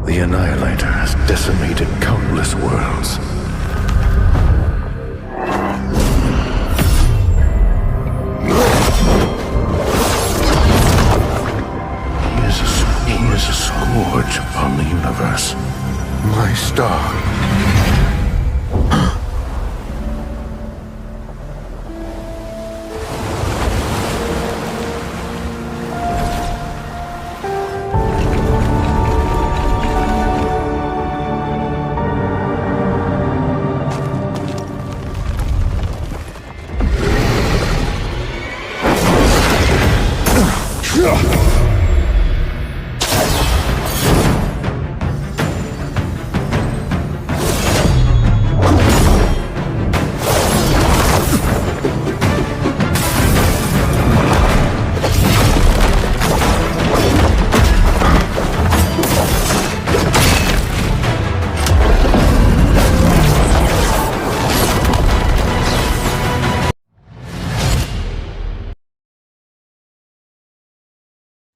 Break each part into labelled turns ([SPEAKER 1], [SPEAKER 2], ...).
[SPEAKER 1] The Annihilator has decimated countless worlds. He is a scourge upon the universe. My star.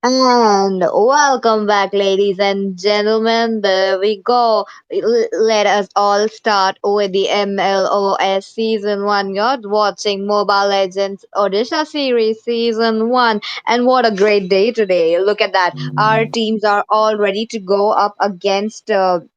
[SPEAKER 2] And welcome back, ladies and gentlemen. There we go. Let us all start with the MLOS Season 1. You're watching Mobile Legends Odisha Series Season 1. And what a great day today. Look at that. Our teams are all ready to go up against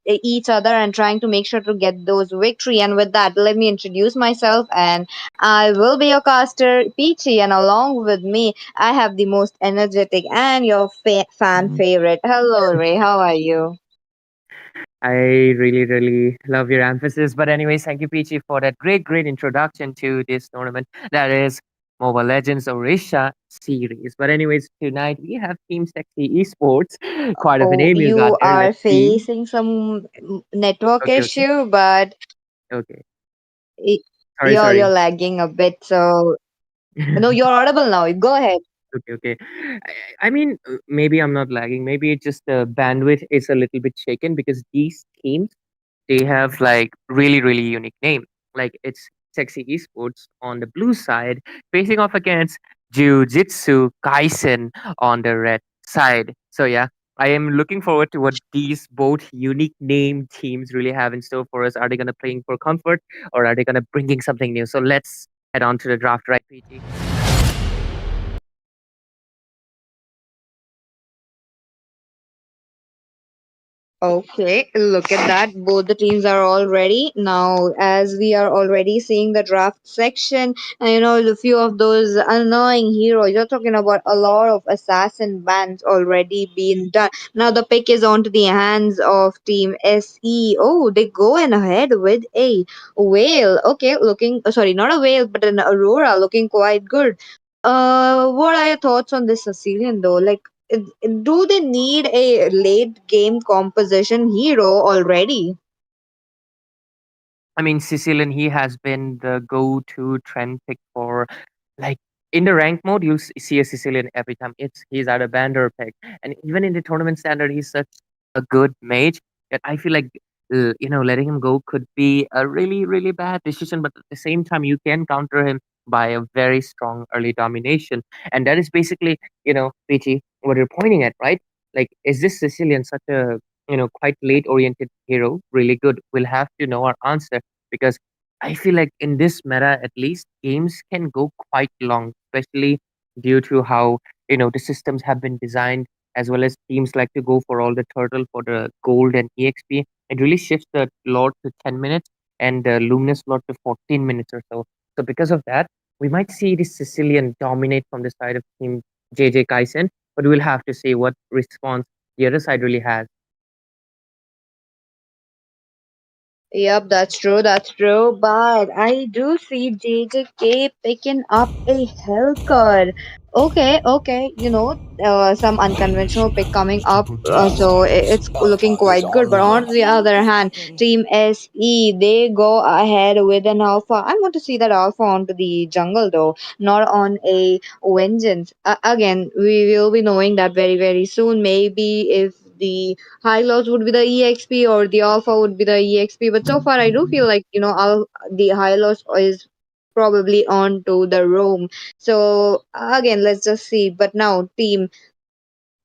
[SPEAKER 2] each other and trying to make sure to get those victory. And with that, let me introduce myself. And I will be your caster, Peachy. And along with me, I have the most energetic and your fan favorite. Hello, Ray. How are you?
[SPEAKER 3] I really, really love your emphasis. But anyways, thank you, Peachy, for that great introduction to this tournament. That is Mobile Legends Orisha series. But anyways, tonight we have Team Sexy Esports. Quite of a
[SPEAKER 2] Oh,
[SPEAKER 3] name you got
[SPEAKER 2] you
[SPEAKER 3] there.
[SPEAKER 2] are
[SPEAKER 3] Let's see.
[SPEAKER 2] facing some network
[SPEAKER 3] Okay, okay,
[SPEAKER 2] issue, but
[SPEAKER 3] okay.
[SPEAKER 2] y-
[SPEAKER 3] Sorry,
[SPEAKER 2] you're
[SPEAKER 3] sorry.
[SPEAKER 2] lagging a bit. So no, you're audible now. Go ahead.
[SPEAKER 3] Okay, okay. I mean, maybe I'm not lagging. Maybe it's just the bandwidth is a little bit shaken because these teams they have like really unique name. Like it's Sexy Esports on the blue side, facing off against Jiu-Jitsu Kaisen on the red side. So yeah, I am looking forward to what these both unique name teams really have in store for us. Are they gonna playing for comfort or are they gonna bringing something new? So let's head on to the draft, right, PG?
[SPEAKER 2] Okay, look at that. Both the teams are all ready. Now, as we are already seeing the draft section, and the few of those annoying heroes, you're talking about a lot of assassin bans already being done. Now, the pick is onto the hands of Team SE. Oh, they go in ahead with a whale. Okay, looking, sorry, not a whale, but an Aurora looking quite good. What are your thoughts on this Sicilian though? Like, do they need a late game composition hero already?
[SPEAKER 3] I mean, Sicilian, he has been the go-to trend pick for like in the rank mode. You see a Sicilian every time. He's either banned or pick, and even in the tournament standard, he's such a good mage that I feel like letting him go could be a really bad decision. But at the same time, you can counter him by a very strong early domination, and that is basically Peachy, what you're pointing at, right? Like, is this Sicilian such a quite late oriented hero really good? We'll have to know our answer because I feel like in this meta at least games can go quite long, especially due to how the systems have been designed, as well as teams like to go for all the turtle for the gold and exp. It really shifts the lot to 10 minutes and the luminous lot to 14 minutes or so. So because of that, we might see the Sicilian dominate from the side of team JJ Kaisen, but we'll have to see what response the other side really has.
[SPEAKER 2] Yep, that's true, that's true. But I do see JJK picking up a Hellcat. Okay, okay, some unconventional pick coming up, so it's looking quite good. But on the other hand, Team SE, they go ahead with an alpha. I want to see that alpha onto the jungle though, not on a vengeance. Again, we will be knowing that very soon. Maybe if the high loss would be the exp or the alpha would be the exp, but so far I do feel like the high loss is probably on to the roam. So again, let's just see. But now team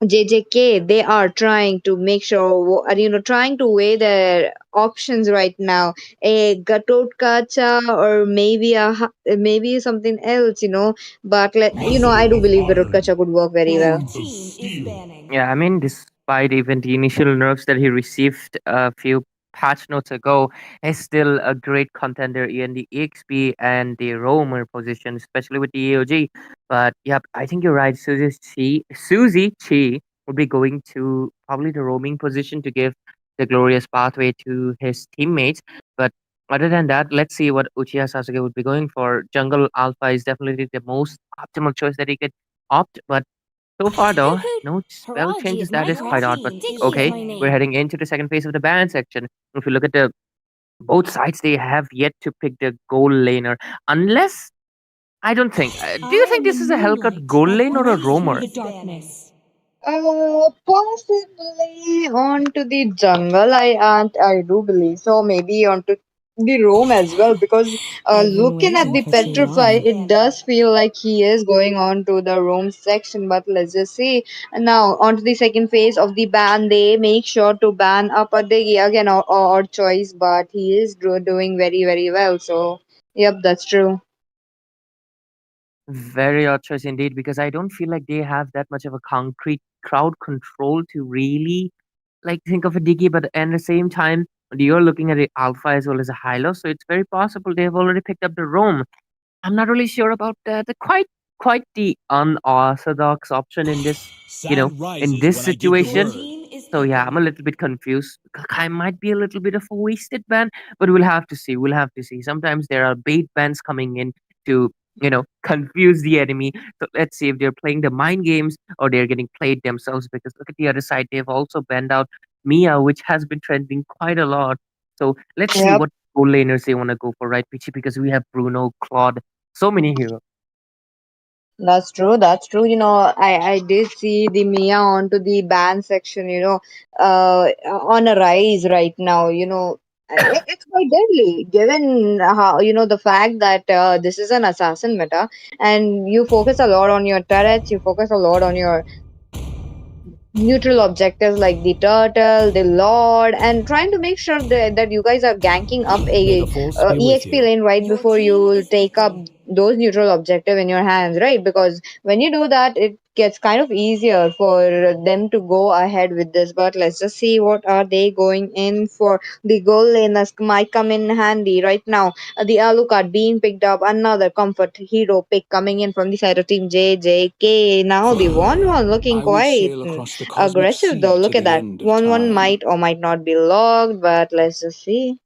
[SPEAKER 2] JJK, they are trying to make sure, trying to weigh their options right now. A Gatotkacha or maybe maybe something else, But I do believe Gatotkacha could work very well.
[SPEAKER 3] Yeah, I mean, despite even the initial nerfs that he received a few patch notes ago, he's still a great contender in the EXP and the roamer position, especially with the AOG. But yep, I think you're right. Suzy Chi would be going to probably the roaming position to give the glorious pathway to his teammates. But other than that, let's see what Uchiha Sasuke would be going for. Jungle Alpha is definitely the most optimal choice that he could opt, but so far, though, no spell changes. That is quite odd. But okay, we're heading into the second phase of the ban section. If you look at the both sides, they have yet to pick the goal laner. Unless I don't think. Do you think this is a Hellcut goal lane or a roamer?
[SPEAKER 2] Possibly onto the jungle. I do believe so. Maybe onto the roam as well, because looking at the petrify, it does feel like he is going on to the roam section. But let's just see. Now onto the second phase of the ban. They make sure to ban up a Diggy again, or choice, but he is doing very very well. So yep, that's true.
[SPEAKER 3] Very odd choice indeed, because I don't feel like they have that much of a concrete crowd control to really like think of a Diggy, but at the same time, you're looking at the Alpha as well as a Hylo, so it's very possible they have already picked up the roam. I'm not really sure about the quite the unorthodox option in this, in this situation. So yeah, I'm a little bit confused. I might be a little bit of a wasted ban, but we'll have to see. We'll have to see. Sometimes there are bait bans coming in to confuse the enemy. So let's see if they're playing the mind games or they're getting played themselves. Because look at the other side, they've also banned out Mia, which has been trending quite a lot. So let's see
[SPEAKER 2] Yep.
[SPEAKER 3] what goal laners they want to go for, right, Pichi? Because we have Bruno, Claude, so many heroes.
[SPEAKER 2] That's true. That's true. I did see the Mia onto the band section, on a rise right now. It's quite deadly given how, the fact that this is an assassin meta, and you focus a lot on your turrets, you focus a lot on your neutral objectives like the turtle, the lord, and trying to make sure that you guys are ganking up a exp lane right before you take up those neutral objective in your hands, right? Because when you do that, it gets kind of easier for them to go ahead with this. But let's just see what are they going in for. The goal laners might come in handy right now. The Alucard being picked up, another comfort hero pick coming in from the side of team JJK. Now the one looking quite aggressive though. Look at that. 1-1 might or might not be logged, but let's just see.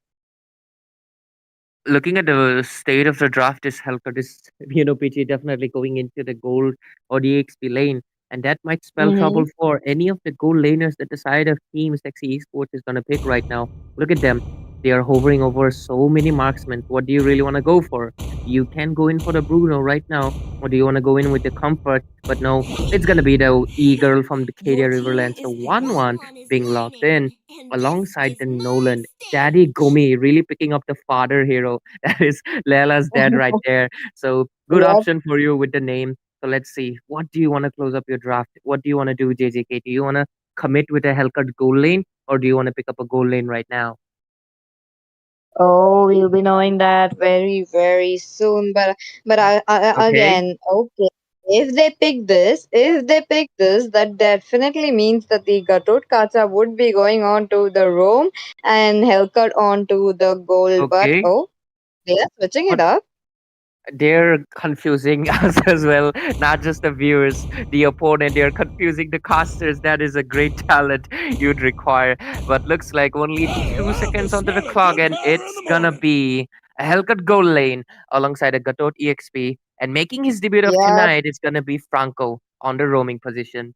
[SPEAKER 3] Looking at the state of the draft, is Hellcat is PG definitely going into the gold or the XP lane, and that might spell
[SPEAKER 2] Mm-hmm.
[SPEAKER 3] trouble for any of the gold laners that the side of Team Sexy Esports is gonna pick right now. Look at them. They are hovering over so many marksmen. What do you really want to go for? You can go in for the Bruno right now, or do you want to go in with the Comfort? But no, it's gonna be the E-Girl from the Cadia Riverlands, the 1-1 being locked in alongside the Nolan. Daddy Gumi really picking up the father hero. That is Leila's dad right there. So good
[SPEAKER 2] Yep.
[SPEAKER 3] option for you with the name. So let's see. What do you want to close up your draft? What do you want to do, JJK? Do you want to commit with a Hellcat goal lane or do you want to pick up a goal lane right now?
[SPEAKER 2] Oh, we'll be knowing that very, very soon. But
[SPEAKER 3] Okay.
[SPEAKER 2] again, okay. If they pick this, that definitely means that the Gatot Kacha would be going on to the Rome and Hellcat on to the gold. But
[SPEAKER 3] Okay.
[SPEAKER 2] oh, they are switching it
[SPEAKER 3] What
[SPEAKER 2] up.
[SPEAKER 3] they're confusing us as well, not just the viewers, the opponent. They're confusing the casters. That is a great talent you'd require. But looks like only 2 seconds onto the clock, and it's gonna be a Hellcat goal lane alongside a Gatot EXP. And making his debut of
[SPEAKER 2] Yeah.
[SPEAKER 3] tonight is gonna be Franco on the roaming position.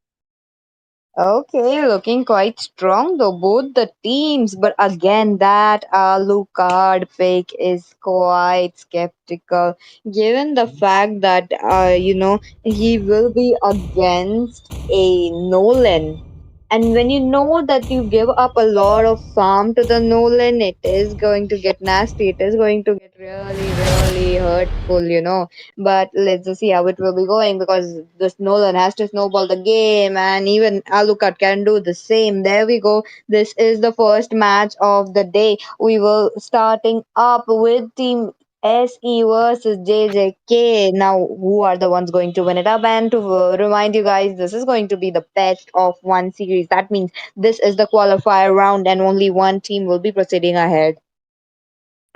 [SPEAKER 2] Okay, looking quite strong though, both the teams. But again, that Alucard pick is quite skeptical, given the fact that he will be against a Nolan. And when you know that you give up a lot of farm to the Nolan, it is going to get nasty. It is going to get really, really hurtful. But let's just see how it will be going, because this Nolan has to snowball the game, and even Alucard can do the same. There we go. This is the first match of the day. We will starting up with Team SE versus JJK. Now, who are the ones going to win it up? And to remind you guys, this is going to be the best of one series. That means this is the qualifier round, and only one team will be proceeding ahead.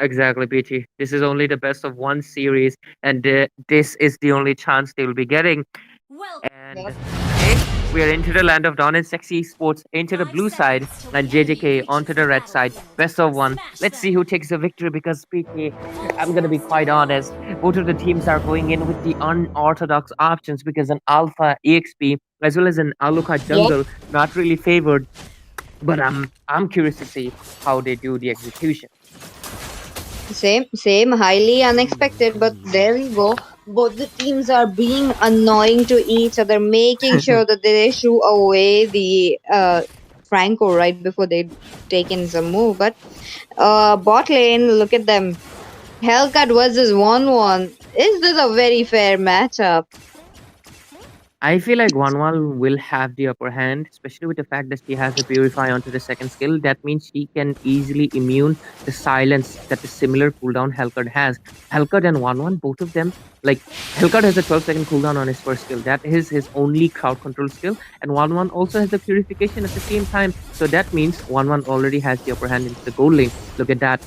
[SPEAKER 3] Exactly, BT. This is only the best of one series, and this is the only chance they will be getting. And
[SPEAKER 2] Yep.
[SPEAKER 3] okay, we are into the land of Dawn and Sexy Sports, into the blue side, and JJK onto the red side. Best of one. Let's see who takes the victory, because BT, I'm gonna be quite honest. Both of the teams are going in with the unorthodox options, because an Alpha EXP as well as an Alucard
[SPEAKER 2] Yep.
[SPEAKER 3] jungle not really favored. But I'm curious to see how they do the execution.
[SPEAKER 2] Same, highly unexpected, but there we go. Both the teams are being annoying to each other, making sure that they shoo away the Franco right before they take in some move. But bot lane, look at them. Hellcat versus 1-1. Is this a very fair matchup?
[SPEAKER 3] I feel like 1-1 will have the upper hand, especially with the fact that she has the Purify onto the second skill. That means she can easily immune the silence that the similar cooldown Helcurt has. Helcurt and 1-1, both of them, like Helcurt has a 12-second cooldown on his first skill. That is his only crowd control skill. And 1-1 also has the Purification at the same time. So that means 1-1 already has the upper hand into the gold lane. Look at that.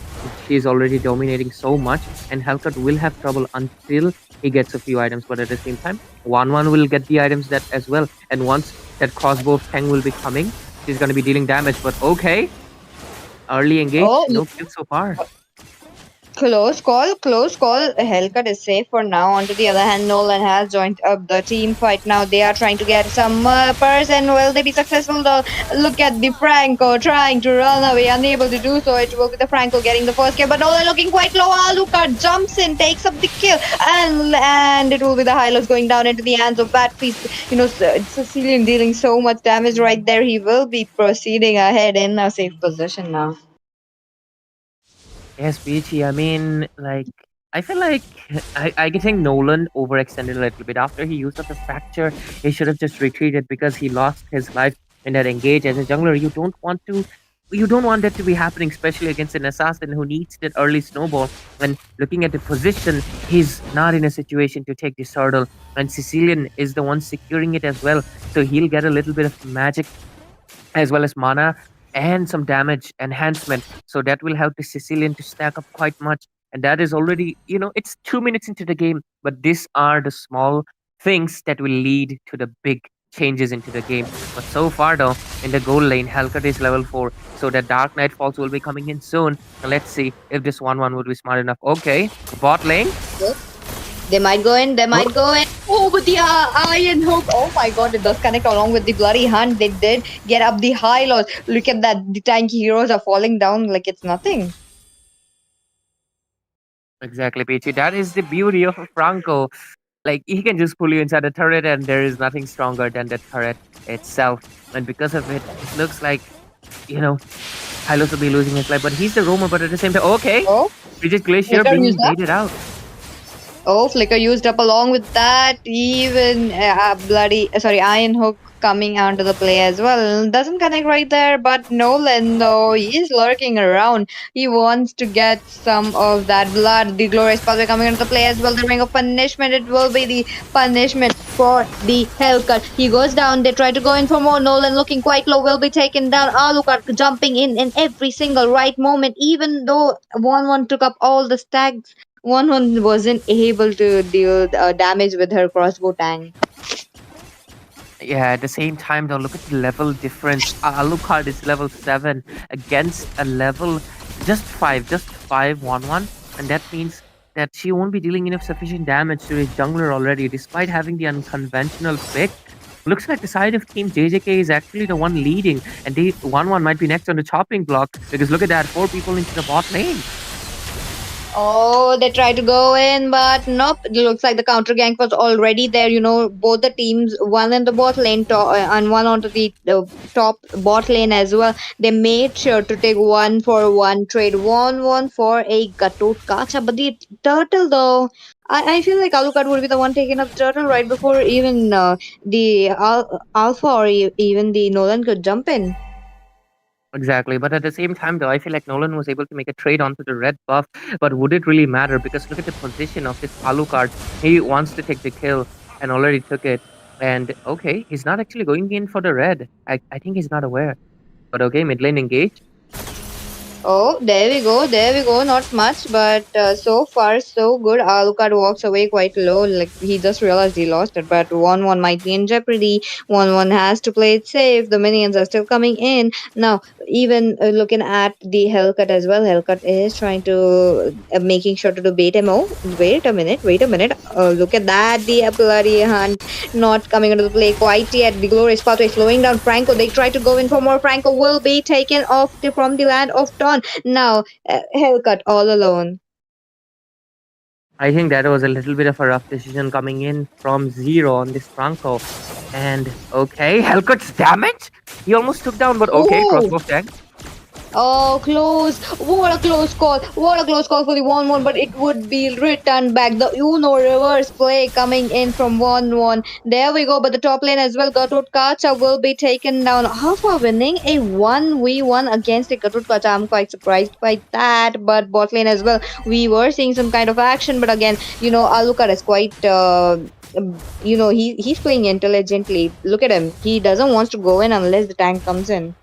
[SPEAKER 3] She is already dominating so much, and Helcurt will have trouble until he gets a few items, but at the same time 1-1 will get the items that as well, and once that crossbow of Tang will be coming, she's going to be dealing damage. But okay, early engage,
[SPEAKER 2] Oh,
[SPEAKER 3] no kills so far.
[SPEAKER 2] close call, close call. Hellcat is safe for now. On to the other hand, Nolan has joined up the team fight now. They are trying to get some person. Will they be successful though? Look at the Franco trying to run away, unable to do so. It will be the Franco getting the first kill, but Nolan looking quite low. Alucard jumps in, takes up the kill, and it will be the Hylos going down into the hands of Bad Feast. Sicilian dealing so much damage right there. He will be proceeding ahead in a safe position now.
[SPEAKER 3] Yes, Peachy. I mean, like, I feel like I think Nolan overextended a little bit. After he used up the fracture, he should have just retreated, because he lost his life in that engage. As a jungler, you don't want that to be happening, especially against an assassin who needs that early snowball. And looking at the position, he's not in a situation to take this hurdle. And Sicilian is the one securing it as well. So he'll get a little bit of magic as well as mana and some damage enhancement. So that will help the Sicilian to stack up quite much. And that is already, it's 2 minutes into the game, but these are the small things that will lead to the big changes into the game. But so far, though, in the gold lane, Helcurt is level 4, so the Dark Knight Falls will be coming in soon. Let's see if this 1-1 would be smart enough. Okay, bot lane.
[SPEAKER 2] They might go in, they might go in. Oh, with the iron hook. Oh my god, it does connect along with the bloody hunt. They did get up the high loss. Look at that. The tanky heroes are falling down like it's nothing.
[SPEAKER 3] Exactly, Peachy. That is the beauty of a Franco. Like, he can just pull you inside the turret, and there is nothing stronger than the turret itself. And because of it, it looks like, Hylos will be losing his life. But he's the roamer, but at the same time, okay.
[SPEAKER 2] Oh,
[SPEAKER 3] British Glacier
[SPEAKER 2] Flicker
[SPEAKER 3] being
[SPEAKER 2] used up.
[SPEAKER 3] baited out.
[SPEAKER 2] Oh, Flicker used up along with that. Even Iron Hook coming onto the play as well. Doesn't connect right there, but Nolan, though, he is lurking around. He wants to get some of that blood. The Glorious Pathway coming into the play as well. The Ring of Punishment, it will be the punishment for the Hellcut. He goes down. They try to go in for more. Nolan looking quite low, will be taken down. Alucard jumping in every single right moment, even though 1-1 took up all the stacks. 1-1 wasn't able to deal damage with her crossbow tang.
[SPEAKER 3] Yeah, at the same time, though, look at the level difference. Alucard is level 7 against a level just 5, 1-1. And that means that she won't be dealing enough sufficient damage to his jungler already, despite having the unconventional pick. Looks like the side of Team JJK is actually the one leading, and they 1-1 might be next on the chopping block, because look at that, 4 people into the bot lane.
[SPEAKER 2] Oh, they tried to go in, but nope. It looks like the counter gank was already there. Both the teams, one in the bot lane and one onto the top bot lane as well. They made sure to take one for one trade, 1-1 for a Gatot Kacha. But the turtle, though, I feel like Alucard would be the one taking up the turtle right before even the Alpha or even the Nolan could jump in.
[SPEAKER 3] Exactly. But at the same time, though, I feel like Nolan was able to make a trade onto the red buff. But would it really matter? Because look at the position of this Alucard. He wants to take the kill and already took it. And okay, he's not actually going in for the red. I think he's not aware. But okay, mid lane engage.
[SPEAKER 2] Oh, there we go, there we go. Not much, but so far so good. Alucard walks away quite low. Like he just realized he lost it, but 1-1 might be in jeopardy. 1-1 has to play it safe. The minions are still coming in. Now, even looking at the Hellcat as well, Hellcat is trying to making sure to do bait MO. Wait a minute, wait a minute. Look at that. The bloody hunt not coming into the play quite yet. The glorious pathway slowing down Franco. They try to go in for more. Franco will be taken off from the land of Dawn. Now, Hellcat all alone.
[SPEAKER 3] I think that was a little bit of a rough decision coming in from zero on this Franco. And okay, Hellcut's damage? He almost took down, but okay,
[SPEAKER 2] Oh,
[SPEAKER 3] crossbow tag.
[SPEAKER 2] oh, close. What a close call. What a close call for the 1-1, but it would be returned back. The Uno reverse play coming in from 1-1. There we go, but the top lane as well. Gatut Kacha will be taken down. Alpha winning a 1v1 against the Gatut Kacha. I'm quite surprised by that, but bot lane as well. We were seeing some kind of action, but again, Alucard is quite. He's playing intelligently. Look at him. He doesn't want to go in unless the tank comes in.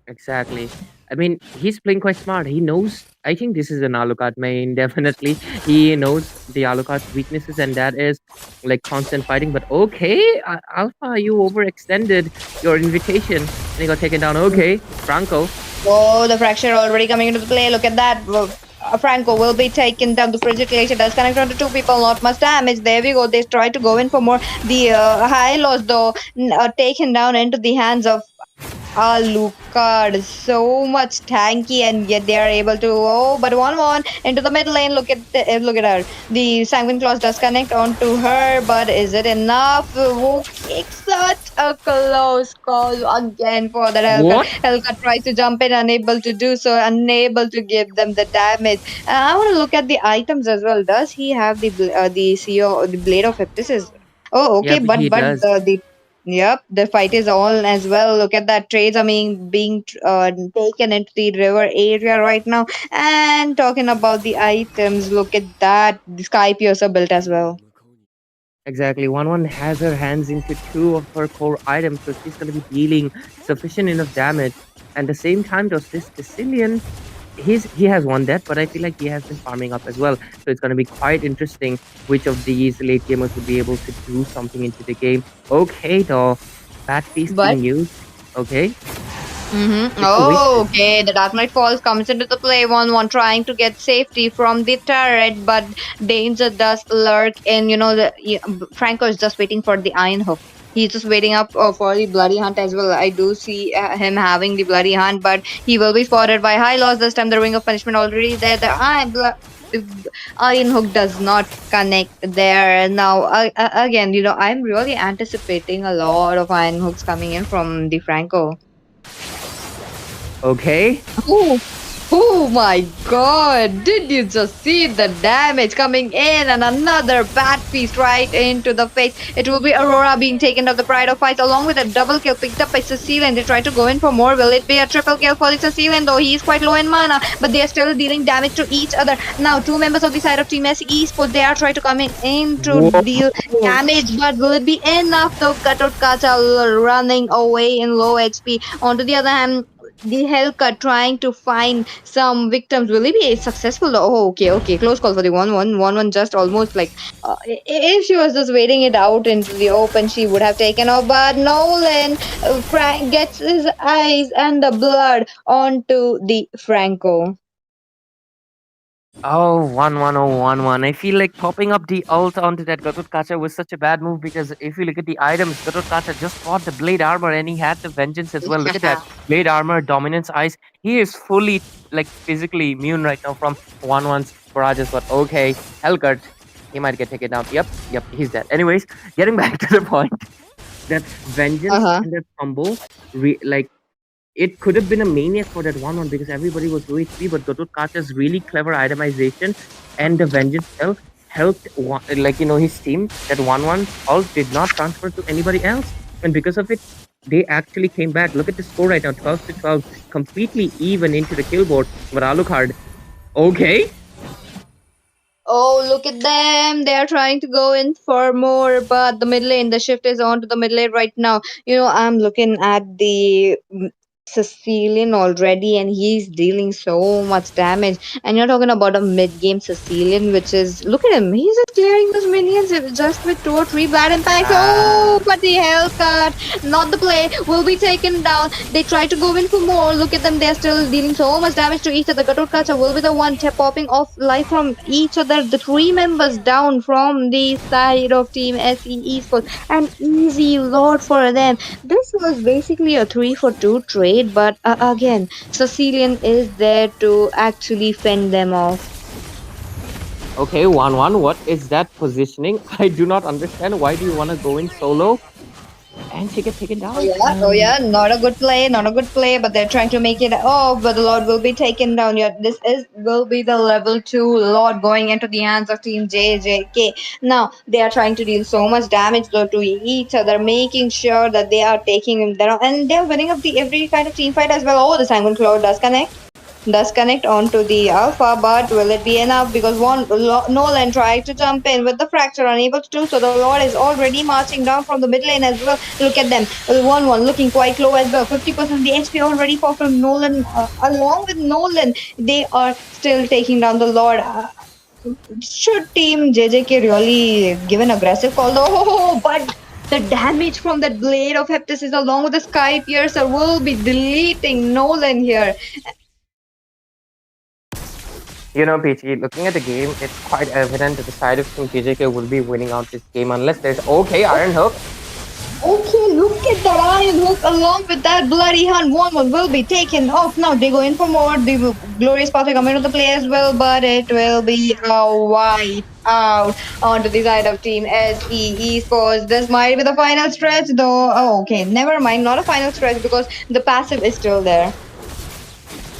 [SPEAKER 3] Exactly. I mean, he's playing quite smart. He knows. I think this is an Alucard main. Definitely, he knows the Alucard's weaknesses, and that is like constant fighting. But okay, Alpha, you overextended your invitation, and he got taken down. Okay, Franco.
[SPEAKER 2] Oh, the fracture already coming into the play. Look at that. Franco will be taken down. The frigid glacier does connect onto two people. Not much damage. There we go. They try to go in for more. The high loss, though, taken down into the hands of Alucard. So much tanky, and yet they are able to. Oh, but 1-1 into the middle lane. Look at her. The Sanguine Claws does connect onto her, but is it enough? Okay, such a close call again for that Hellcat.
[SPEAKER 3] What?
[SPEAKER 2] Hellcat tries to jump in, unable to do so, unable to give them the damage. I want to look at the items as well. Does he have the CEO, the Blade of Hephaestus? Oh, okay,
[SPEAKER 3] Yep,
[SPEAKER 2] but
[SPEAKER 3] he does.
[SPEAKER 2] the yep, the fight is on as well. Look at that trades. I mean, being taken into the river area right now. And talking about the items, look at that. The Sky Piercer built as well.
[SPEAKER 3] Exactly. One has her hands into two of her core items, so she's going to be dealing sufficient enough damage. At the same time, does this Sicilian, he has one death, but I feel like he has been farming up as well. So it's going to be quite interesting which of these late gamers would be able to do something into the game. Okay, though, bad feast
[SPEAKER 2] But
[SPEAKER 3] being used. Okay, it's a waste.
[SPEAKER 2] Oh, okay. The Dark Knight Falls comes into the play. 1-1 trying to get safety from the turret, but danger does lurk in. Franco is just waiting for the Iron Hook. He's just waiting up for the Bloody Hunt as well. I do see him having the Bloody Hunt, but he will be spotted by High Loss. This time, the Ring of Punishment already there. The Iron Hook does not connect there. Now, again, I'm really anticipating a lot of Iron Hooks coming in from the Franco.
[SPEAKER 3] Okay,
[SPEAKER 2] Oh, oh my god! Did you just see the damage coming in? And another bad piece right into the face. It will be Aurora being taken off the Pride of Fights along with a double kill picked up by Cecilian. They try to go in for more. Will it be a triple kill for the Cecilian? Though he is quite low in mana, but they are still dealing damage to each other. Now, two members of the side of Team S Esports, they are trying to come in to deal
[SPEAKER 3] whoa.
[SPEAKER 2] damage, but will it be enough? Though Katot Kacha running away in low HP. On to the other hand, the Hellcat trying to find some victims. Will he be successful? Oh, okay, okay. Close call for the 1-1. Just almost like if she was just waiting it out into the open, she would have taken off. But Nolan Frank gets his eyes and the blood onto the Franco.
[SPEAKER 3] Oh, 11011. I feel like popping up the ult onto that Gatot Kacha was such a bad move because if you look at the items, Gatot Kacha just bought the blade armor and he had the vengeance as well. Look at that. Blade armor, dominance eyes. He is fully like physically immune right now from 1-1's barrages, but okay. Hellcut, he might get taken down. Yep, he's dead. Anyways, getting back to the point, that vengeance
[SPEAKER 2] Uh-huh.
[SPEAKER 3] and that combo like it could have been a maniac for that 1-1 because everybody was low HP, but Gatot Kacha's really clever itemization and the Vengeance spell helped, his team. That 1-1's ult did not transfer to anybody else. And because of it, they actually came back. Look at the score right now, 12 to 12, completely even into the kill board. But Alucard, okay.
[SPEAKER 2] Oh, look at them. They are trying to go in for more, but the mid lane, the shift is on to the mid lane right now. I'm looking at the Sicilian already, and he's dealing so much damage. And you're talking about a mid game Sicilian, which is, look at him. He's just clearing those minions just with two or three bad impacts.
[SPEAKER 3] Ah,
[SPEAKER 2] Oh, but the hell cut. Not the play. Will be taken down. They try to go in for more. Look at them. They're still dealing so much damage to each other. Gatot will be the one popping off life from each other. The three members down from the side of Team SE Esports. An easy lot for them. This was basically a 3 for 2 trade, but again, Sicilian is there to actually fend them off.
[SPEAKER 3] okay, 1-1. What is that positioning? I do not understand. Why do you want to go in solo? And she get taken
[SPEAKER 2] Oh
[SPEAKER 3] down.
[SPEAKER 2] yeah, oh yeah, not a good play, not a good play, but they're trying to make it off, but the Lord will be taken down. Yeah, this is will be the level 2 Lord going into the hands of Team JJK. Now they are trying to deal so much damage though to each other, making sure that they are taking him down, and they're winning up the every kind of team fight as well. Oh, the Sanguine Cloud does connect onto the Alpha, but will it be enough? Because Nolan tried to jump in with the fracture, unable to do so. The Lord is already marching down from the mid lane as well. Look at them. 1-1 looking quite low as well. 50% the HP already for from Nolan. Along with Nolan, they are still taking down the Lord. Should Team JJK really give an aggressive call? Oh, but the damage from that blade of Heptasis along with the Sky Piercer will be deleting Nolan here.
[SPEAKER 3] You know, PG, looking at the game, it's quite evident that the side of Team TJK will be winning out this game unless there's okay Iron Hook.
[SPEAKER 2] Okay, look at that Iron Hook along with that Bloody Hunt. One will be taken off now. They go in for more. The Glorious Path will come into the play as well, but it will be a wipe out onto the side of Team SE Esports. This might be the final stretch though. Oh, okay, never mind. Not a final stretch because the passive is still there.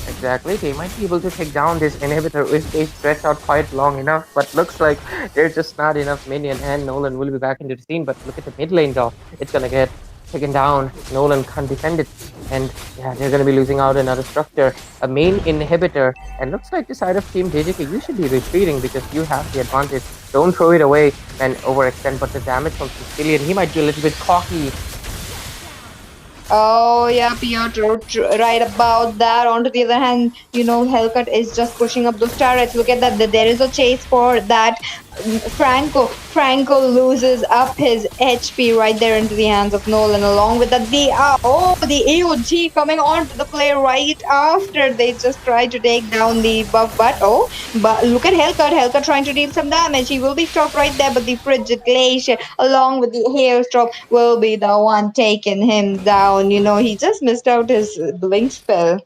[SPEAKER 3] Exactly, they might be able to take down this inhibitor if they stretch out quite long enough, but looks like there's just not enough minion and Nolan will be back into the scene. But look at the mid lane though, it's gonna get taken down. Nolan can't defend it, and yeah, they're gonna be losing out another structure, a main inhibitor, and looks like the side of Team JJK, you should be retreating because you have the advantage. Don't throw it away and overextend, but the damage from Sicilian, he might be a little bit cocky.
[SPEAKER 2] Oh yeah, Piotr, right about that. On to the other hand, Hellcut is just pushing up those turrets. Look at that. There is a chase for that. Franco. Franco loses up his HP right there into the hands of Nolan. Along with that, the AOG coming on to the play right after they just tried to take down the buff. But look at Hellcut. Hellcut trying to deal some damage. He will be stopped right there, but the Frigid Glacier along with the Hailstorm will be the one taking him down. He just missed out his blink spell.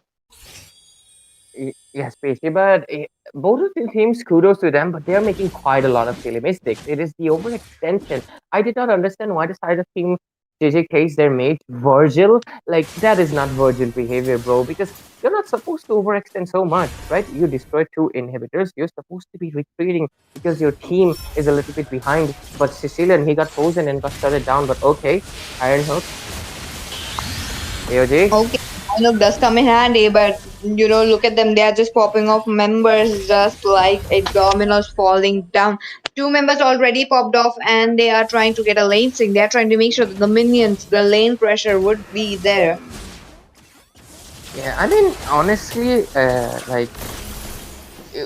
[SPEAKER 3] Yes, Pacey, but both of the teams, kudos to them, but they are making quite a lot of silly mistakes. It is the overextension. I did not understand why the side of team JJK's their mate Virgil. Like, that is not Virgil behavior, bro, because you're not supposed to overextend so much, right? You destroy two inhibitors, you're supposed to be retreating because your team is a little bit behind. But Sicilian, he got frozen and got shutted down, but okay. Iron Hook, AOG.
[SPEAKER 2] Okay, look, does come in handy, but look at them. They are just popping off members just like a dominoes falling down. Two members already popped off, and they are trying to get a lane sync. They are trying to make sure that the minions, the lane pressure would be there.
[SPEAKER 3] Yeah, I mean, honestly, like,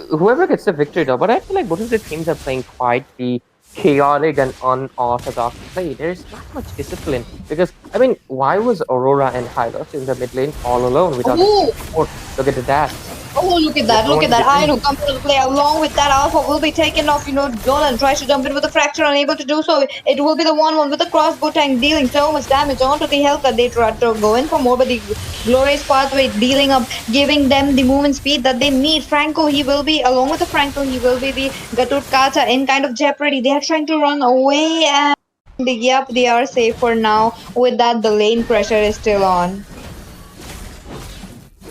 [SPEAKER 3] whoever gets the victory though, but I feel like both of the teams are playing quite the chaotic and unorthodox play. There's not much discipline because I mean, why was Aurora and Hylos in the mid lane all alone without
[SPEAKER 2] Oh,
[SPEAKER 3] support? Look at that.
[SPEAKER 2] Oh, look at
[SPEAKER 3] There's
[SPEAKER 2] that,
[SPEAKER 3] no
[SPEAKER 2] look
[SPEAKER 3] one
[SPEAKER 2] at
[SPEAKER 3] in
[SPEAKER 2] that. I
[SPEAKER 3] between.
[SPEAKER 2] know, comes into play along with that. Alpha will be taken off. Dolan tries to jump in with a fracture, unable to do so. It will be the 1-1 with the crossbow tank dealing so much damage onto the Helka. They try to go in for more, but the glorious pathway dealing up, giving them the movement speed that they need. Franco, he will be, along with the Franco, he will be the Gatut Kata in kind of jeopardy. They are trying to run away, and yep, they are safe for now. With that, the lane pressure is still on.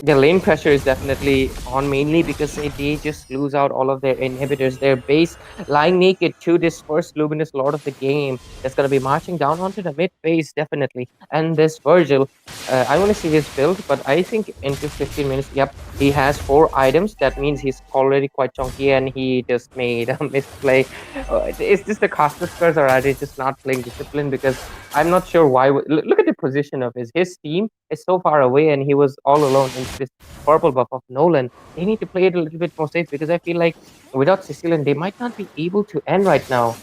[SPEAKER 3] The lane pressure is definitely on, mainly because they just lose out all of their inhibitors. Their base lying naked to this first luminous lord of the game that's going to be marching down onto the mid phase, definitely. And this Virgil, I want to see his build, but I think into 15 minutes, yep, he has 4 items. That means he's already quite chunky, and he just made a misplay. It's just the caster squares, or are they just not playing discipline? Because I'm not sure why. Look at the position of his team is so far away, and he was all alone into this purple buff of Nolan. They need to play it a little bit more safe, because I feel like without Sicilian, they might not be able to end right now.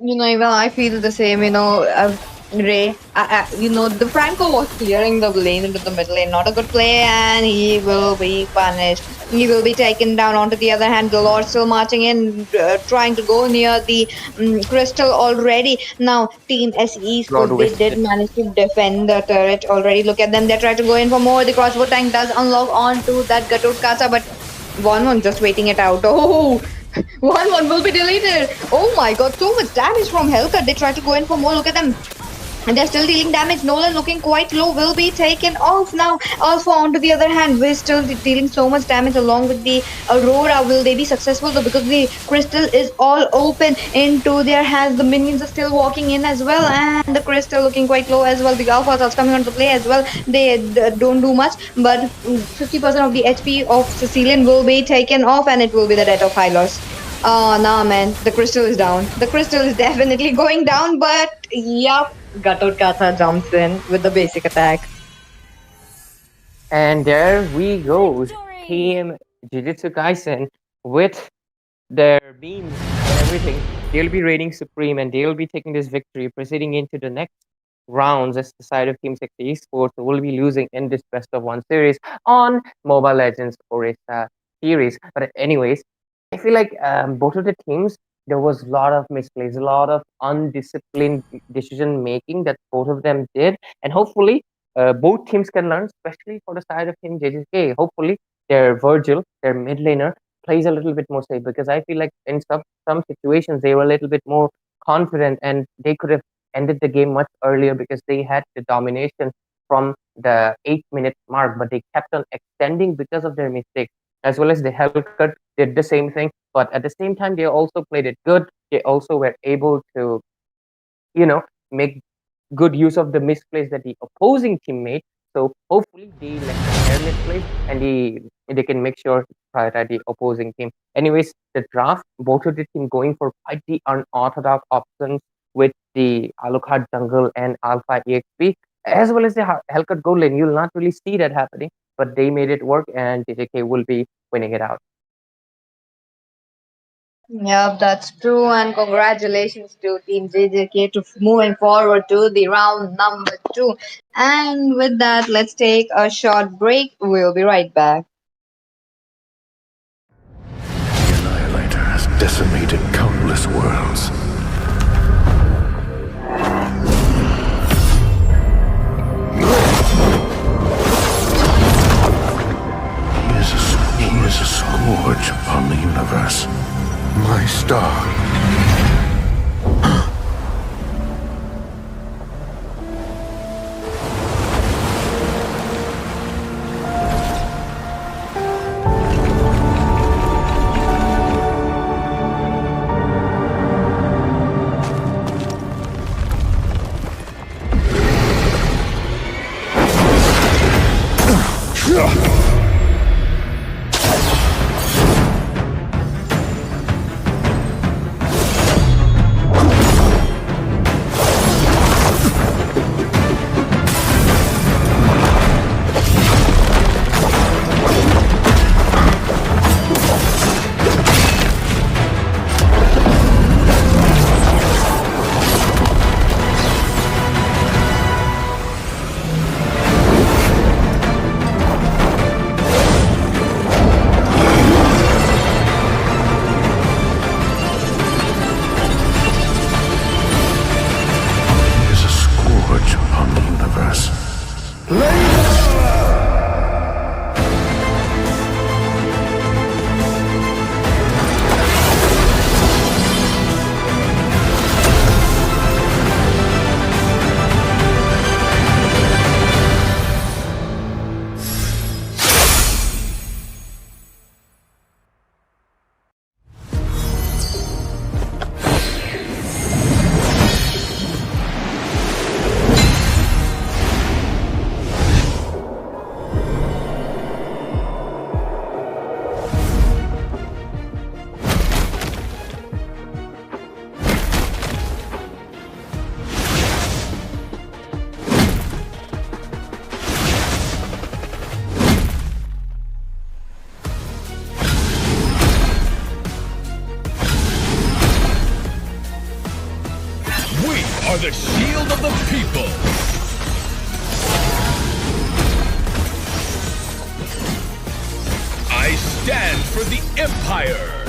[SPEAKER 2] Even I feel the same, Ray. The Franco was clearing the lane into the middle lane. Not a good play, and he will be punished. He will be taken down. On to the other hand, the Lord still marching in, trying to go near the crystal already. Now, Team SE
[SPEAKER 3] Lord
[SPEAKER 2] Sports, they did
[SPEAKER 3] wasted.
[SPEAKER 2] manage to defend the turret already. Look at them. They try to go in for more. The crossbow tank does unlock onto that Gatut Kasa, but 1-1 just waiting it out. Oh! 1-1 will be deleted. Oh my god, so much damage from Hellcat. They try to go in for more. Look at them. And they're still dealing damage. Nolan looking quite low, will be taken off now. Alpha, on to the other hand, we're still dealing so much damage along with the Aurora. Will they be successful though? Because the crystal is all open into their hands. The minions are still walking in as well, and the crystal looking quite low as well. The Alpha are coming onto play as well. They don't do much, but 50% of the HP of Sicilian will be taken off, and it will be the death of Hylos. Oh, nah, man. The crystal is down. The crystal is definitely going down, but yup, Gatot Katha jumps in with the basic attack.
[SPEAKER 3] And there we go. Team Jujutsu Kaisen with their beams and everything. They'll be reigning supreme, and they'll be taking this victory, proceeding into the next rounds as the side of Team 60 Esports will be losing in this best of one series on Mobile Legends Orisa series. But anyways, I feel like both of the teams, there was a lot of misplays, a lot of undisciplined decision making that both of them did, and hopefully both teams can learn, especially for the side of Team JJK. Hopefully, their Virgil, their mid laner, plays a little bit more safe, because I feel like in some situations they were a little bit more confident, and they could have ended the game much earlier because they had the domination from the 8 minute mark, but they kept on extending because of their mistakes. As well as the Hellcut did the same thing, but at the same time they also played it good. They also were able to, make good use of the misplays that the opposing team made. So hopefully they lessen their misplays, and they can make sure to prioritize the opposing team. Anyways, the draft, both of the team going for quite the unorthodox options with the Alucard jungle and Alpha EXP, as well as the Hellcat gold lane. You'll not really see that happening, but they made it work, and JJK will be winning it out.
[SPEAKER 2] Yep, that's true, and congratulations to Team JJK to moving forward to the round number 2. And with that, let's take a short break. We'll be right back.
[SPEAKER 1] The Annihilator has decimated countless worlds. He is a scourge upon the universe. My star. universe.
[SPEAKER 4] We are the shield of the people! I stand for the Empire!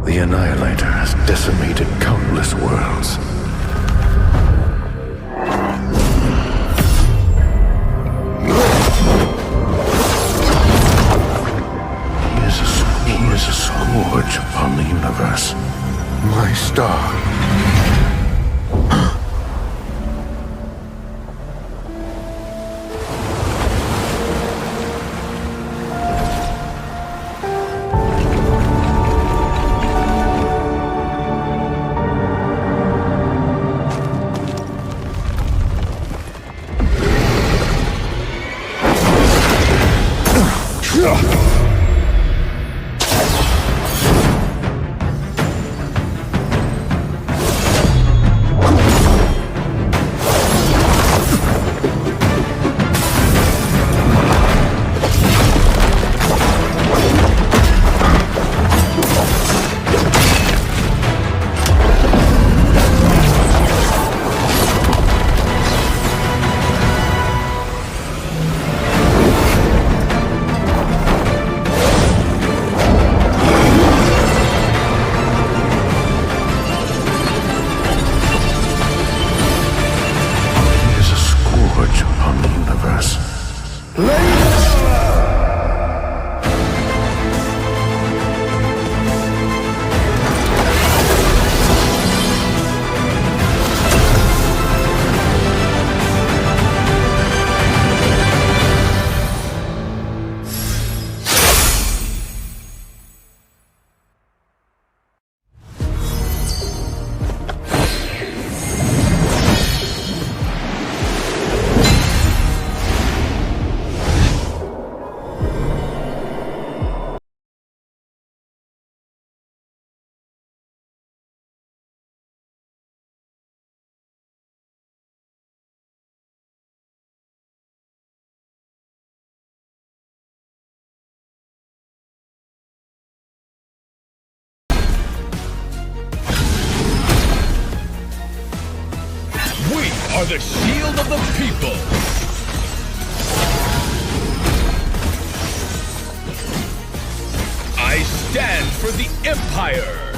[SPEAKER 1] The Annihilator has decimated countless worlds. He is a scourge upon the universe. My star.
[SPEAKER 4] Are the shield of the people. I stand for the Empire.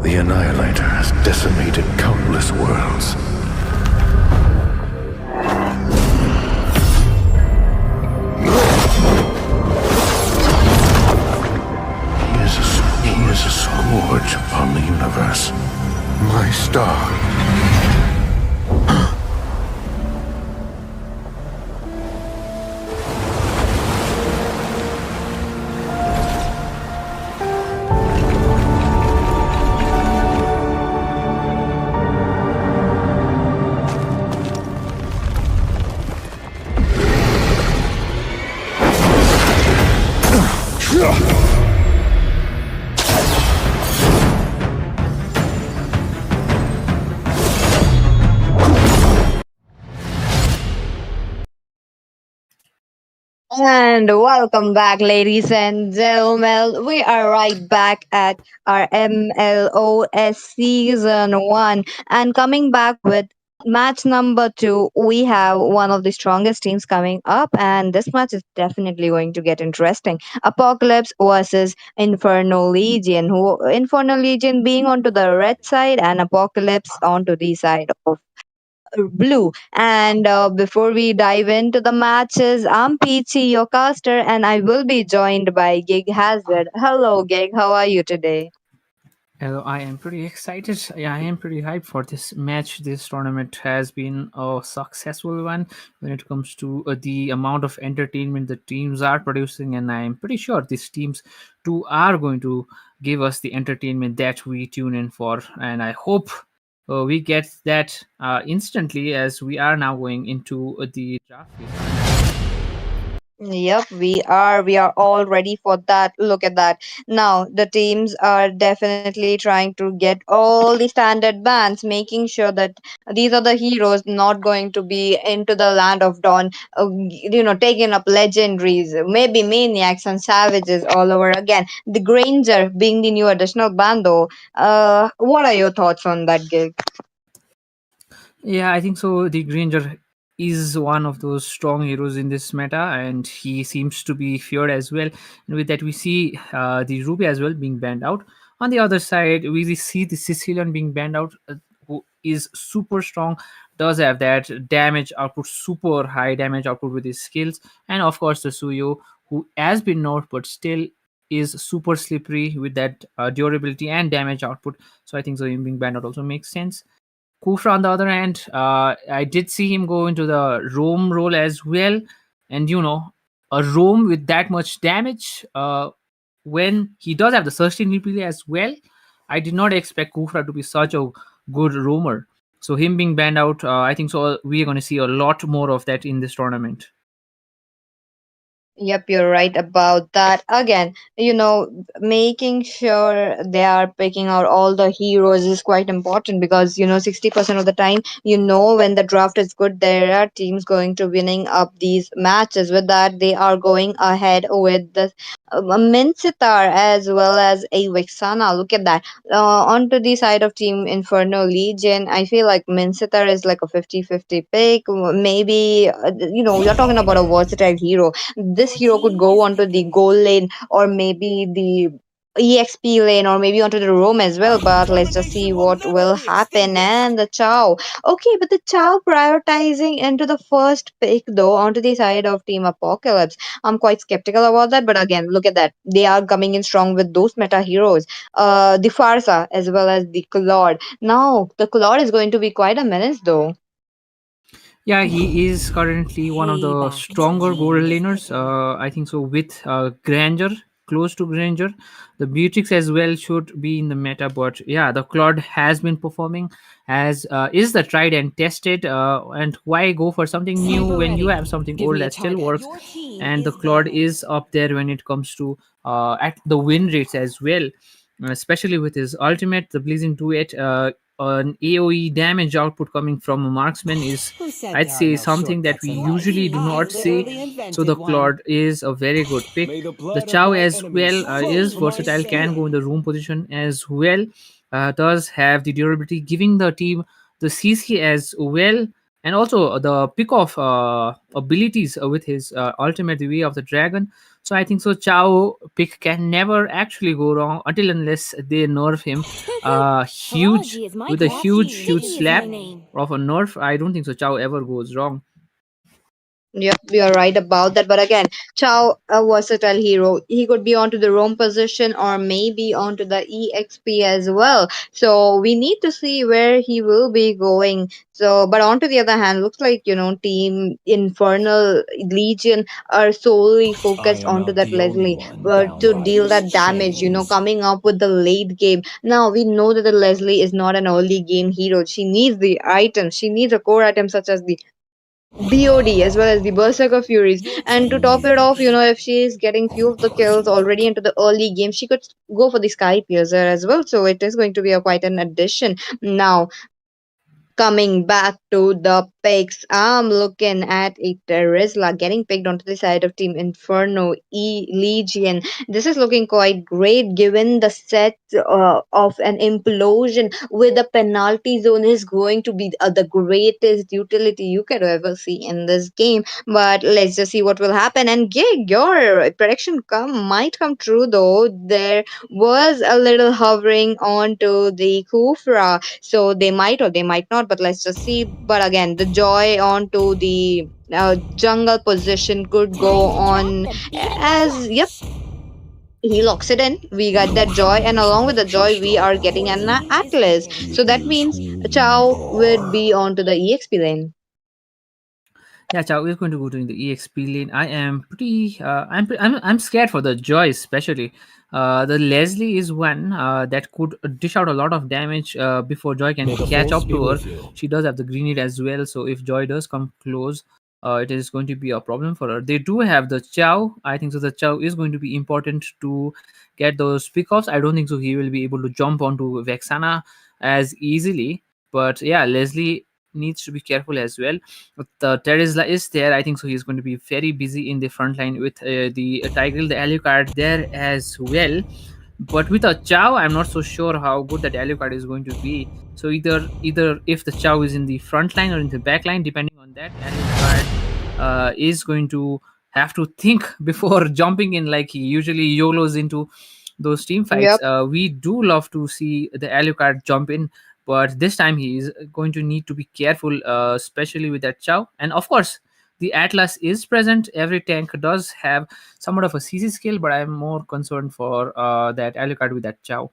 [SPEAKER 1] The Annihilator has decimated countless worlds. He is a scourge upon the universe. My star.
[SPEAKER 2] And welcome back, ladies and gentlemen. We are right back at our MLOS season 1. And coming back with match number 2, we have one of the strongest teams coming up. And this match is definitely going to get interesting. Apocalypse versus Inferno Legion. Who Inferno Legion being onto the red side and Apocalypse onto the side of blue. And before we dive into the matches, I'm Peachy, your caster, and I will be joined by Gig Hazard. Hello, Gig. How are you today?
[SPEAKER 5] Hello, I am pretty excited. Yeah, I am pretty hyped for this match. This tournament has been a successful one when it comes to the amount of entertainment the teams are producing, and I am pretty sure these teams too are going to give us the entertainment that we tune in for. And I hope we get that instantly as we are now going into the draft phase.
[SPEAKER 2] Yep, we are. We are all ready for that. Look at that. Now, the teams are definitely trying to get all the standard bans, making sure that these are the heroes not going to be into the land of dawn, taking up legendaries, maybe maniacs and savages all over again. The Granger being the new additional bando. What are your thoughts on that, Gig?
[SPEAKER 5] Yeah, I think so. The Granger is one of those strong heroes in this meta, and he seems to be feared as well. And with that, we see the Ruby as well being banned out. On the other side, we see the Sicilian being banned out, who is super strong, does have that damage output, super high damage output with his skills, and of course the Suyo, who has been nerfed but still is super slippery with that durability and damage output. So I think so him being banned out also makes sense. Kufra, on the other hand, I did see him go into the roam role as well. And a roam with that much damage, when he does have the sustainability as well, I did not expect Kufra to be such a good roamer. So him being banned out, I think so we are going to see a lot more of that in this tournament.
[SPEAKER 2] Yep, you're right about that. Again, making sure they are picking out all the heroes is quite important because, 60% of the time, when the draft is good, there are teams going to winning up these matches. With that, they are going ahead with the Mincitar as well as a Vixana. Look at that. Onto the side of Team Inferno Legion, I feel like Mincitar is like a 50-50 pick. Maybe, you're talking about a versatile hero. This hero could go onto the goal lane or maybe the EXP lane or maybe onto the roam as well. But let's just see what will happen. And the Chow. Okay, but the Chow prioritizing into the first pick though onto the side of Team Apocalypse. I'm quite skeptical about that. But again, look at that. They are coming in strong with those meta heroes. The Farsa as well as the Claude. Now, the Claude is going to be quite a menace though.
[SPEAKER 5] Yeah, he is currently one of the stronger gold laners. I think so. With Granger, close to Granger, the Beatrix as well should be in the meta. But yeah, the Claude has been performing as is the tried and tested. And why go for something new when you have something old that still works? And the Claude is up there when it comes to at the win rates as well, especially with his ultimate, the Blazing Duet. An AoE damage output coming from a marksman is, I'd say, something that we usually do not say. So the Claude is a very good pick. The Chow as well is versatile, can go in the room position as well. Does have the durability, giving the team the CC as well. and also the pick off abilities with his ultimate, the way of the dragon. So I think so Chow pick can never actually go wrong until unless they nerf him huge, with a huge slap of a nerf. I don't think so Chow ever goes wrong.
[SPEAKER 2] Yep, you're right about that. But again, Chow, a versatile hero. He could be onto the roam position or maybe onto the EXP as well. So we need to see where he will be going. So, but onto the other hand, looks like, Team Infernal Legion are solely focused onto that Leslie to deal that damage, coming up with the late game. Now we know that the Leslie is not an early game hero. She needs the items. She needs a core item such as the BOD as well as the Berserker Furies. And to top it off, if she is getting few of the kills already into the early game, she could go for the Sky Piercer as well. So it is going to be a quite an addition. Now, coming back to the picks, I'm looking at a Terizla getting picked onto the side of Team Inferno Legion. This is looking quite great given the set of an implosion with the penalty zone is going to be the greatest utility you could ever see in this game. But let's just see what will happen. And Gig, your prediction might come true though. There was a little hovering onto the Kufra, so they might or they might not, but let's just see. But again, the joy onto the jungle position could go on as, yep, he locks it in. We got that joy, and along with the joy, we are getting an Atlas. So that means Chow would be onto the EXP lane.
[SPEAKER 5] Yeah, Chow is going to go to the EXP lane. I am pretty. I'm scared for the Joy, especially. The Leslie is one that could dish out a lot of damage before Joy can catch up to her. She does have the grenade as well, so if Joy does come close, it is going to be a problem for her. They do have the Chow. I think so. The Chow is going to be important to get those pickoffs. I don't think so. He will be able to jump onto Vexana as easily. But yeah, Leslie needs to be careful as well. But Terizla is there. I think so. He's going to be very busy in the front line with the Tigreal, the Alucard there as well. But with a Chow, I'm not so sure how good that Alucard is going to be. So either if the Chow is in the front line or in the back line, depending on that, Alucard is going to have to think before jumping in, like he usually YOLOs into those team fights.
[SPEAKER 2] Yep.
[SPEAKER 5] We do love to see the Alucard jump in, but this time he is going to need to be careful, especially with that Chow. And of course, the Atlas is present. Every tank does have somewhat of a CC skill, but I'm more concerned for that Alucard with that Chow.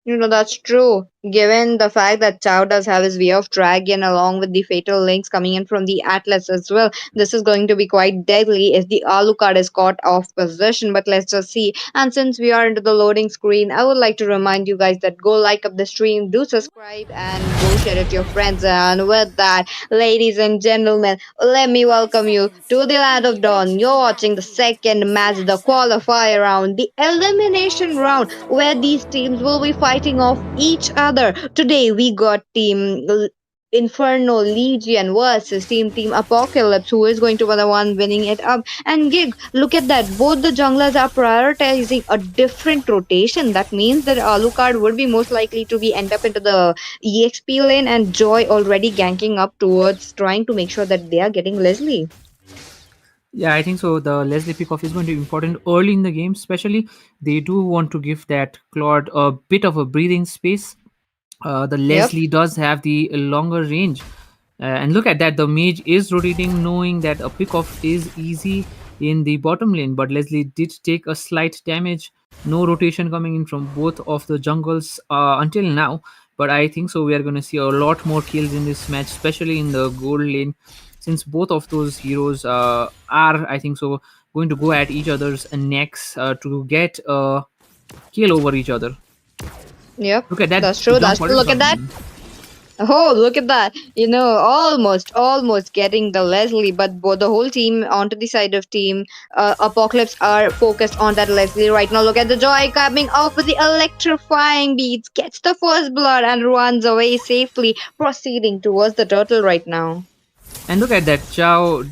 [SPEAKER 2] That's true. Given the fact that Chow does have his Way of Dragon along with the Fatal Links coming in from the Atlas as well, this is going to be quite deadly if the Alucard is caught off position. But let's just see. And since we are into the loading screen, I would like to remind you guys that go like up the stream, do subscribe, and go share it to your friends. And with that, ladies and gentlemen, let me welcome you to the Land of Dawn. You're watching the second match, the qualifier round, the elimination round, where these teams will be fighting off each other. Today we got Team Inferno Legion versus Team Apocalypse, who is going to be the one winning it up. And Gig, look at that. Both the junglers are prioritizing a different rotation. That means that Alucard would be most likely to be end up into the EXP lane, and Joy already ganking up towards trying to make sure that they are getting Leslie.
[SPEAKER 5] Yeah, I think so. The Leslie pickoff is going to be important early in the game, especially. They do want to give that Claude a bit of a breathing space. The Leslie does have the longer range. And look at that, the mage is rotating, knowing that a pickoff is easy in the bottom lane, but Leslie did take a slight damage. No rotation coming in from both of the jungles until now, but I think so we are going to see a lot more kills in this match, especially in the gold lane, since both of those heroes are, I think so, going to go at each other's necks to get a kill over each other.
[SPEAKER 2] Yep,
[SPEAKER 5] Look at that.
[SPEAKER 2] that's true. That's true. Look at that. Oh, look at that. Almost getting the Leslie, but both the whole team onto the side of Team Apocalypse are focused on that Leslie right now. Look at the Joy coming off with the electrifying beats, gets the first blood and runs away safely, proceeding towards the turtle right now.
[SPEAKER 5] And look at that, Chow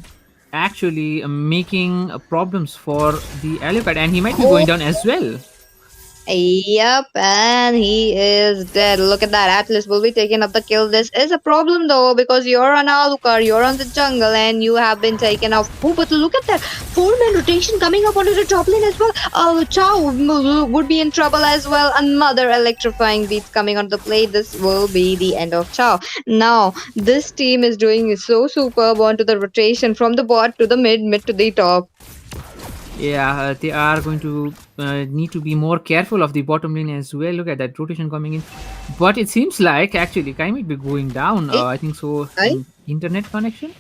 [SPEAKER 5] actually making problems for the Alucard, and he might be going down as well.
[SPEAKER 2] Yep, and he is dead. Look at that. Atlas will be taking up the kill. This is a problem though, because you're on Alucard, you're on the jungle, and you have been taken off. Oh, but look at that. Four-man rotation coming up onto the top lane as well. Chow would be in trouble as well. Another electrifying beats coming onto the play. This will be the end of Chow. Now, this team is doing so superb onto the rotation from the bot to the mid to the top.
[SPEAKER 5] Yeah, they are going to need to be more careful of the bottom lane as well. Look at that rotation coming in, but it seems like actually Kai might be going down. I think so. Internet connection.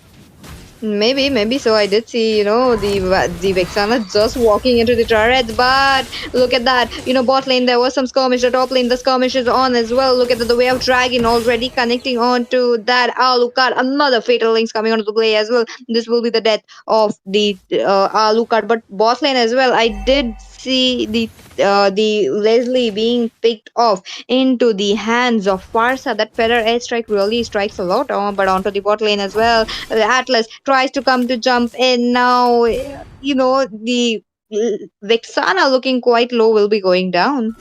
[SPEAKER 2] Maybe so. I did see, the Vexana just walking into the turret, but look at that. Bot lane there was some skirmish. The top lane, the skirmish is on as well. Look at the way of Dragon already connecting on to that Alucard. Another fatal links coming onto the play as well. This will be the death of the Alucard, but bot lane as well. I did see the Leslie being picked off into the hands of Farsa. That feather airstrike really strikes a lot, but onto the bot lane as well. Atlas tries to come to jump in now. The Vexana looking quite low will be going down.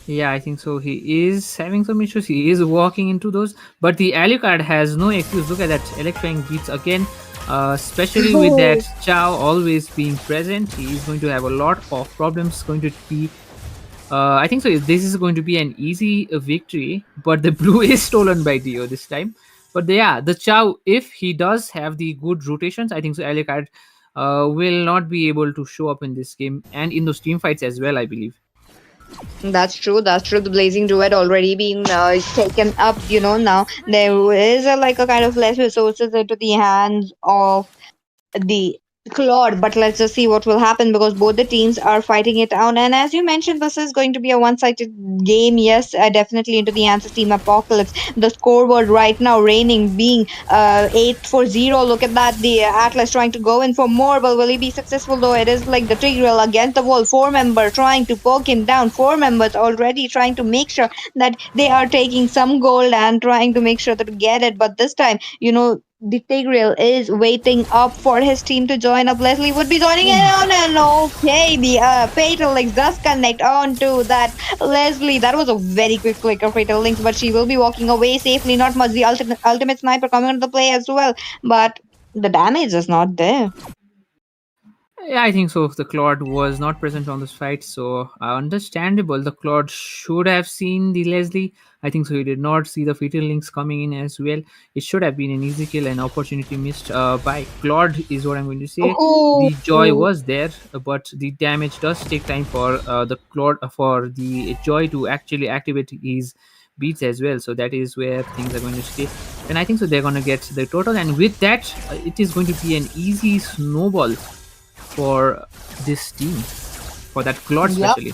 [SPEAKER 5] Yeah, I think so. He is having some issues. He is walking into those, but the Alucard has no excuse. Look at that electrifying beats again, especially with that Chow always being present. He is going to have a lot of problems. Going to be I think so. This is going to be an easy victory, but the blue is stolen by Dio this time. But yeah, the Chow, if he does have the good rotations, I think so. Alucard will not be able to show up in this game and in those team fights as well, I believe.
[SPEAKER 2] That's true. That's true. The Blazing Duet already being taken up. Now there is like a kind of less resources into the hands of the Claude, but let's just see what will happen because both the teams are fighting it out. And as you mentioned, this is going to be a one-sided game. Yes, definitely into the hands of Team Apocalypse. The scoreboard right now reigning being 8-0. Look at that. The Atlas trying to go in for more, but will he be successful though? It is like the Tigreal against the wall. Four member trying to poke him down. Four members already trying to make sure that they are taking some gold and trying to make sure to get it. But this time, the Tigreal is waiting up for his team to join up. Leslie would be joining in on, and okay, the Fatal Links does connect on to that Leslie. That was a very quick flick of Fatal Links, but she will be walking away safely. Not much. The ultimate sniper coming into the play as well, but the damage is not there.
[SPEAKER 5] Yeah, I think so. The Claude was not present on this fight, so understandable. The Claude should have seen the Leslie. I think so. He did not see the fatal links coming in as well. It should have been an easy kill, an opportunity missed by Claude, is what I'm going to say.
[SPEAKER 2] Oh,
[SPEAKER 5] The joy was there, but the damage does take time for the Claude for the joy to actually activate his beats as well. So that is where things are going to stay. And I think so. They're going to get the total, and with that, it is going to be an easy snowball for this team, for that Claude
[SPEAKER 2] yep.
[SPEAKER 5] especially.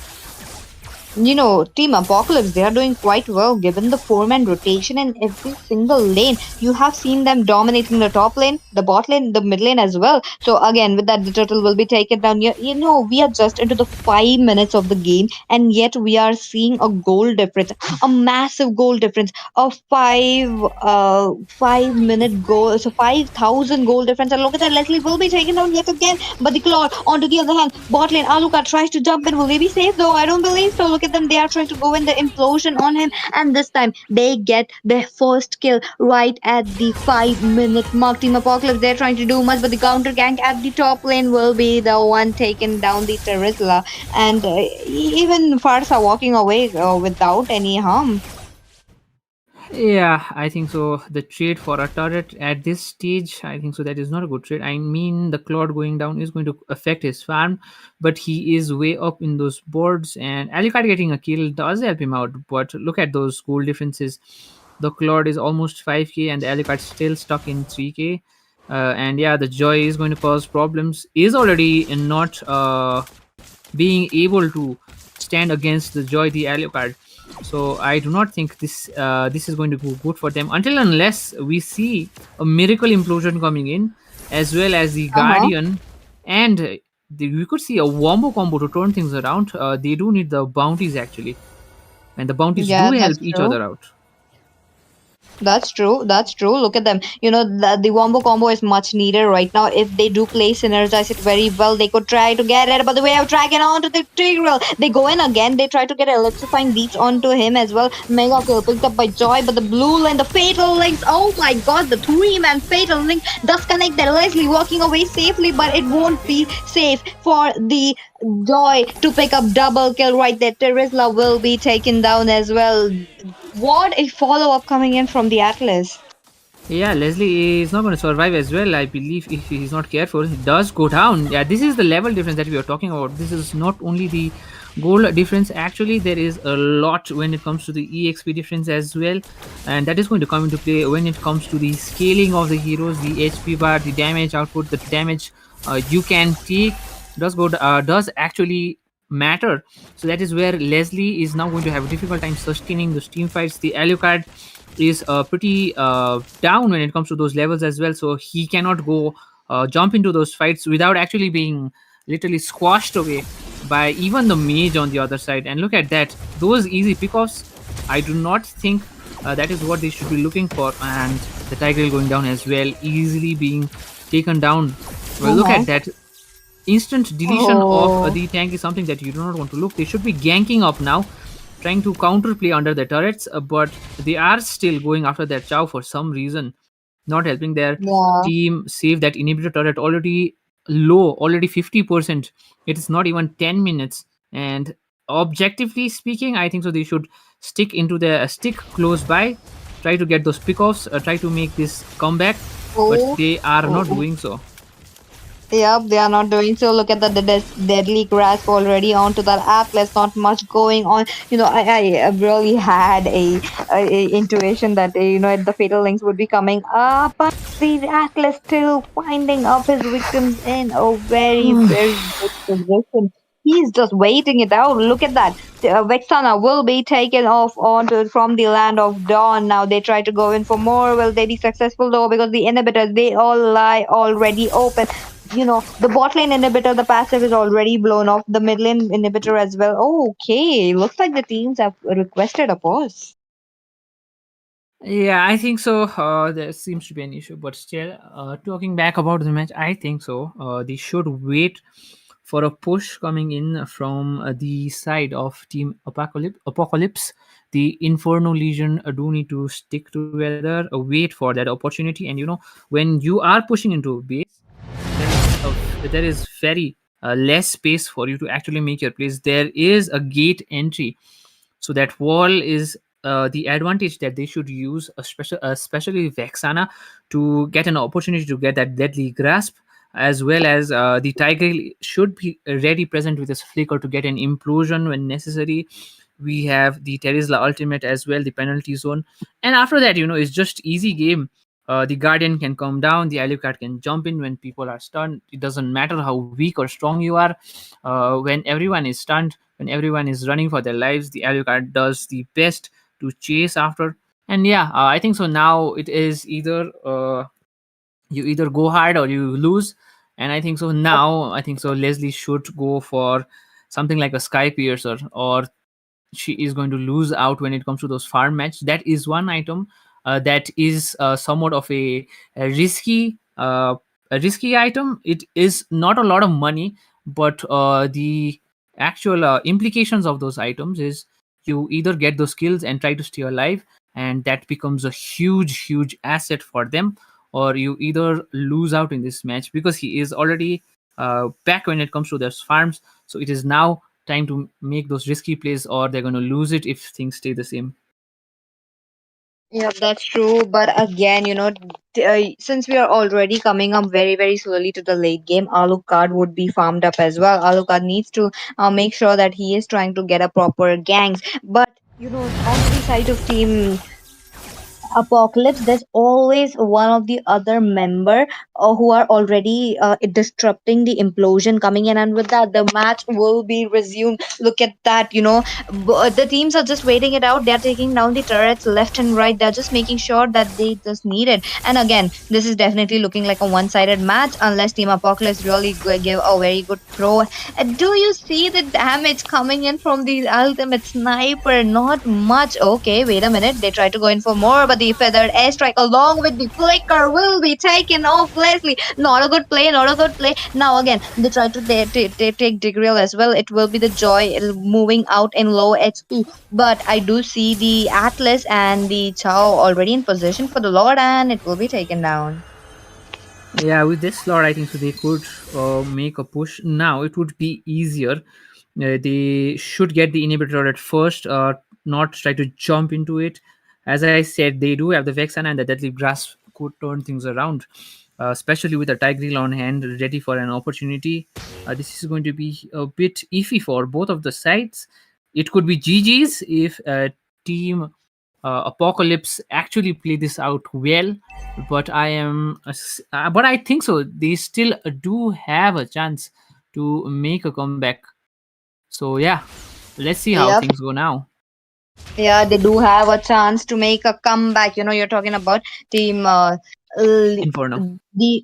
[SPEAKER 2] Team Apocalypse, they are doing quite well given the four-man rotation in every single lane. You have seen them dominating the top lane, the bot lane, the mid lane as well. So again, with that, the turtle will be taken down. We are just into the 5 minutes of the game, and yet we are seeing a goal difference, a massive goal difference, a 5 minute goal, so 5,000 goal difference. And look at that, Leslie will be taken down yet again. But the Claude, onto the other hand, bot lane, Alucard tries to jump in. Will they be safe though? I don't believe so. Look at them, they are trying to go in the implosion on him, and this time they get their first kill right at the 5 minute mark. Team Apocalypse, they're trying to do much, but the counter gank at the top lane will be the one taking down the Terizla, and even Farsa walking away without any harm.
[SPEAKER 5] Yeah, I think so. The trade for a turret at this stage, I think so. That is not a good trade. I mean, the Claude going down is going to affect his farm, but he is way up in those boards, and Alucard getting a kill does help him out. But look at those goal differences. The Claude is almost 5k, and the Alucard still stuck in 3k. And yeah, the Joy is going to cause problems. Is already not being able to stand against the Joy the Alucard. So I do not think this is going to go good for them until unless we see a miracle implosion coming in, as well as the Guardian, and we could see a wombo combo to turn things around. They do need the bounties actually, and the bounties do help each other out.
[SPEAKER 2] That's true. That's true. Look at them. The wombo combo is much needed right now. If they do play synergize it very well, they could try to get it. But the way of dragging onto the Tigreal, they go in again. They try to get electrifying beats onto him as well. Mega kill picked up by Joy, but the blue line, the fatal links. Oh my god, the three-man fatal link does connect that Leslie walking away safely, but it won't be safe for the Joy to pick up double kill right there. Terizla will be taken down as well. What a follow up coming in from the Atlas.
[SPEAKER 5] Yeah, Leslie is not going to survive as well. I believe if he's not careful, he does go down. Yeah, this is the level difference that we are talking about. This is not only the goal difference. Actually, there is a lot when it comes to the EXP difference as well, and that is going to come into play when it comes to the scaling of the heroes, the HP bar, the damage output, the damage you can take does actually matter. So that is where Leslie is now going to have a difficult time sustaining those team fights. The Alucard is pretty down when it comes to those levels as well, so he cannot go jump into those fights without actually being literally squashed away by even the mage on the other side. And look at that, those easy pickoffs, I do not think that is what they should be looking for. And the Tiger going down as well, easily being taken down. Well, look at that, instant deletion
[SPEAKER 2] Oh.
[SPEAKER 5] of the tank is something that you do not want to look. They should be ganking up now, trying to counterplay under the turrets, but they are still going after their Chow for some reason, not helping their
[SPEAKER 2] Yeah.
[SPEAKER 5] team save that inhibitor turret already low, already 50%. It is not even 10 minutes. And objectively speaking, I think so they should stick close by, try to get those pickoffs, try to make this comeback, but
[SPEAKER 2] Oh.
[SPEAKER 5] they are not
[SPEAKER 2] Oh.
[SPEAKER 5] doing so.
[SPEAKER 2] Yep, they are not doing so. Look at the deadly grasp already onto that Atlas. Not much going on. I really had a intuition that the fatal links would be coming up, but the Atlas still finding up his victims in a very very good position. He's just waiting it out. Look at that. Vexana will be taken off onto from the land of Dawn. Now they try to go in for more. Will they be successful though? Because the inhibitors they all lie already open. The bot lane inhibitor, the passive is already blown off. The mid lane inhibitor as well. Okay, looks like the teams have requested a pause.
[SPEAKER 5] Yeah, I think so. There seems to be an issue, but still, talking back about the match, I think so. They should wait for a push coming in from the side of Team Apocalypse. The Inferno Legion do need to stick together, wait for that opportunity, and when you are pushing into base, there is very less space for you to actually make your plays. There is a gate entry, so that wall is the advantage that they should use, especially Vexana, to get an opportunity to get that deadly grasp, as well as the Tiger should be ready present with his flicker to get an implosion when necessary. We have the Terizla ultimate as well, the penalty zone, and after that, it's just easy game. The Guardian can come down, the Alucard can jump in when people are stunned. It doesn't matter how weak or strong you are. When everyone is stunned, when everyone is running for their lives, the Alucard does the best to chase after. And yeah, I think so. Now it is either you either go hard or you lose. And I think so now, I think so Leslie should go for something like a Sky Piercer, or she is going to lose out when it comes to those farm match. That is one item that is somewhat of a risky item. It is not a lot of money, but the actual implications of those items is you either get those skills and try to stay alive, and that becomes a huge asset for them, or you either lose out in this match because he is already back when it comes to their farms. So it is now time to make those risky plays, or they're going to lose it if things stay the same.
[SPEAKER 2] Yeah, that's true. But again, since we are already coming up very, very slowly to the late game, Alucard would be farmed up as well. Alucard needs to make sure that he is trying to get a proper gangs. But, on the side of team Apocalypse, there's always one of the other member who are already disrupting the implosion coming in, and with that, the match will be resumed. Look at that, the teams are just waiting it out. They're taking down the turrets left and right. They're just making sure that they just need it. And again, this is definitely looking like a one-sided match unless Team Apocalypse really give a very good throw. Do you see the damage coming in from the ultimate sniper? Not much. Okay, wait a minute. They try to go in for more, but the feathered airstrike along with the flicker will be taken off Leslie. Not a good play, not a good play. Now again, they try to take Digreal as well. It will be the Joy moving out in low HP. But I do see the Atlas and the Chow already in position for the Lord, and it will be taken down.
[SPEAKER 5] Yeah, with this slot, I think so they could make a push. Now it would be easier. They should get the inhibitor at first, not try to jump into it. As I said, they do have the Vexana and the Deadly Grasp could turn things around, especially with a Tigreal on hand ready for an opportunity. This is going to be a bit iffy for both of the sides. It could be GG's if Team Apocalypse actually play this out well, but but I think so. They still do have a chance to make a comeback. So yeah, let's see how
[SPEAKER 2] Yep.
[SPEAKER 5] things go now.
[SPEAKER 2] Yeah, they do have a chance to make a comeback. You're talking about team
[SPEAKER 5] Inferno.
[SPEAKER 2] the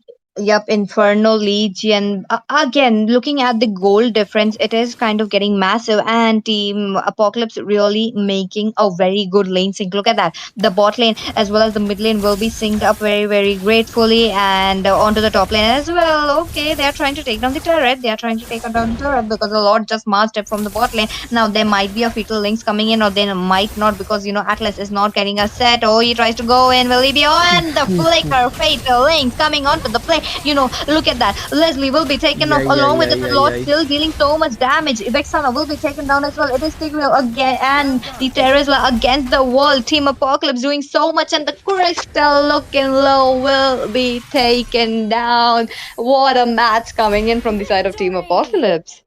[SPEAKER 2] Inferno Legion. Again, looking at the goal difference, it is kind of getting massive, and team Apocalypse really making a very good lane sync. Look at that. The bot lane as well as the mid lane will be synced up very, very gratefully, and onto the top lane as well. Okay, they are trying to take down the turret. They are trying to take down the turret because the Lord just marched it from the bot lane. Now there might be a fatal links coming in, or they might not, because Atlas is not getting a set. Oh, he tries to go in. Will he be on? The flicker fatal links coming onto the play. Look at that. Leslie will be taken off along with the Lord, still dealing so much damage. Vexana will be taken down as well. It is Tigreal again, and the Terrasla against the wall. Team Apocalypse doing so much, and the Crystal looking low will be taken down. What a match coming in from the side of Team Apocalypse.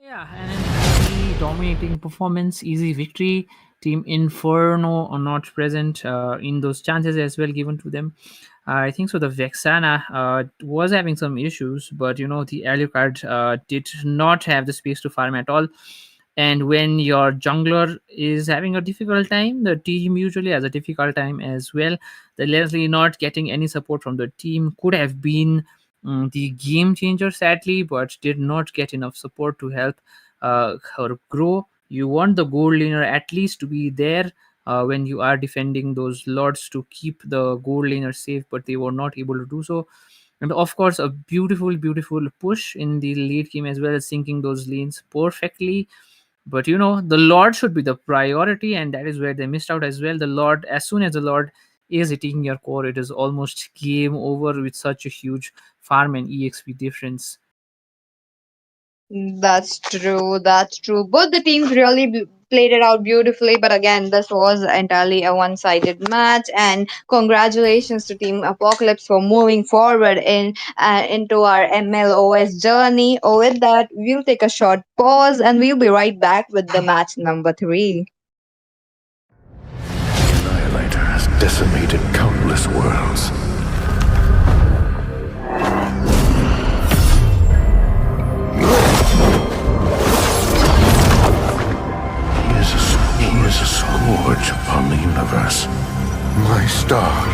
[SPEAKER 5] Yeah, and easy dominating performance, easy victory. Team Inferno are not present in those chances as well given to them. I think so. The Vexana was having some issues, but the Alucard did not have the space to farm at all. And when your jungler is having a difficult time, the team usually has a difficult time as well. The Leslie not getting any support from the team could have been the game changer, sadly, but did not get enough support to help her grow. You want the gold laner at least to be there when you are defending those lords to keep the gold laner safe, but they were not able to do so. And of course, a beautiful, beautiful push in the late game as well as sinking those lanes perfectly. But the Lord should be the priority, and that is where they missed out as well. The Lord, as soon as the Lord is hitting your core, it is almost game over with such a huge farm and EXP difference.
[SPEAKER 2] That's true. That's true. Both the teams really played it out beautifully, but again, this was entirely a one-sided match. And congratulations to Team Apocalypse for moving forward into our MLOS journey. With that, we'll take a short pause, and we'll be right back with the match number 3.
[SPEAKER 1] Annihilator has decimated countless worlds. He is a scourge upon the universe. My star.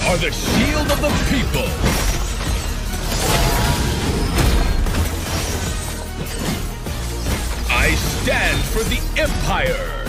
[SPEAKER 4] are the shield of the people. I stand for the Empire.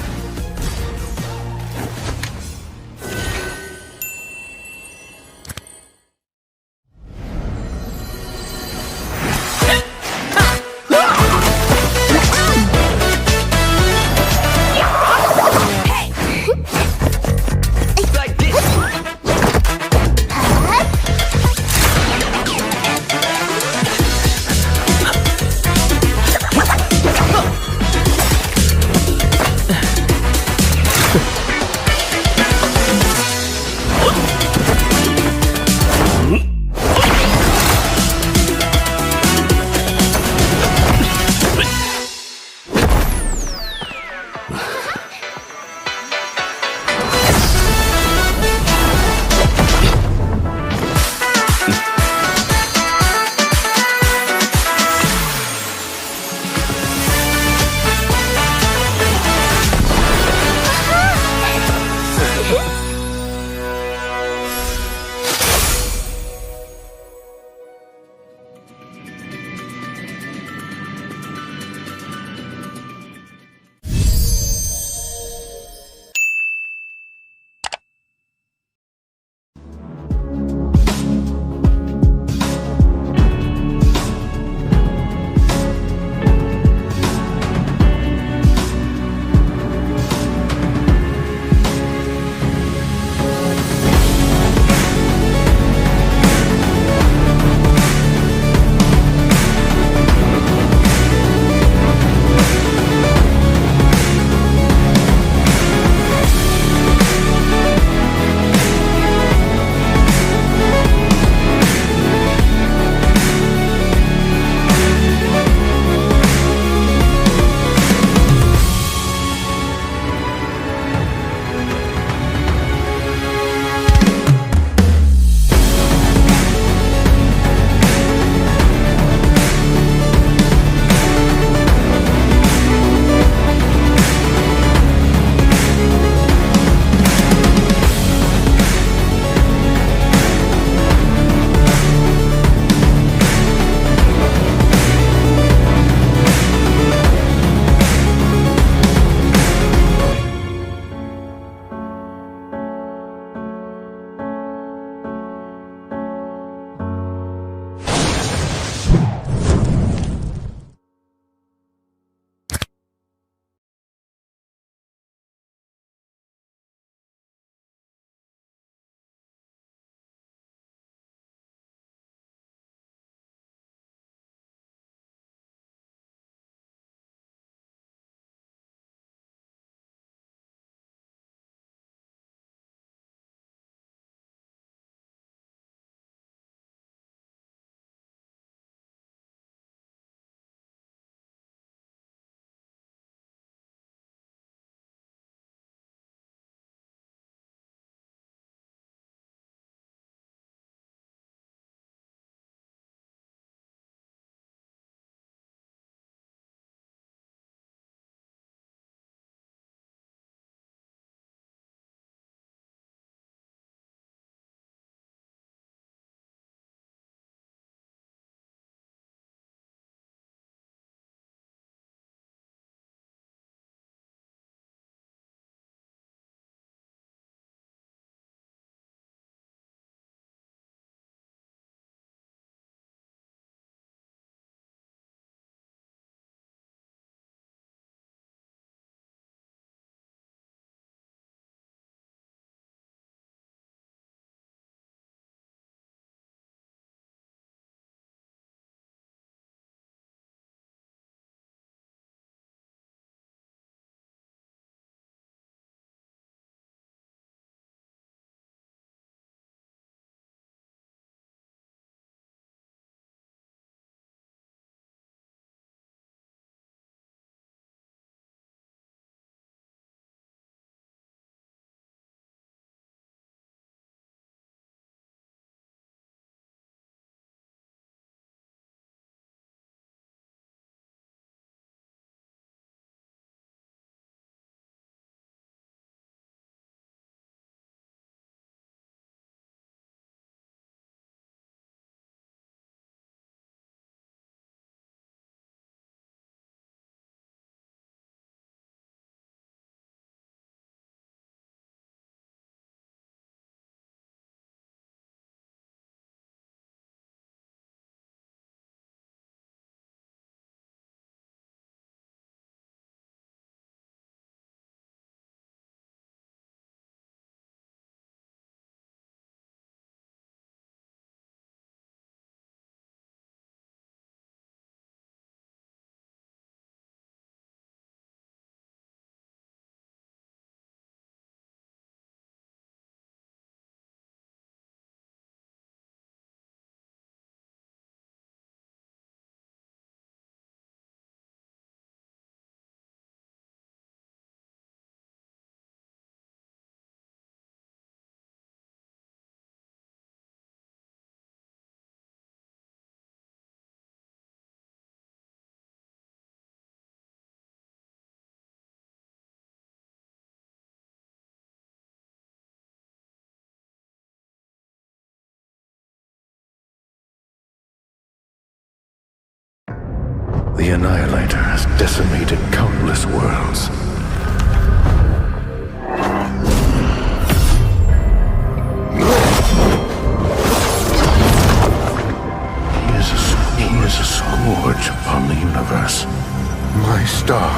[SPEAKER 1] The Annihilator has decimated countless worlds. He is a scourge upon the universe. My star.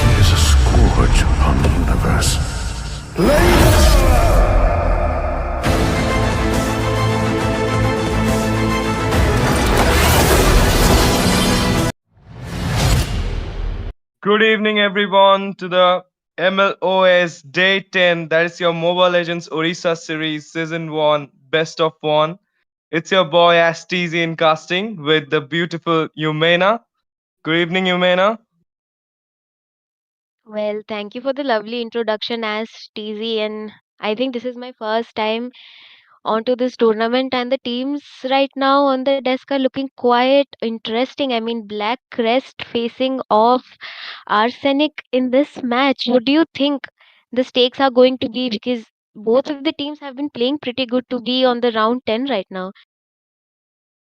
[SPEAKER 1] He is a scourge upon the universe.
[SPEAKER 6] Good evening, everyone, to the MLOS Day 10. That is your Mobile Legends Odisha series, Season 1, Best of 1. It's your boy Astizi in casting with the beautiful Yumena. Good evening, Yumena.
[SPEAKER 7] Well, thank you for the lovely introduction as TZ, and I think this is my first time onto this tournament, and the teams right now on the desk are looking quite interesting. I mean, Black Crest facing off Arsenic in this match. What do you think the stakes are going to be? Because both of the teams have been playing pretty good to be on the round 10 right now.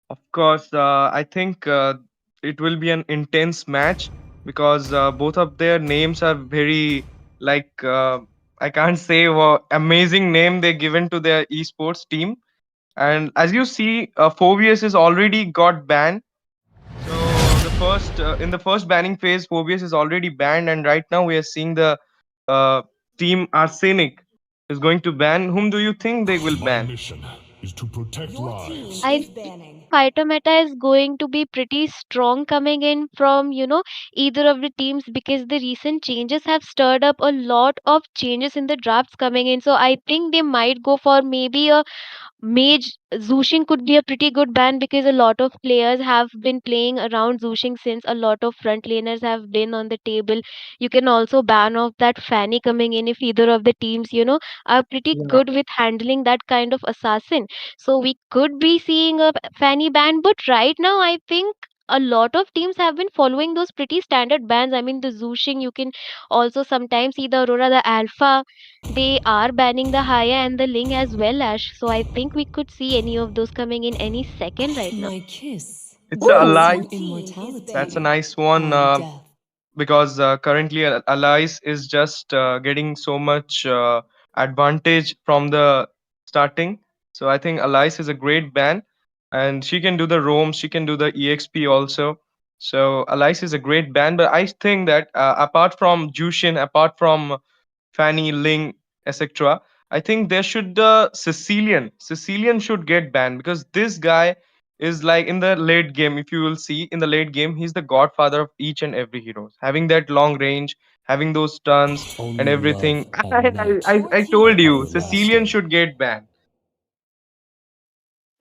[SPEAKER 6] Of course, I think it will be an intense match because both of their names are very, like, I can't say what amazing name they given to their esports team. And as you see, Phobius is already got banned. So the first in the first banning phase, Phobius is already banned, and right now we are seeing the uh, team Arsenic is going to ban. Whom do you think they will
[SPEAKER 4] My
[SPEAKER 6] ban?
[SPEAKER 4] mission is to protect lives.
[SPEAKER 7] I think fighter meta is going to be pretty strong coming in from, either of the teams because the recent changes have stirred up a lot of changes in the drafts coming in. So I think they might go for maybe a Mage Zushin could be a pretty good ban because a lot of players have been playing around Zushin since a lot of front laners have been on the table. You can also ban off that Fanny coming in if either of the teams, are pretty
[SPEAKER 6] Yeah.
[SPEAKER 7] good with handling that kind of assassin. So we could be seeing a Fanny ban, but right now I think a lot of teams have been following those pretty standard bans. I mean, the Zushin, you can also sometimes see the Aurora, the Alpha, they are banning the Haya and the Ling as well, Ash. So I think we could see any of those coming in any second right now.
[SPEAKER 6] It's a ally. That's a nice one. Because currently Allies is just getting so much advantage from the starting. So I think Allies is a great ban, and she can do the roam, she can do the EXP also. So Allies is a great ban, but I think that apart from Jushin, apart from Fanny, Ling, etc. I think there should the Sicilian. Sicilian should get banned because this guy is like in the late game. If you will see in the late game, he's the godfather of each and every hero. Having that long range, having those stuns and
[SPEAKER 4] Only love
[SPEAKER 6] everything.
[SPEAKER 4] and might
[SPEAKER 6] I told
[SPEAKER 4] are
[SPEAKER 6] you, Sicilian
[SPEAKER 4] everlasting.
[SPEAKER 6] should get banned.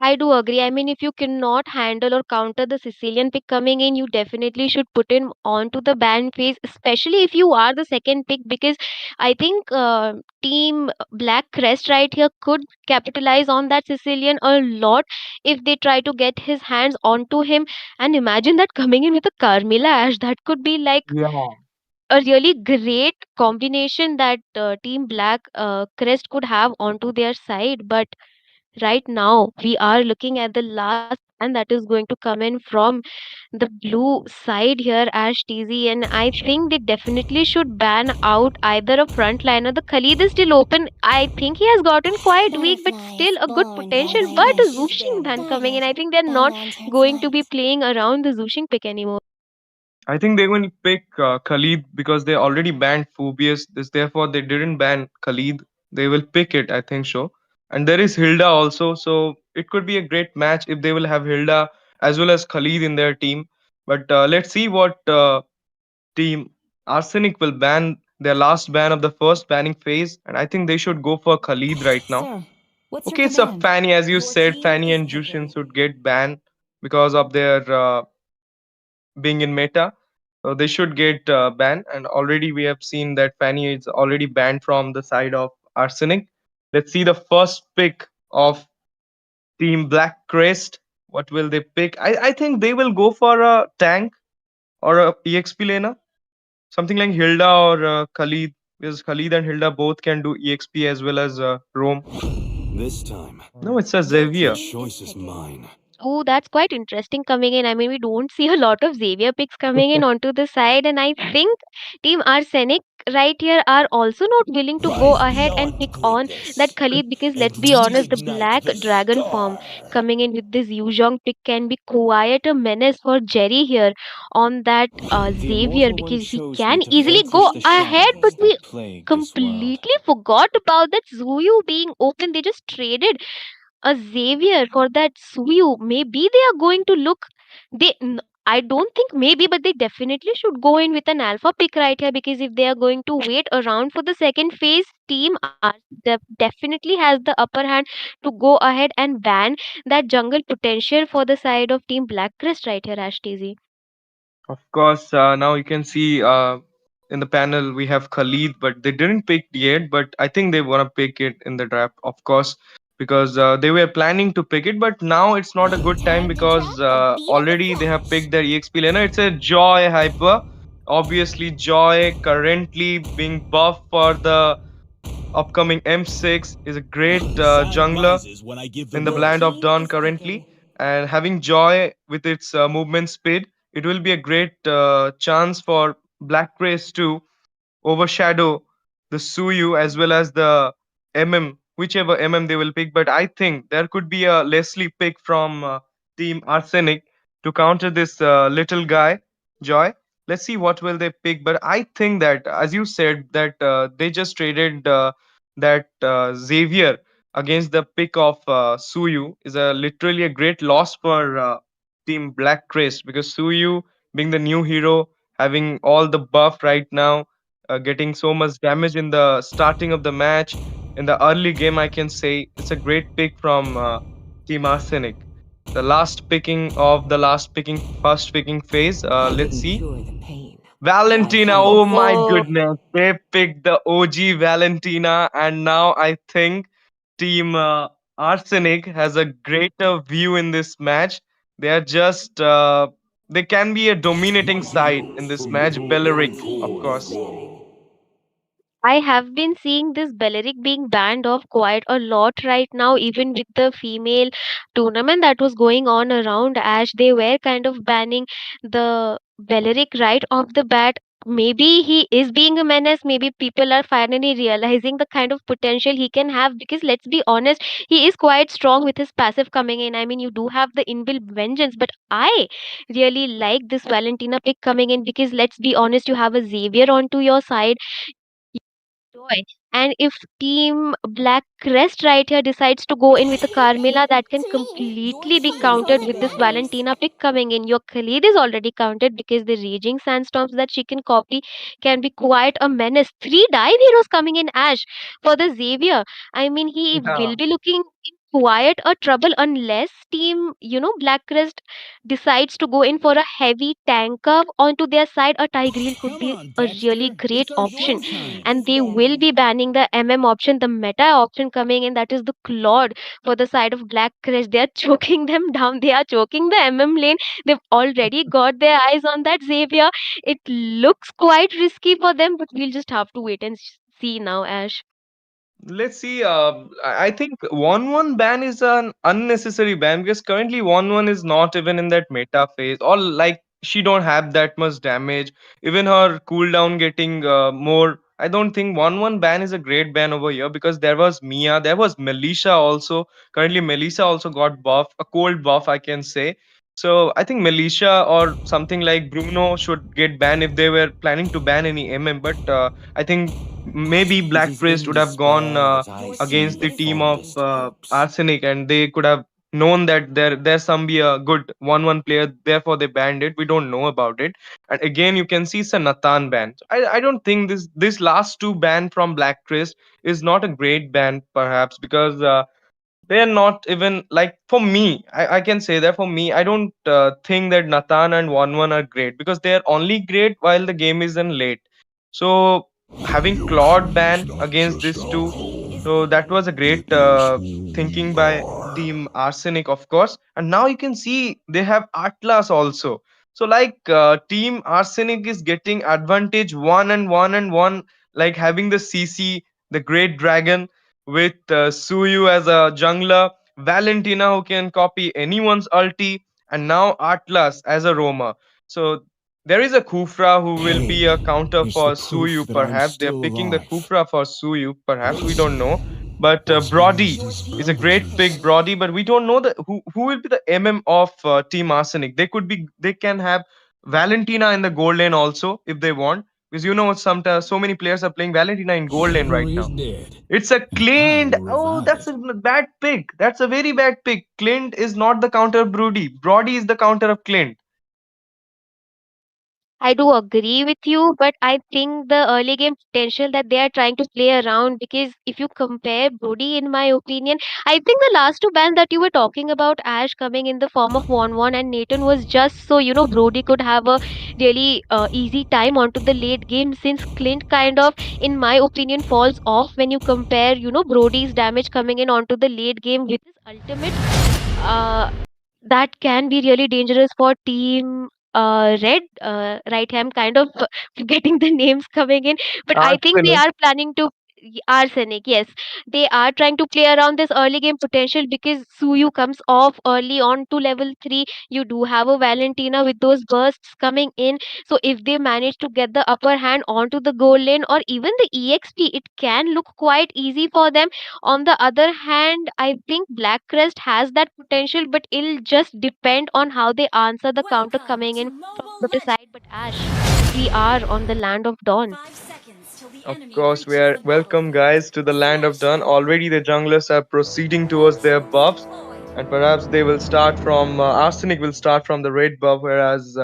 [SPEAKER 7] I do agree. I mean, if you cannot handle or counter the Sicilian pick coming in, you definitely should put him onto the ban phase, especially if you are the second pick, because I think Team Black Crest right here could capitalize on that Sicilian a lot if they try to get his hands onto him. And imagine that coming in with a Carmilla Ash, that could be like
[SPEAKER 6] Yeah.
[SPEAKER 7] a really great combination that Team Black Crest could have onto their side. But right now we are looking at the last ban that is going to come in from the blue side here, Ash TZ, and I think they definitely should ban out either a frontliner. The Khalid is still open. I think he has gotten quite weak, but still a good potential. But a Zushing ban coming in, I think they're not going to be playing around the Zushing pick anymore.
[SPEAKER 6] I think they will pick Khalid because they already banned Phobius. This therefore they didn't ban Khalid. They will pick it, I think so. And there is Hilda also, so it could be a great match if they will have Hilda as well as Khalid in their team. But let's see what team Arsenic will ban their last ban of the first banning phase, and I think they should go for Khalid right now. Okay, it's a Fanny, as you said, Fanny and Jushin should get banned because of their being in meta. So they should get banned, and already we have seen that Fanny is already banned from the side of Arsenic. Let's see the first pick of Team Black Crest. What will they pick? I think they will go for a tank or a EXP laner, something like Hilda or Khalid, because Khalid and Hilda both can do EXP as well as roam.
[SPEAKER 4] This time,
[SPEAKER 6] No, it's a
[SPEAKER 4] the
[SPEAKER 6] Xavier.
[SPEAKER 4] choice is mine.
[SPEAKER 7] Oh, that's quite interesting coming in. I mean, we don't see a lot of Xavier picks coming in onto the side, and I think Team Arsenic right here are also not willing to go
[SPEAKER 4] Rise
[SPEAKER 7] ahead and
[SPEAKER 4] beyond
[SPEAKER 7] pick on that
[SPEAKER 4] greatness
[SPEAKER 7] Khalid because
[SPEAKER 4] and
[SPEAKER 7] let's be honest, the
[SPEAKER 4] reignite
[SPEAKER 7] Black
[SPEAKER 4] the
[SPEAKER 7] Dragon form
[SPEAKER 4] star.
[SPEAKER 7] coming in with this Yuzhong pick can be quite a menace for Jerry here on that
[SPEAKER 4] The
[SPEAKER 7] Xavier
[SPEAKER 4] Immortal One
[SPEAKER 7] because he
[SPEAKER 4] chose me
[SPEAKER 7] can
[SPEAKER 4] to
[SPEAKER 7] easily
[SPEAKER 4] vanquish
[SPEAKER 7] go
[SPEAKER 4] the
[SPEAKER 7] ahead, but
[SPEAKER 4] shadows
[SPEAKER 7] we
[SPEAKER 4] that plague this world.
[SPEAKER 7] completely forgot about that Zuyu being open. They just traded a Xavier for that Suyu. Maybe they are going to look. I don't think maybe, but they definitely should go in with an alpha pick right here because if they are going to wait around for the second phase, Team R definitely has the upper hand to go ahead and ban that jungle potential for the side of Team Black Crest right here, Ash TZ.
[SPEAKER 6] Of course, now you can see in the panel we have Khalid, but they didn't pick yet. But I think they want to pick it in the draft, of course, because they were planning to pick it. But now it's not a good time because already they have picked their EXP laner. It's a Joy Hyper. Obviously, Joy currently being buffed for the upcoming M6 is a great
[SPEAKER 4] The sun
[SPEAKER 6] jungler
[SPEAKER 4] rises when I give the
[SPEAKER 6] in the
[SPEAKER 4] word.
[SPEAKER 6] Land of Dawn currently, and having Joy with its movement speed, it will be a great chance for Black Race to overshadow the Suyu as well as the whichever they will pick. But I think there could be a Leslie pick from Team Arsenic to counter this little guy, Joy. Let's see what will they pick. But I think that, as you said, that they just traded that Xavier against the pick of Suyu is a literally a great loss for Team Black Crest because Suyu being the new hero, having all the buff right now, getting so much damage in the starting of the match in the early game, I can say it's a great pick from Team Arsenic. The last picking of the last picking first picking phase. Let's see. Valentina, oh my
[SPEAKER 7] Oh,
[SPEAKER 6] goodness, they picked the OG Valentina, and now I think Team Arsenic has a greater view in this match. They are just they can be a dominating side in this match. Belleric, of course.
[SPEAKER 7] I have been seeing this Belleric being banned off quite a lot right now, even with the female tournament that was going on around Ash. They were kind of banning the Belleric right off the bat. Maybe he is being a menace. Maybe people are finally realizing the kind of potential he can have because let's be honest, he is quite strong with his passive coming in. I mean, you do have the inbuilt vengeance, but I really like this Valentina pick coming in because let's be honest, you have a Xavier onto your side joy. And if Team Black Crest right here decides to go in with a Carmilla, that can completely be countered with this Valentina pick coming in. Your Khalid is already counted because the Raging Sandstorms that she can copy can be quite a menace. Three dive heroes coming in Ash for the Xavier. I mean, he
[SPEAKER 6] Yeah.
[SPEAKER 7] will be looking in quite a trouble unless Team, Black Crest decides to go in for a heavy tanker onto their side. A Tigreal could
[SPEAKER 4] Come
[SPEAKER 7] be
[SPEAKER 4] on,
[SPEAKER 7] a really
[SPEAKER 4] Dexter.
[SPEAKER 7] great
[SPEAKER 4] It's our
[SPEAKER 7] option
[SPEAKER 4] showtime.
[SPEAKER 7] and they will be banning the option, the meta option coming in, that is the Claude for the side of Black Crest. They are choking them down. They are choking the lane. They've already got their eyes on that Xavier. It looks quite risky for them, but we'll just have to wait and see now, Ash.
[SPEAKER 6] Let's see. I think 1-1 ban is an unnecessary ban because currently 1-1 is not even in that meta phase, or like she don't have that much damage. Even her cooldown getting more. I don't think 1-1 ban is a great ban over here because there was Mia, there was Melissa also. Currently, Melissa also got buff, a cold buff, I can say. So I think Melissa or something like Bruno should get banned if they were planning to ban any MM. But I think maybe
[SPEAKER 4] It
[SPEAKER 6] Black
[SPEAKER 4] is in
[SPEAKER 6] Priest would have gone
[SPEAKER 4] despair that I see
[SPEAKER 6] against
[SPEAKER 4] the
[SPEAKER 6] the team of
[SPEAKER 4] fondest hopes.
[SPEAKER 6] Arsenic, and they could have known that there's some be a good 1-1 player, therefore they banned it. We don't know about it. And again, you can see it's a Nathan ban. So I don't think this last two ban from Black Priest is not a great ban, perhaps, because they are not even like, for me, I can say that for me, I don't think that Nathan and 1-1 are great because they are only great while the game is in late. So having
[SPEAKER 1] You
[SPEAKER 6] Claude
[SPEAKER 1] hunt
[SPEAKER 6] ban
[SPEAKER 1] not
[SPEAKER 6] against
[SPEAKER 1] just
[SPEAKER 6] these
[SPEAKER 1] a
[SPEAKER 6] two,
[SPEAKER 1] hole,
[SPEAKER 6] so that was a
[SPEAKER 1] it
[SPEAKER 6] great
[SPEAKER 1] is who
[SPEAKER 6] thinking
[SPEAKER 1] you
[SPEAKER 6] by
[SPEAKER 1] are.
[SPEAKER 6] Team Arsenic, of course. And now you can see they have Atlas also. So like Team Arsenic is getting advantage one and one and one, like having the CC, the Great Dragon, with Suyu as a jungler, Valentina who can copy anyone's ulti, and now Atlas as a roamer. So there is a Kufra who will be
[SPEAKER 4] Pain
[SPEAKER 6] a counter
[SPEAKER 4] is the
[SPEAKER 6] for
[SPEAKER 4] proof
[SPEAKER 6] Suyu,
[SPEAKER 4] that I'm
[SPEAKER 6] perhaps. They're
[SPEAKER 4] still
[SPEAKER 6] picking the
[SPEAKER 4] alive.
[SPEAKER 6] Kufra for Suyu, perhaps. We
[SPEAKER 4] This
[SPEAKER 6] don't know. But
[SPEAKER 4] was
[SPEAKER 6] Brody
[SPEAKER 4] Moses'
[SPEAKER 6] is a great pick,
[SPEAKER 4] brilliance.
[SPEAKER 6] Brody, but we don't know who will be the MM of Team Arsenic. They can have Valentina in the gold lane also if they want. Because sometimes so many players are playing Valentina in gold lane right
[SPEAKER 4] Memory is
[SPEAKER 6] now.
[SPEAKER 4] dead,
[SPEAKER 6] It's a
[SPEAKER 4] and I
[SPEAKER 6] Clint.
[SPEAKER 4] will
[SPEAKER 6] Oh,
[SPEAKER 4] revive
[SPEAKER 6] that's
[SPEAKER 4] it.
[SPEAKER 6] a bad pick. That's a very bad pick. Clint is not the counter of Brody. Brody is the counter of Clint.
[SPEAKER 7] I do agree with you, but I think the early game potential that they are trying to play around, because if you compare Brody, in my opinion, I think the last two bans that you were talking about, Ash coming in the form of 1-1 and Nathan, was just so Brody could have a really easy time onto the late game, since Clint kind of, in my opinion, falls off when you compare Brody's damage coming in onto the late game with his ultimate. Uh, that can be really dangerous for team red, right? I'm kind of forgetting the names coming in, but I think they
[SPEAKER 6] Arsenic.
[SPEAKER 7] are planning to arsenic, yes. They are trying to play around this early game potential because Suyu comes off early on to level 3. You do have a Valentina with those bursts coming in, so if they manage to get the upper hand onto the goal lane or even the exp, it can look quite easy for them. On the other hand, I think Black Crest has that potential, but it'll just depend on how they answer the counter coming in from the side. But Ash, we are on the land of Dawn.
[SPEAKER 6] Of course, we are welcome, guys, to the land of Dun. Already, the junglers are proceeding towards their buffs, and perhaps they will start from Arsenic will start from the red buff, whereas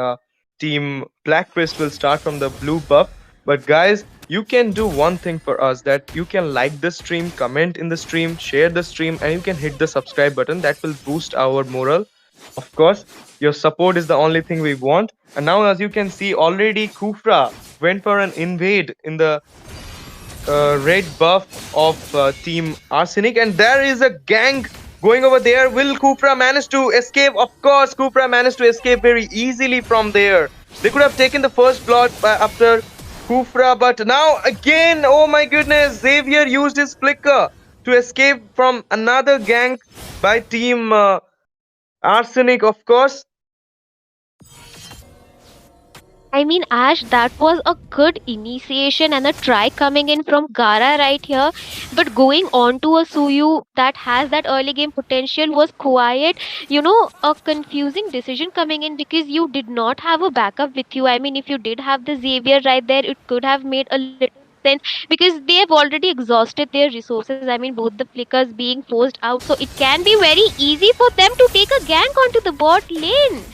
[SPEAKER 6] Team Black Crest will start from the blue buff. But guys, you can do one thing for us, that you can like the stream, comment in the stream, share the stream, and you can hit the subscribe button. That will boost our morale. Of course, your support is the only thing we want. And now, as you can see, already Kufra went for an invade in the red buff of Team Arsenic, and there is a gang going over there. Will Kupra manage to escape? Of course, Kupra managed to escape very easily from there. They could have taken the first blood after Kufra, but now again, oh my goodness, Xavier used his flicker to escape from another gang by Team Arsenic, of course.
[SPEAKER 7] I mean, Ash, that was a good initiation and a try coming in from Gara right here. But going on to a Suyu that has that early game potential was quite, a confusing decision coming in because you did not have a backup with you. I mean, if you did have the Xavier right there, it could have made a little sense because they have already exhausted their resources. I mean, both the flickers being forced out. So it can be very easy for them to take a gank onto the bot lane.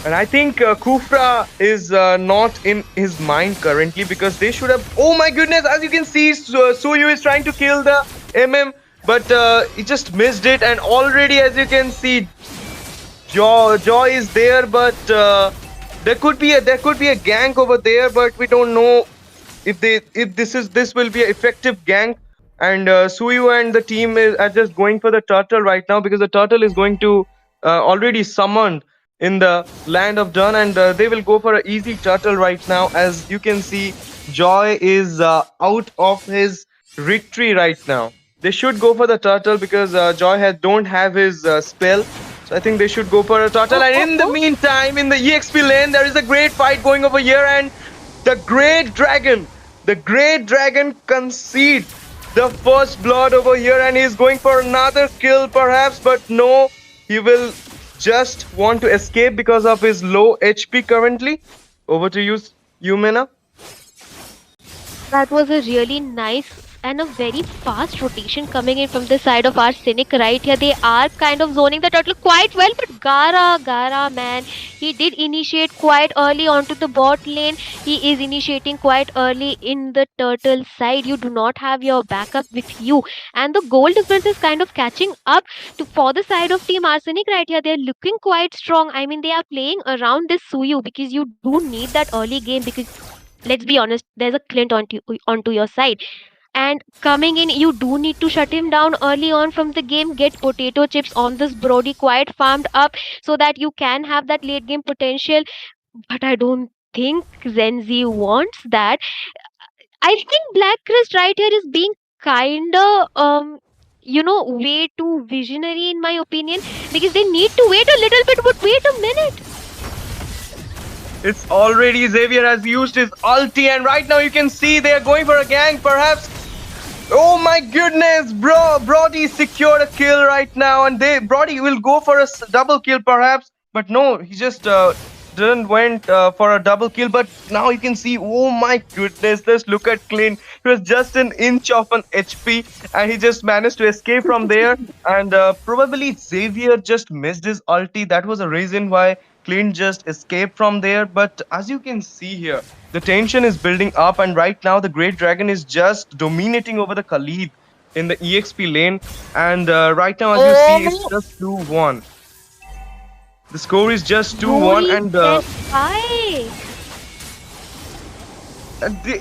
[SPEAKER 6] And I think Kufra is not in his mind currently because they should have. Oh my goodness! As you can see, Suyu is trying to kill the MM, but he just missed it. And already, as you can see, Joy is there, but there could be a gank over there, but we don't know if this will be an effective gank. And Suyu and the team are just going for the turtle right now because the turtle is going to already summoned in the land of Dun, and they will go for an easy turtle right now. As you can see, Joy is out of his retreat right now. They should go for the turtle because Joy has don't have his spell. So I think they should go for a turtle.
[SPEAKER 7] Oh,
[SPEAKER 6] And
[SPEAKER 7] oh,
[SPEAKER 6] in the
[SPEAKER 7] oh.
[SPEAKER 6] meantime, in the EXP lane, there is a great fight going over here, and the great dragon concede the first blood over here, and he's going for another kill perhaps, but no, he will just want to escape because of his low HP currently. Over to you, Yumena.
[SPEAKER 7] That was a really nice and a very fast rotation coming in from the side of our Cynic right here. They are kind of zoning the turtle quite well, but Gara, man, he did initiate quite early onto the bot lane. He is initiating quite early in the turtle side. You do not have your backup with you, and the goal difference is kind of catching up to for the side of Team Arsenic right here. They're looking quite strong. I mean, they are playing around this Suyu because you do need that early game because let's be honest, there's a Clint onto your side. And coming in, you do need to shut him down early on from the game, get potato chips on this Brody quite farmed up so that you can have that late game potential. But I don't think Zenzi wants that. I think Black Crest right here is being kinda way too visionary in my opinion because they need to wait a little bit, but wait a minute.
[SPEAKER 6] It's already Xavier has used his ulti, and right now you can see they are going for a gang, perhaps. Oh my goodness, bro! Brody secured a kill right now, and Brody will go for a double kill, perhaps. But no, he just didn't went for a double kill. But now you can see, oh my goodness, just look at Clint. He was just an inch of an HP, and he just managed to escape from there. And probably Xavier just missed his ulti. That was a reason why Clint just escaped from there. But as you can see here, the tension is building up, and right now the Great Dragon is just dominating over the Khalid in the EXP lane. And right now, as you see, it's
[SPEAKER 7] Oh,
[SPEAKER 6] just 2-1. The score is just 2-1,
[SPEAKER 7] Rory
[SPEAKER 6] and
[SPEAKER 7] said bye.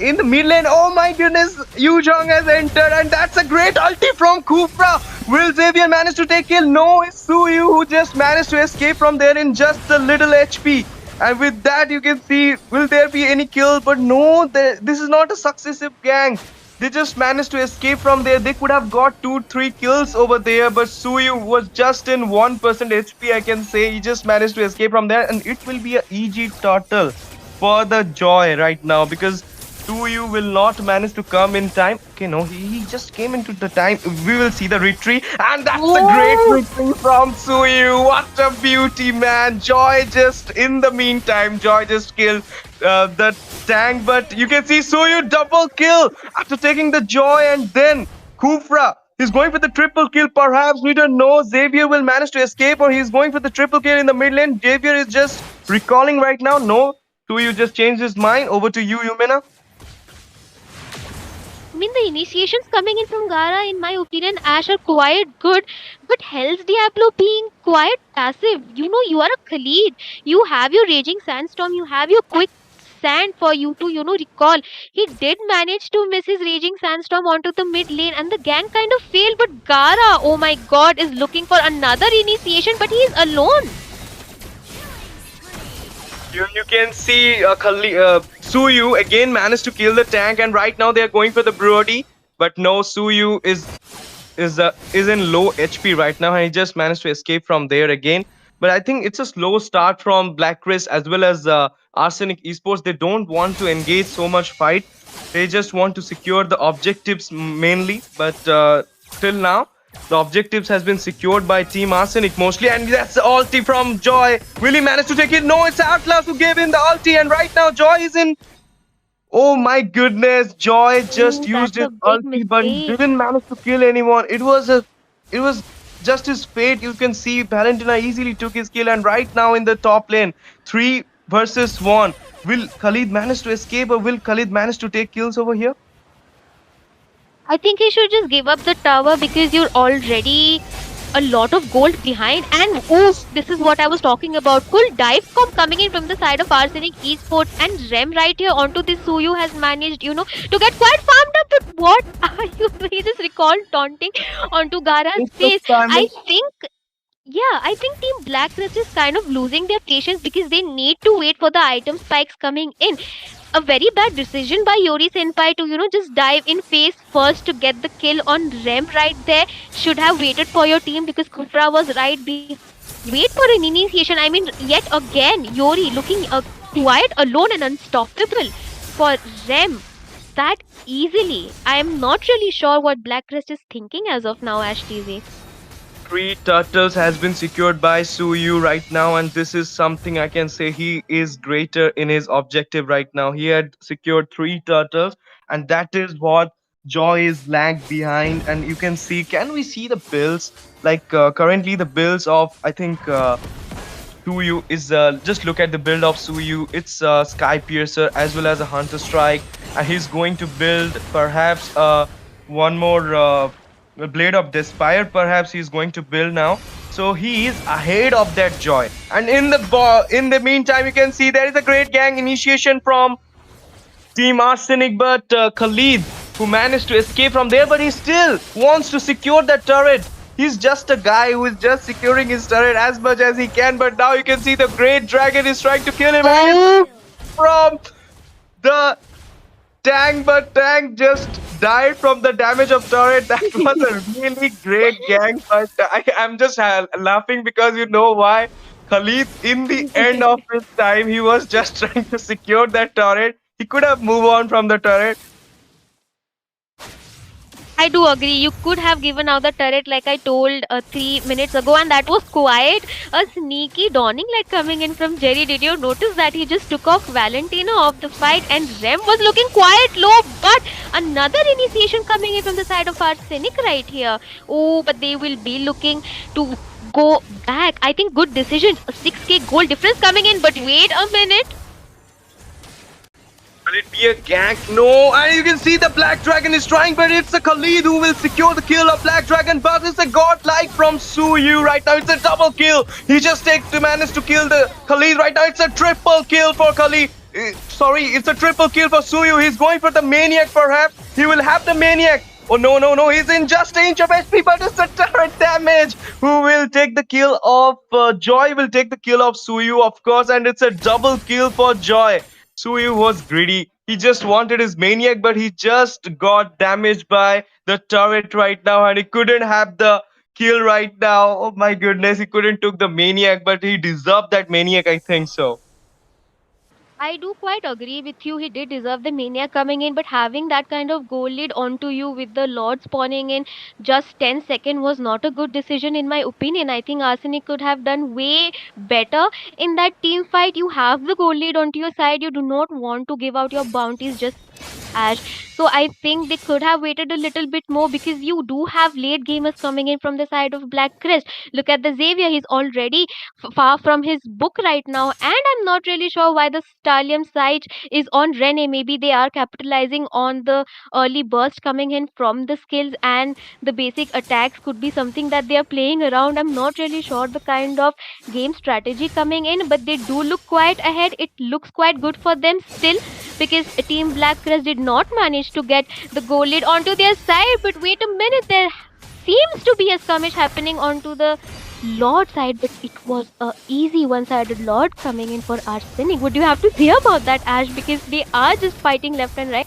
[SPEAKER 6] in the mid lane, oh my goodness, Yu Jong has entered, and that's a great ulti from Kufra. Will Xavier manage to take kill? No, it's Suyu who just managed to escape from there in just a little HP. And with that, you can see, will there be any kill? But no, this is not a successive gang. They just managed to escape from there. They could have got 2-3 kills over there, but Suyu was just in 1% HP, I can say. He just managed to escape from there, and it will be a EG turtle for the Joy right now because Suyu will not manage to come in time. Okay, no, he just came into the time. We will see the retreat, and that's a great
[SPEAKER 7] Oh,
[SPEAKER 6] retreat from Suyu. What a beauty, man! Joy just in the meantime, Joy just killed the tank, but you can see Suyu double kill after taking the Joy, and then Kufra. He's going for the triple kill, perhaps. We don't know. Xavier will manage to escape, or he's going for the triple kill in the mid lane. Xavier is just recalling right now. No, Suyu just changed his mind. Over to you, Yumena.
[SPEAKER 7] I mean, the initiations coming in from Gara, in my opinion, Ash are quite good, but Hell's Diablo being quite passive. You know, you are a Khalid. You have your Raging Sandstorm, you have your Quick Sand for you to, recall. He did manage to miss his Raging Sandstorm onto the mid lane, and the gang kind of failed. But Gara, oh my god, is looking for another initiation, but he is alone.
[SPEAKER 6] You can see Suyu again managed to kill the tank, and right now they are going for the Brody. But no, Suyu is in low HP right now, and he just managed to escape from there again. But I think it's a slow start from Black Chris as well as Arsenic Esports. They don't want to engage so much fight. They just want to secure the objectives mainly. But till now, the objectives has been secured by Team Arsenic mostly, and that's the ulti from Joy. Will he manage to take it? No, it's Atlas who gave him the ulti, and right now Joy is in. Oh my goodness, Joy just
[SPEAKER 7] Oh,
[SPEAKER 6] used
[SPEAKER 7] that's
[SPEAKER 6] his
[SPEAKER 7] a big
[SPEAKER 6] ulti, but he
[SPEAKER 7] mistake.
[SPEAKER 6] didn't manage to kill anyone. It was just his fate. You can see Valentina easily took his kill, and right now in the top lane, 3 versus 1. Will Khalid manage to escape, or will Khalid manage to take kills over here?
[SPEAKER 7] I think he should just give up the tower because you're already a lot of gold behind. And oof, this is what I was talking about. Full dive comp coming in from the side of Arsenic Esports, and Rem right here onto this Suyu has managed, to get quite farmed up. But what are you doing? He just recalled taunting onto Gara's
[SPEAKER 6] It's the
[SPEAKER 7] face. I
[SPEAKER 6] time.
[SPEAKER 7] think I think Team Black Crest is kind of losing their patience because they need to wait for the item spikes coming in. a very bad decision by Yori Senpai to, just dive in face first to get the kill on Rem right there. Should have waited for your team because Kufra was right behind. Wait for an initiation. I mean, yet again, Yori looking quiet, alone, and unstoppable for Rem that easily. I am not really sure what Blackrest is thinking as of now, Ash TZ.
[SPEAKER 6] Three turtles has been secured by Suyu right now, and this is something I can say he is greater in his objective right now. He had secured three turtles, and that is what Joy is lagged behind. And you can see, can we see the builds? Like currently, the builds of I think Suyu is just look at the build of Suyu. It's Sky Piercer as well as a Hunter Strike, and he's going to build perhaps one more Blade of Despair. Perhaps he's going to build now. So he is ahead of that Joy. And in the meantime, you can see there is a great gang initiation from Team Arsenic, but Khalid, who managed to escape from there, but he still wants to secure that turret. He's just a guy who is just securing his turret as much as he can, but now you can see the Great Dragon is trying to kill him and it's from the tank, but tank just died from the damage of turret. That was a really great gang, but I'm just laughing because you know why? Khalid, in the end of his time, he was just trying to secure that turret. He could have moved on from the turret.
[SPEAKER 7] I do agree. You could have given out the turret like I told 3 minutes ago, and that was quite a sneaky dawning light coming in from Jerry. Did you notice that he just took off Valentino off the fight, and Rem was looking quite low, but another initiation coming in from the side of Arsenic right here. Oh, but they will be looking to go back. I think good decision. A 6k goal difference coming in, but wait a minute.
[SPEAKER 6] Will it be a gank? No, and you can see the Black Dragon is trying, but it's a Khalid who will secure the kill of Black Dragon, but it's a godlike from Suyu right now. It's a double kill. He just managed to kill the Khalid right now. It's a triple kill for Khalid. Sorry, it's a triple kill for Suyu. He's going for the Maniac perhaps. He will have the Maniac. Oh no, no, no, he's in just an inch of HP, but it's a turret damage. Who will take the kill of Joy will take the kill of Suyu, of course, and it's a double kill for Joy. Suyu was greedy. He just wanted his Maniac, but he just got damaged by the turret right now, and he couldn't have the kill right now. Oh my goodness, he couldn't took the Maniac, but he deserved that Maniac, I think so.
[SPEAKER 7] I do quite agree with you. He did deserve the Maniac coming in, but having that kind of goal lead onto you with the Lord spawning in just 10 seconds was not a good decision, in my opinion. I think Arsenic could have done way better in that team fight. You have the goal lead onto your side. You do not want to give out your bounties just Ash. So I think they could have waited a little bit more because you do have late gamers coming in from the side of Black Crest. Look at the Xavier, he's already far from his book right now, and I'm not really sure why the Stallion site is on Rene. Maybe they are capitalizing on the early burst coming in from the skills, and the basic attacks could be something that they are playing around. I'm not really sure the kind of game strategy coming in, but they do look quite ahead. It looks quite good for them still because Team Black Crest did not manage to get the goal lead onto their side. But wait a minute, there seems to be a skirmish happening onto the Lord side, but it was a easy one-sided Lord coming in for Arsenic. Would you have to say about that, Ash? Because they are just fighting left and right.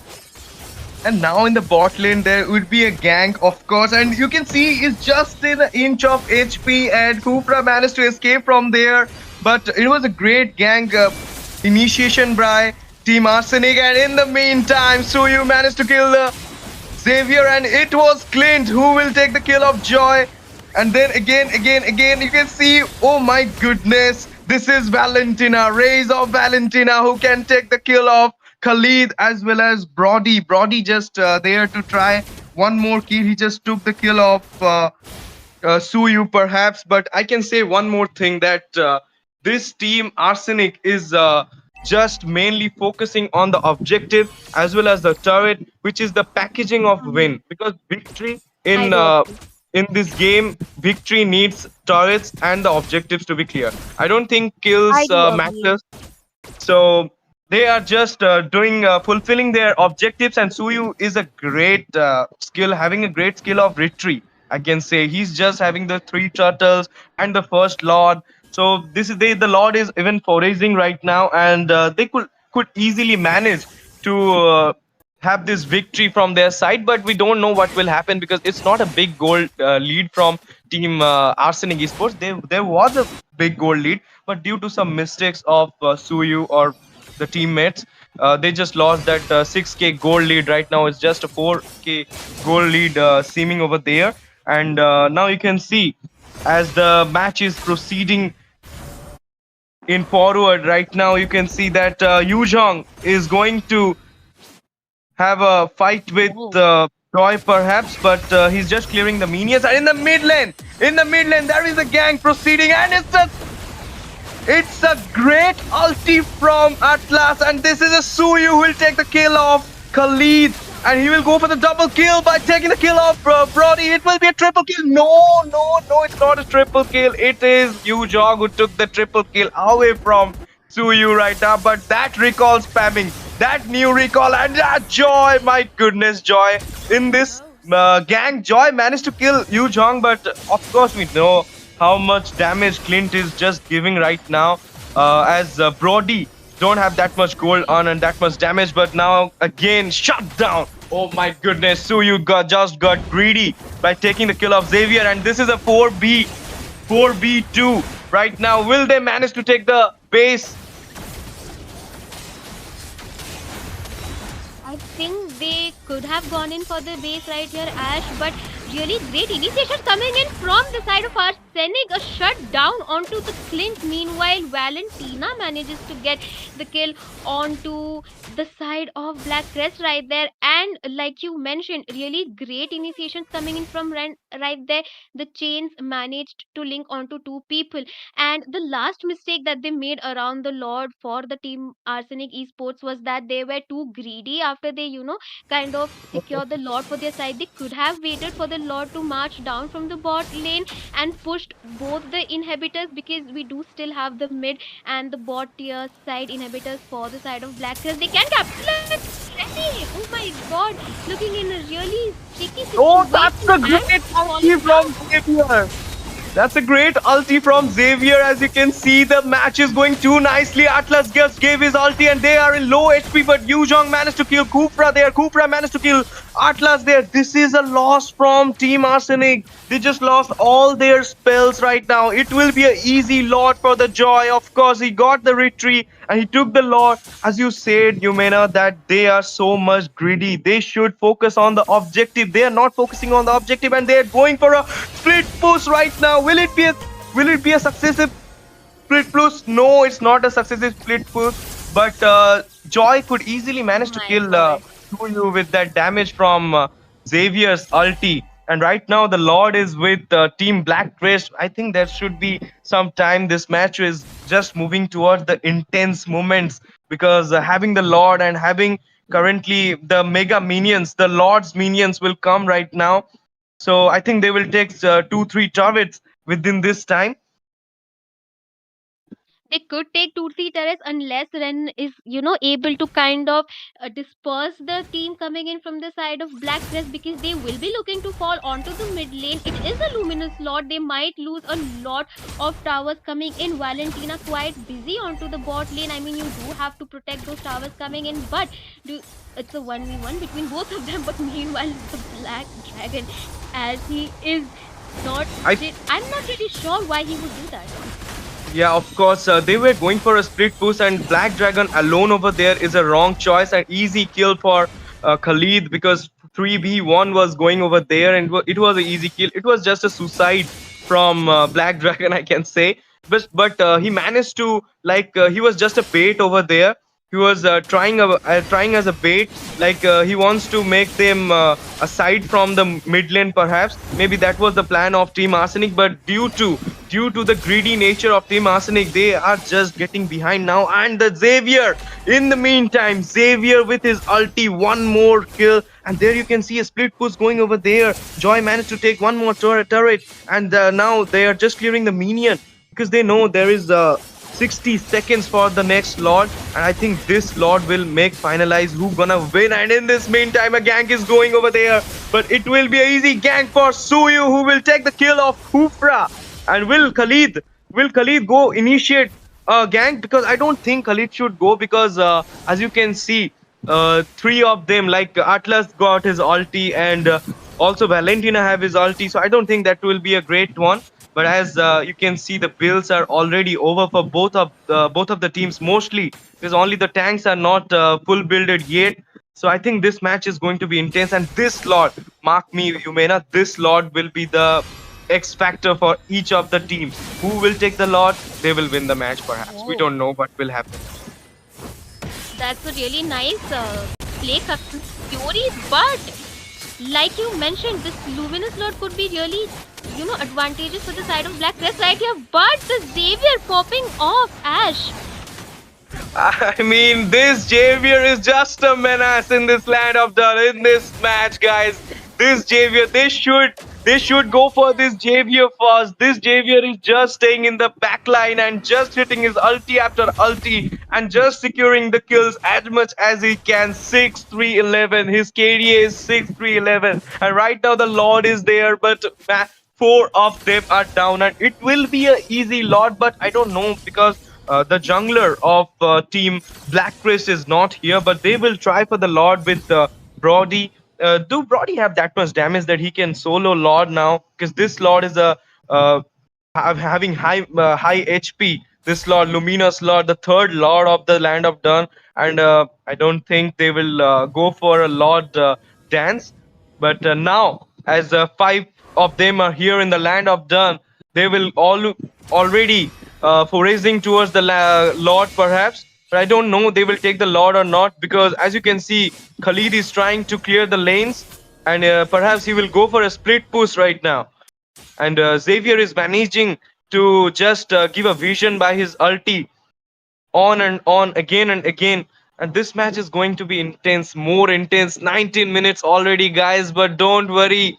[SPEAKER 6] And now in the bot lane, there would be a gank, of course. And you can see it's just in an inch of HP, and Kufra managed to escape from there. But it was a great gank initiation by Team Arsenic. And in the meantime, Suyu managed to kill the Xavier, and it was Clint who will take the kill of Joy. And then again, you can see, oh my goodness, this is Valentina, Rays of Valentina, who can take the kill of Khalid as well as Brody. Brody just there to try one more kill. He just took the kill of Suyu perhaps. But I can say one more thing, that this team Arsenic is just mainly focusing on the objective as well as the turret, which is the packaging of win. Because victory in this game, victory needs turrets and the objectives to be clear. I don't think kills matters. So they are just fulfilling their objectives, and Suyu is a great having a great skill of retreat. I can say he's just having the 3 turtles and the first Lord. So this is the Lord is even foraging right now, and they could easily manage to have this victory from their side, but we don't know what will happen because it's not a big goal lead from team Arsenic Esports. There was a big goal lead, but due to some mistakes of Suyu or the teammates, they just lost that 6k goal lead. Right now it's just a 4k goal lead seeming over there. And now you can see as the match is proceeding in forward right now, you can see that Yu Jong is going to have a fight with Joy perhaps, but he's just clearing the minions. And in the mid lane, there is a gang proceeding, and it's a great ulti from Atlas, and this is a Suyu who will take the kill of Khalid, and he will go for the double kill by taking the kill of Brody. It will be a triple kill. No, it's not a triple kill. It is Yu Jong who took the triple kill away from Suyu right now, but that recall spamming, that new recall, and that Joy, my goodness, Joy. In this gang, Joy managed to kill Yu Jong, but of course we know how much damage Clint is just giving right now, as Brody don't have that much gold on and that much damage, but now again shut down. Oh my goodness, Suyu just got greedy by taking the kill of Xavier, and this is a 4v2 right now. Will they manage to take the base?
[SPEAKER 7] I think they could have gone in for the base right here, Ash, but really great initiation coming in from the side of Arsenic. A shutdown onto the Clint. Meanwhile, Valentina manages to get the kill onto the side of Black Crest right there. And like you mentioned, really great initiations coming in from right there. The chains managed to link onto two people. And the last mistake that they made around the Lord for the team Arsenic Esports was that they were too greedy after they, kind of secure the Lord for their side. They could have waited for the Lord to march down from the bot lane and pushed both the inhibitors, because we do still have the mid and the bot tier side inhibitors for the side of Black Crest. They can capitalize ready. Oh my god, looking in a really tricky situation.
[SPEAKER 6] Oh, that's a great ulti from Xavier. That's a great ulti from Xavier. As you can see, the match is going too nicely. Atlas just gave his ulti and they are in low HP, but Yu Jong managed to kill Kupra there. Kupra managed to kill Atlas there. This is a loss from Team Arsenic. They just lost all their spells right now. It will be an easy lot for the Joy. Of course, he got the retreat and he took the lot. As you said, Yumena, that they are so much greedy. They should focus on the objective. They are not focusing on the objective and they are going for a split push right now. Will it be a successive split push? No, it's not a successive split push. But Joy could easily manage to kill Suyu with that damage from Xavier's ulti. And right now the Lord is with Team Black Crest. I think there should be some time. This match is just moving towards the intense moments, because having the Lord and having currently the Mega Minions, the Lord's Minions will come right now. So I think they will take 2-3 turrets within this time.
[SPEAKER 7] They could take 2-3 turrets unless Ren is, able to kind of disperse the team coming in from the side of Black Crest, because they will be looking to fall onto the mid lane. It is a luminous lot. They might lose a lot of towers coming in. Valentina quite busy onto the bot lane. I mean, you do have to protect those towers coming in, but it's a 1v1 between both of them. But meanwhile, the Black Dragon, as he is not, I'm not really sure why he would do that.
[SPEAKER 6] Yeah, of course, they were going for a split push, and Black Dragon alone over there is a wrong choice. An easy kill for Khalid, because 3v1 was going over there and it was an easy kill. It was just a suicide from Black Dragon, I can say. But he managed to, he was just a bait over there. He was trying as a bait, he wants to make them aside from the mid lane perhaps. Maybe that was the plan of Team Arsenic, but due to the greedy nature of Team Arsenic, they are just getting behind now. And the Xavier, in the meantime, Xavier with his ulti, one more kill. And there you can see a split push going over there. Joy managed to take one more turret, and now they are just clearing the minion, because they know there is 60 seconds for the next Lord, and I think this Lord will finalize who gonna win. And in this meantime, a gank is going over there, but it will be an easy gank for Suyu, who will take the kill of Hufra. And will Khalid go initiate gang, because I don't think Khalid should go, because as you can see, three of them, like Atlas got his ulti, and also Valentina have his ulti, so I don't think that will be a great one. But as you can see, the builds are already over for both of the teams mostly, because only the tanks are not full builded yet. So I think this match is going to be intense, and this Lord, mark me, Yumena, this Lord will be the X factor for each of the teams. Who will take the Lord? They will win the match, perhaps. We
[SPEAKER 7] Oh,
[SPEAKER 6] don't know what will happen.
[SPEAKER 7] that's a really nice play theory. But like you mentioned, this luminous lord could be really, advantageous for the side of Black Crest right here. But the Xavier popping off Ash.
[SPEAKER 6] I mean, this Javier is just a menace in this land of Dun, in this match, guys. This Javier, they should go for this Javier first. This Javier is just staying in the back line and just hitting his ulti after ulti and just securing the kills as much as he can. 6-3-11. His KDA is 6-3-11. And right now the Lord is there, but four of them are down, and it will be a easy Lord, but I don't know, because the jungler of team Black Crest is not here, but they will try for the Lord with Brody. Do Brody have that much damage that he can solo Lord now? Because this Lord is a having high HP. This Lord, Luminous Lord, the third Lord of the Land of Dun, and I don't think they will go for a Lord dance. But now, as five of them are here in the Land of Dun, they will all already foraging towards the Lord, perhaps. But I don't know they will take the Lord or not, because as you can see, Khalid is trying to clear the lanes, and perhaps he will go for a split push right now. And Xavier is managing to just give a vision by his ulti on and on, again and again. And this match is going to be intense, more intense. 19 minutes already, guys, but don't worry.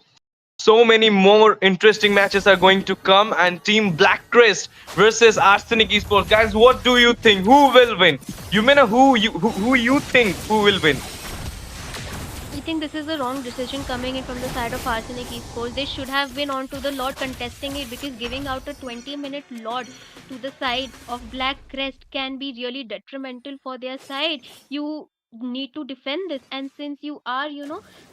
[SPEAKER 6] So many more interesting matches are going to come, and Team Blackcrest versus Arsenic Esports. Guys, what do you think? Who will win? You mean who you think who will win?
[SPEAKER 7] I think this is a wrong decision coming in from the side of Arsenic Esports. They should have been on to the Lord contesting it, because giving out a 20-minute Lord to the side of Black Crest can be really detrimental for their side. You need to defend this, and since you are,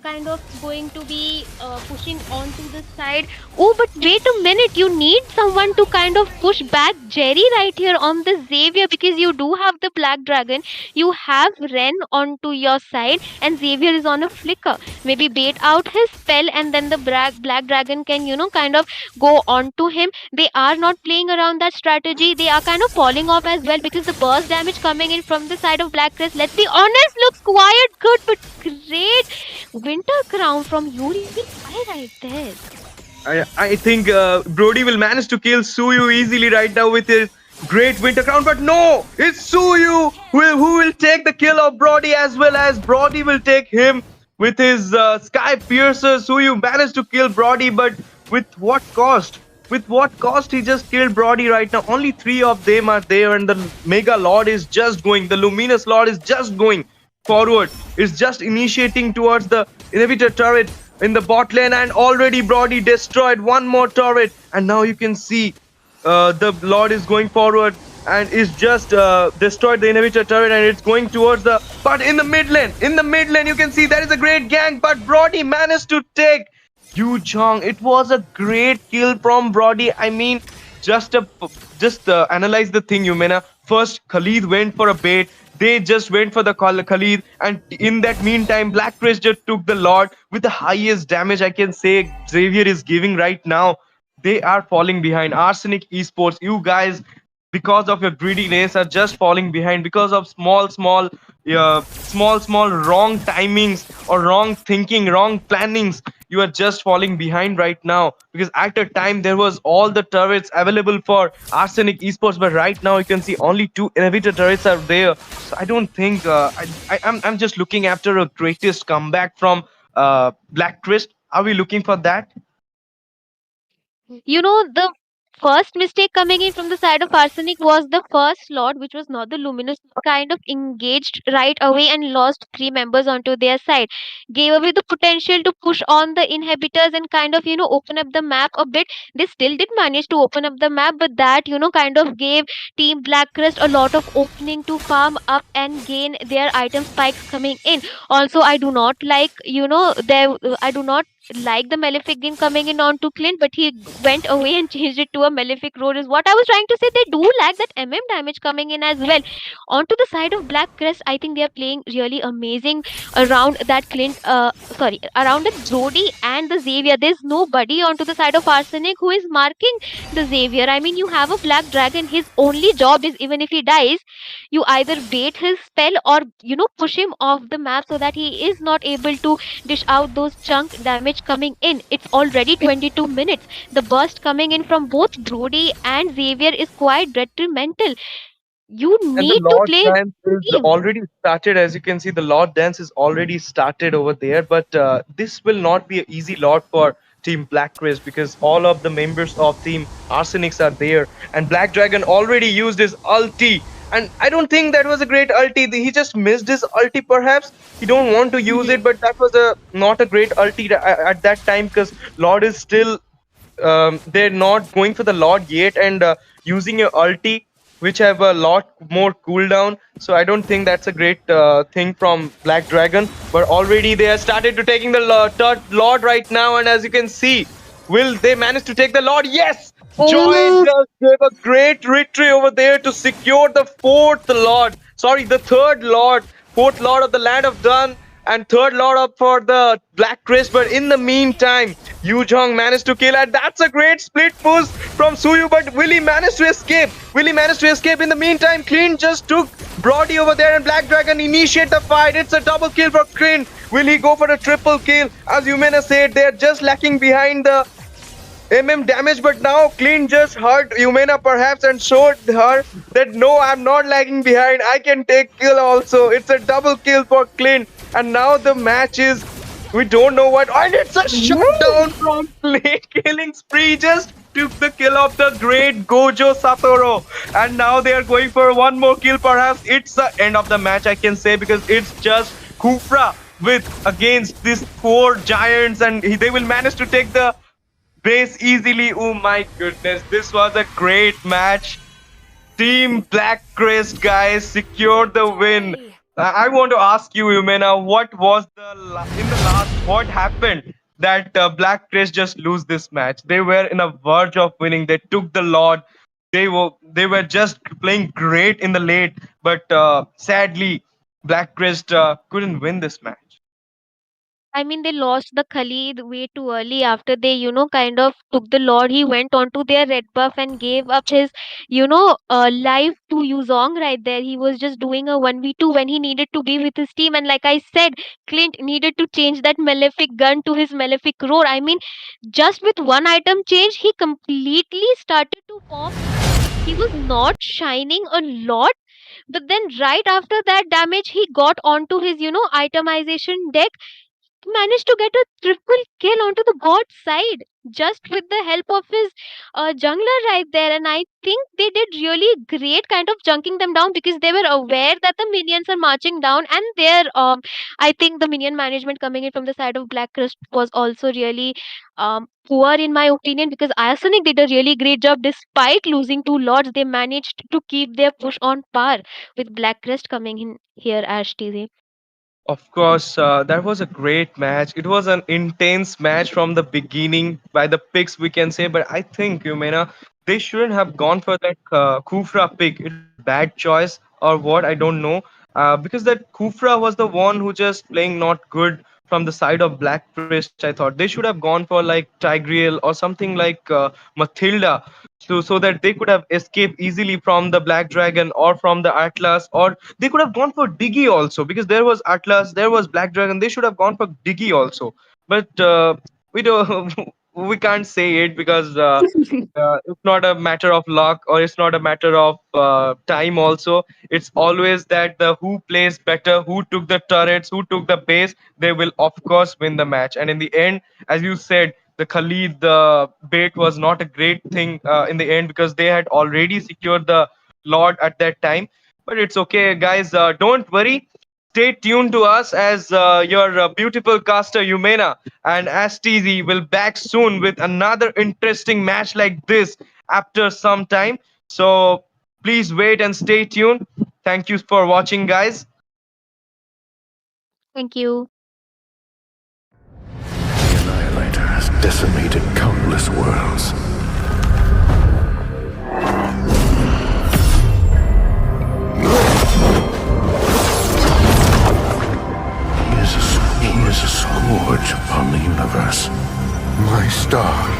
[SPEAKER 7] kind of going to be pushing onto the side. Oh, but wait a minute, you need someone to kind of push back Jerry right here on the Xavier, because you do have the Black Dragon, you have Ren onto your side, and Xavier is on a flicker. Maybe bait out his spell, and then the Black Dragon can, kind of go onto him. They are not playing around that strategy. They are kind of falling off as well, because the burst damage coming in from the side of Black Crest, let's be honest, looks quite good, but great Winter Crown from Yuri. Why right there?
[SPEAKER 6] I think Brody will manage to kill Suyu easily right now with his great Winter Crown, but no! It's Suyu who will take the kill of Brody, as well as Brody will take him with his Sky Piercer. Suyu managed to kill Brody, but with what cost? With what cost he just killed Brody right now? Only three of them are there, and the Mega Lord is just going. The Luminous Lord is just going forward. It's just initiating towards the inhibitor turret in the bot lane, and already Brody destroyed one more turret. And now you can see the Lord is going forward and is just destroyed the inhibitor turret, and it's going towards the. But in the mid lane, you can see there is a great gank, but Brody managed to take Yu Chong. It was a great kill from Brody. I mean, just analyze the thing, Yumena. First, Khalid went for a bait. They just went for the Khalid, and in that meantime, Black Crest just took the Lord with the highest damage I can say Xavier is giving right now. They are falling behind. Arsenic Esports, you guys, because of your greediness, are just falling behind because of small wrong timings or wrong thinking, wrong plannings. You are just falling behind right now, because at a time there was all the turrets available for Arsenic Esports, but right now you can see only two inhibitor turrets are there. So I don't think I'm just looking after a greatest comeback from Black Crest. Are we looking for that?
[SPEAKER 7] The first mistake coming in from the side of Arsenic was the first slot, which was not the Luminous, kind of engaged right away and lost three members onto their side. Gave away the potential to push on the inhibitors and kind of, open up the map a bit. They still did manage to open up the map, but that, kind of gave Team Black Crest a lot of opening to farm up and gain their item spikes coming in. Also, I do not like, I do not like the Malefic game coming in onto Clint, but he went away and changed it to a Malefic Road, is what I was trying to say. They do lack that damage coming in as well. Onto the side of Black Crest, I think they are playing really amazing around that around the Brody and the Xavier. There's nobody onto the side of Arsenic who is marking the Xavier. I mean, you have a Black Dragon. His only job is, even if he dies, you either bait his spell or, push him off the map so that he is not able to dish out those chunk damage coming in. It's already 22 minutes. The burst coming in from both Brody and Xavier is quite detrimental. You
[SPEAKER 6] And the
[SPEAKER 7] need to
[SPEAKER 6] Lord
[SPEAKER 7] play
[SPEAKER 6] dance is
[SPEAKER 7] team.
[SPEAKER 6] already started. As you can see, the Lord dance is already started over there. But this will not be an easy Lord for Team Black Crest, because all of the members of Team Arsenics are there. And Black Dragon already used his ulti. And I don't think that was a great ulti. He just missed his ulti perhaps. He don't want to use it, but that was a not a great ulti at that time, because Lord is still they're not going for the Lord yet, and using your ulti, which have a lot more cooldown. So I don't think that's a great thing from Black Dragon. But already they have started to taking the third Lord right now, and as you can see, will they manage to take the Lord? Yes! Joy
[SPEAKER 2] Oh,
[SPEAKER 6] just gave a great victory over there to secure the fourth Lord. Sorry, the third Lord, fourth Lord of the Land of Dun, and third Lord up for the Black Crest. But in the meantime, Yu Jong managed to kill, and that's a great split push from Suyu. But will he manage to escape? Will he manage to escape? In the meantime, Clean just took Brody over there, and Black Dragon initiate the fight. It's a double kill for Clean. Will he go for a triple kill? As Yumena said, they're just lacking behind the damage, but now Clean just hurt Yumena perhaps and showed her that no, I'm not lagging behind. I can take kill also. It's a double kill for Clean, and now the match is, we don't know what, and it's a shutdown from Clean. Killing spree just took the kill of the great Gojo Satoru, and now they are going for one more kill. Perhaps it's the end of the match, I can say, because it's just Kufra with against these four giants, and they will manage to take the base easily. Oh my goodness, this was a great match. Team Black Crest guys secured the win. I want to ask you, Yumena, what was in the last? What happened that Black Crest just lose this match? They were in a verge of winning. They took the Lord. They were just playing great in the late, but sadly, Black Crest couldn't win this match.
[SPEAKER 7] I mean, they lost the Khalid way too early after they, kind of took the Lord. He went on to their red buff and gave up his, life to Yuzong right there. He was just doing a 1v2 when he needed to be with his team. And like I said, Clint needed to change that Malefic gun to his Malefic roar. I mean, just with one item change, he completely started to pop. He was not shining a lot, but then right after that damage, he got onto his, itemization deck, managed to get a triple kill onto the bot side just with the help of his jungler right there. And I think they did really great kind of junking them down because they were aware that the minions are marching down, and their I think the minion management coming in from the side of Black Crest was also really poor in my opinion, because Iasonic did a really great job. Despite losing two lords, they managed to keep their push on par with Black Crest coming in here. Ash TZ.
[SPEAKER 6] Of course, that was a great match. It was an intense match from the beginning by the picks, we can say. But I think, Yumena, they shouldn't have gone for that Kufra pick. It was a bad choice or what, I don't know. Because that Kufra was the one who just playing not good from the side of Black Crest, I thought. They should have gone for like Tigreal or something like Matilda, so that they could have escaped easily from the Black Dragon or from the Atlas, or they could have gone for Diggy also, because there was Atlas, there was Black Dragon. They should have gone for Diggy also. But we don't, we can't say it, because it's not a matter of luck, or it's not a matter of time also. It's always that the who plays better, who took the turrets, who took the base, they will of course win the match. And in the end, as you said, the Khalid bait was not a great thing in the end, because they had already secured the Lord at that time. But it's okay, guys. Don't worry. Stay tuned to us, as your beautiful caster Yumena and STZ will back soon with another interesting match like this after some time. So please wait and stay tuned. Thank you for watching, guys.
[SPEAKER 7] Thank you.
[SPEAKER 1] The Annihilator has decimated countless worlds. He is a scourge upon the universe. My star.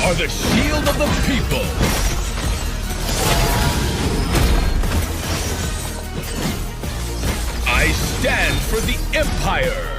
[SPEAKER 8] are the shield of the people. I stand for the Empire.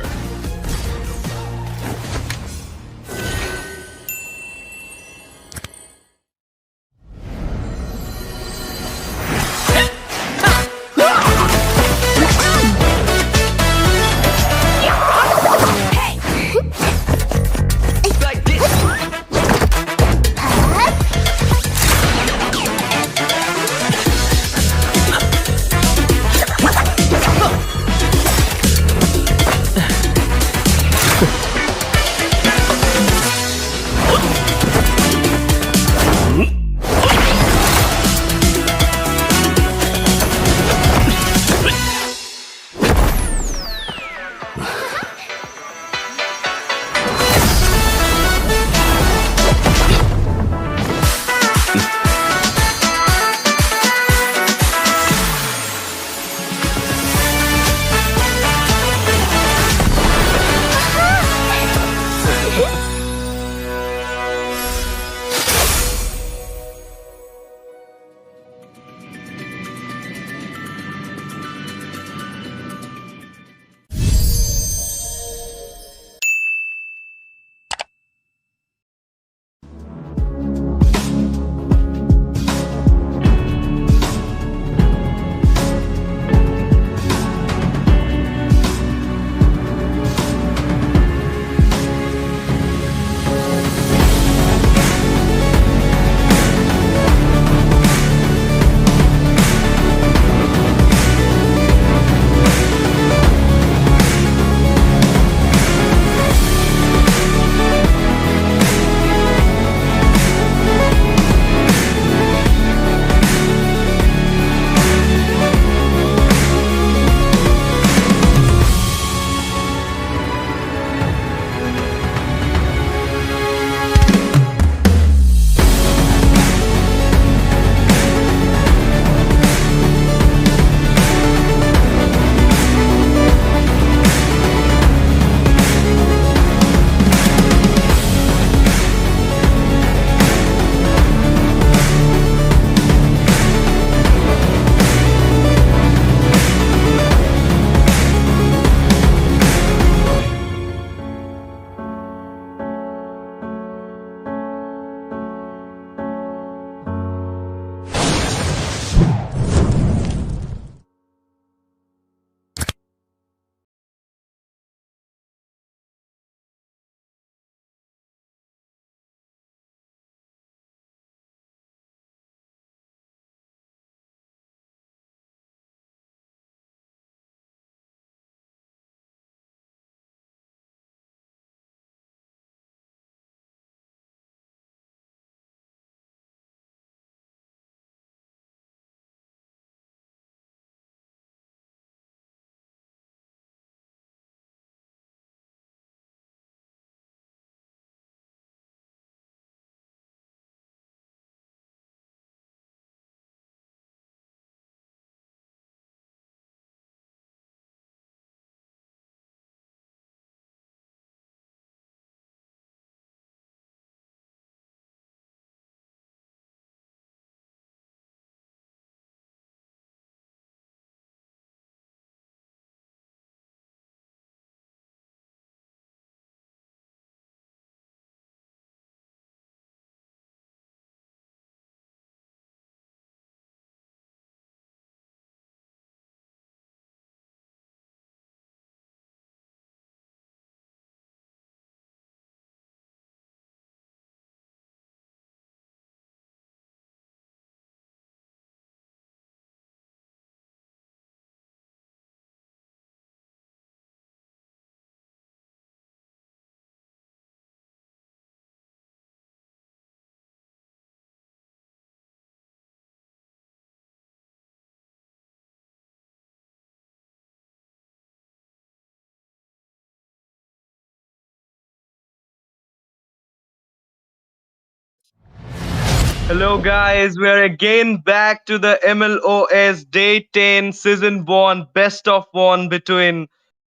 [SPEAKER 6] Hello, guys. We're again back to the MLOS Day 10 Season 1 Best of 1 between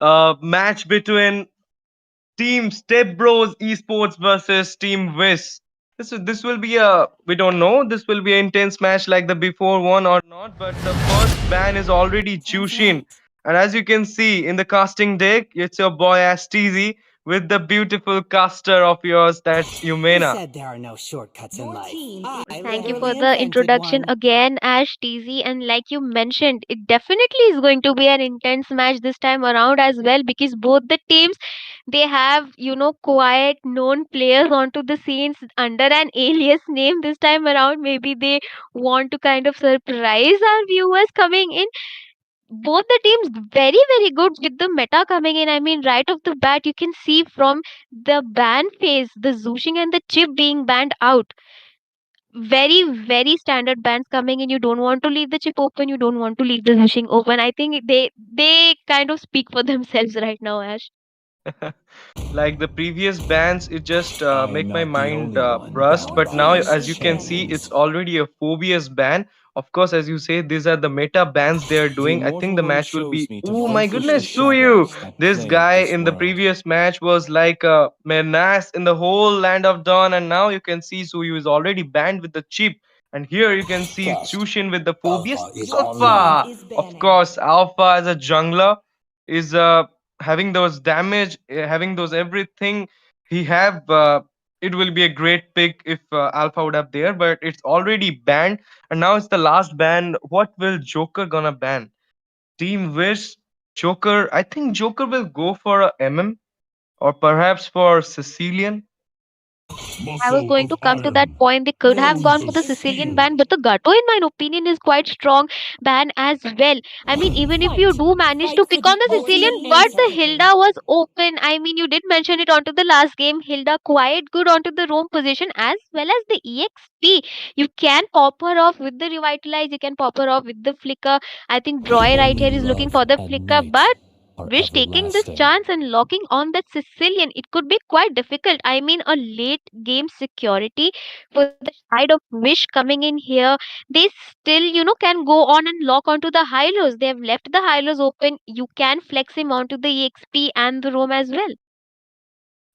[SPEAKER 6] match between Team Step Bros Esports versus Team Wiz. This will be a, we don't know, this will be an intense match like the before one or not, but the first ban is already Jushin. And as you can see in the casting deck, it's your boy Astizi with the beautiful caster of yours, that's Yumena.
[SPEAKER 7] Thank you for the introduction again, Ash TZ. And like you mentioned, it definitely is going to be an intense match this time around as well, because both the teams, they have, quiet known players onto the scenes under an alias name this time around. Maybe they want to kind of surprise our viewers coming in. Both the teams very very good with the meta coming in. I mean, right off the bat you can see from the ban phase, the Zushing and the chip being banned out. Very very standard bans coming in. You don't want to leave the chip open, you don't want to leave the Zushing open. I think they kind of speak for themselves right now, Ash.
[SPEAKER 6] Like the previous bands, it just make my mind rust, but now as you can see it's already a phobias ban. Of course, as you say, these are the meta bans they are doing. I think the match will be, oh my goodness, Suyu. This guy in the previous match was like a menace in the whole land of Dawn, and now you can see Suyu is already banned with the chip. And here you can see Chushin with the phobias. Alpha, of course, Alpha as a jungler is having those damage, having those everything he have. It will be a great pick if Alpha would have there, but it's already banned, and now it's the last ban. What will Joker gonna ban? Team Wish, Joker. I think Joker will go for a MM or perhaps for Sicilian.
[SPEAKER 7] I was going to come to that point. They could have gone for the Sicilian ban, but the Gatto, in my opinion, is quite strong ban as well. I mean, even if you do manage to pick on the Sicilian, but the Hilda was open. I mean, you did mention it onto the last game. Hilda quite good onto the roam position as well as the EXP. You can pop her off with the revitalize. You can pop her off with the flicker. I think Droy right here is looking for the flicker, but Wish taking this chance and locking on that Sicilian, it could be quite difficult. I mean, a late game security for the side of Wish coming in here. They still, can go on and lock onto the high lows. They have left the high lows open. You can flex him onto the EXP and the roam as well.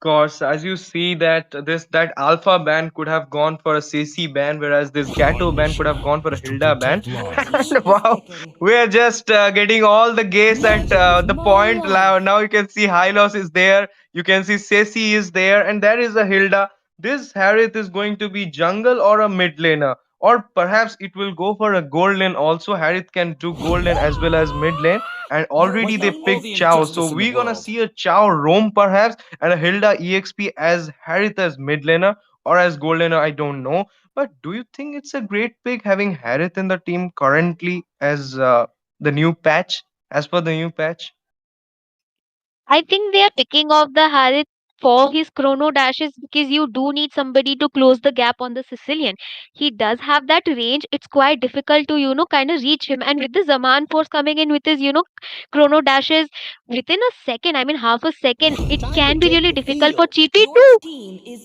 [SPEAKER 6] Course, as you see that that alpha ban could have gone for a CC ban, whereas this Gato ban could have gone for a Hilda ban. And wow, we are just getting all the gaze at the point. Now you can see Hylos is there, you can see Ceci is there, and there is a Hilda. This Harith is going to be jungle or a mid laner, or perhaps it will go for a gold lane also. Harith can do gold lane as well as mid lane, and already they picked Chow, so we're gonna see a Chow roam perhaps, and a Hilda EXP as Harith as mid laner or as gold laner, I don't know. But do you think it's a great pick having Harith in the team currently as the new patch? As per the new patch?
[SPEAKER 7] I think they are picking off the Harith for his chrono dashes, because you do need somebody to close the gap on the Sicilian. He does have that range. It's quite difficult to, kind of reach him. And with the Zaman force coming in with his, chrono dashes within a second, I mean, half a second, it can be really difficult for Chippy to.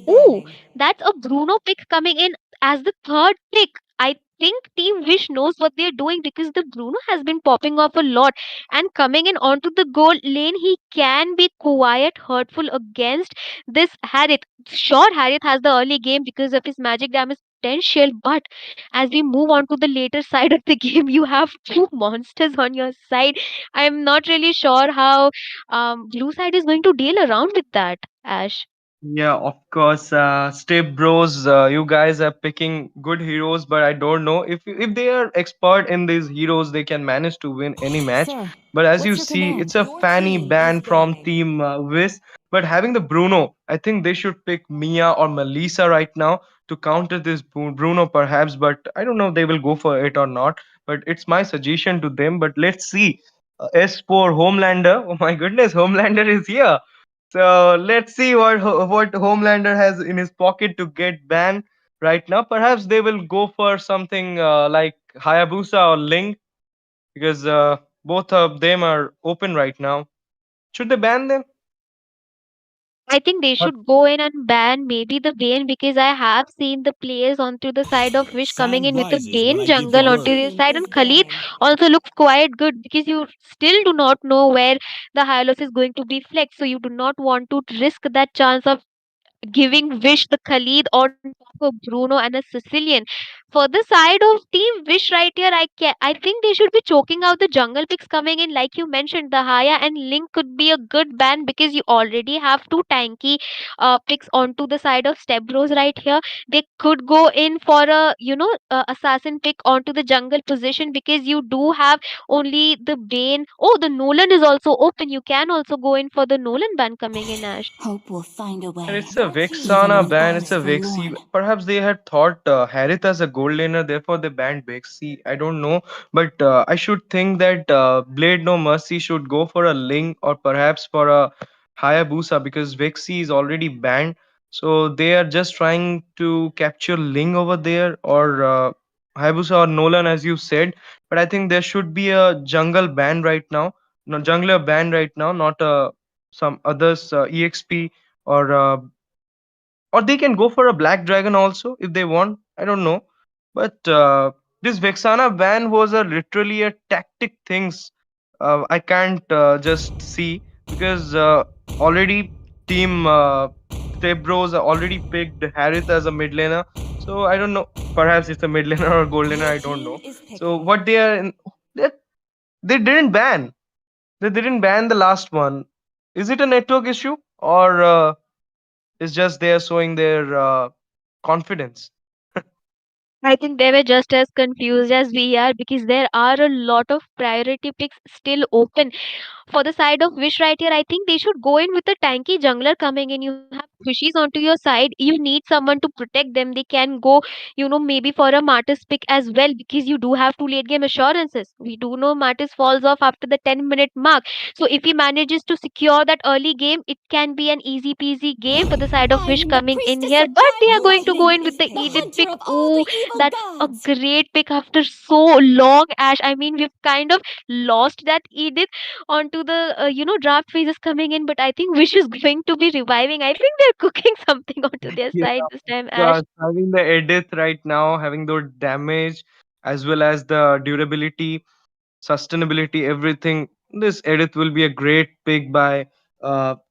[SPEAKER 7] Ooh, that's a Bruno pick coming in as the third pick. I think Team Wish knows what they're doing, because the Bruno has been popping off a lot and coming in onto the goal lane. He can be quite hurtful against this Harith. Sure, Harith has the early game because of his magic damage potential, but as we move on to the later side of the game, you have two monsters on your side. I'm not really sure how blue side is going to deal around with that, Ash.
[SPEAKER 6] Yeah, of course. Step Bros, you guys are picking good heroes, but I don't know if they are expert in these heroes, they can manage to win any match. But as you see, it's a Fanny ban from Team Wiz. But having the Bruno, I think they should pick Mia or Melissa right now to counter this Bruno, perhaps. But I don't know if they will go for it or not. But it's my suggestion to them. But let's see. S4 Homelander. Oh my goodness, Homelander is here. So let's see what Homelander has in his pocket to get banned right now. Perhaps they will go for something like Hayabusa or Ling, because both of them are open right now. Should they ban them?
[SPEAKER 7] I think they
[SPEAKER 6] But
[SPEAKER 7] should go in and ban maybe the Bane, because I have seen the players onto the side of Wish coming
[SPEAKER 4] Sound
[SPEAKER 7] in with the
[SPEAKER 4] rises when
[SPEAKER 7] Bane
[SPEAKER 4] I give the
[SPEAKER 7] jungle onto their
[SPEAKER 4] word.
[SPEAKER 7] side, and Khalid also looks quite good because you still do not know where the Hylos is going to be flexed, so you do not want to risk that chance of giving Wish the Khalid on top of Bruno and a Sicilian. For the side of Team Wish right here, I think they should be choking out the jungle picks coming in. Like you mentioned, the Haya and Link could be a good ban because you already have two tanky picks onto the side of Step Bros right here. They could go in for a assassin pick onto the jungle position because you do have only the Bane. Oh, the Nolan is also open. You can also go in for the Nolan ban coming in, Ash.
[SPEAKER 6] and it's a Vexana ban, it's a Vexi. Perhaps they had thought Harith as a gold laner, therefore they banned Vexi. I don't know. But I should think that Blade No Mercy should go for a Ling or perhaps for a Hayabusa because Vexi is already banned. So they are just trying to capture Ling over there or Hayabusa or Nolan, as you said. But I think there should be a jungle ban right now. No, jungler ban right now, not some others, EXP or they can go for a black dragon also if they want. I don't know, but this Vexana ban was a literally a tactic things. I can't just see because already team Step Bros already picked Harith as a mid laner. So I don't know. Perhaps it's a mid laner or gold laner. I don't know. So what they are in, they, they didn't ban. They didn't ban the last one. Is it a network issue or? It's just they are showing their confidence.
[SPEAKER 7] I think they were just as confused as we are because there are a lot of priority picks still open. For the side of Wish right here, I think they should go in with a tanky jungler coming in. You have Fishies onto your side. You need someone to protect them. They can go, maybe for a Martis pick as well because you do have two late game assurances. We do know Martis falls off after the 10-minute mark. So if he manages to secure that early game, it can be an easy peasy game for the side of Wish coming in here. But they are going to go in with the Edith pick. Oh, that's a great pick after so long, Ash. I mean, we've kind of lost that Edith onto the draft phases coming in, but I think Wish is going to be reviving. I think they're cooking something onto their
[SPEAKER 6] Yeah,
[SPEAKER 7] side this time, Ash.
[SPEAKER 6] having the edit right now, having the damage as well as the durability, sustainability, everything. This edit will be a great pick by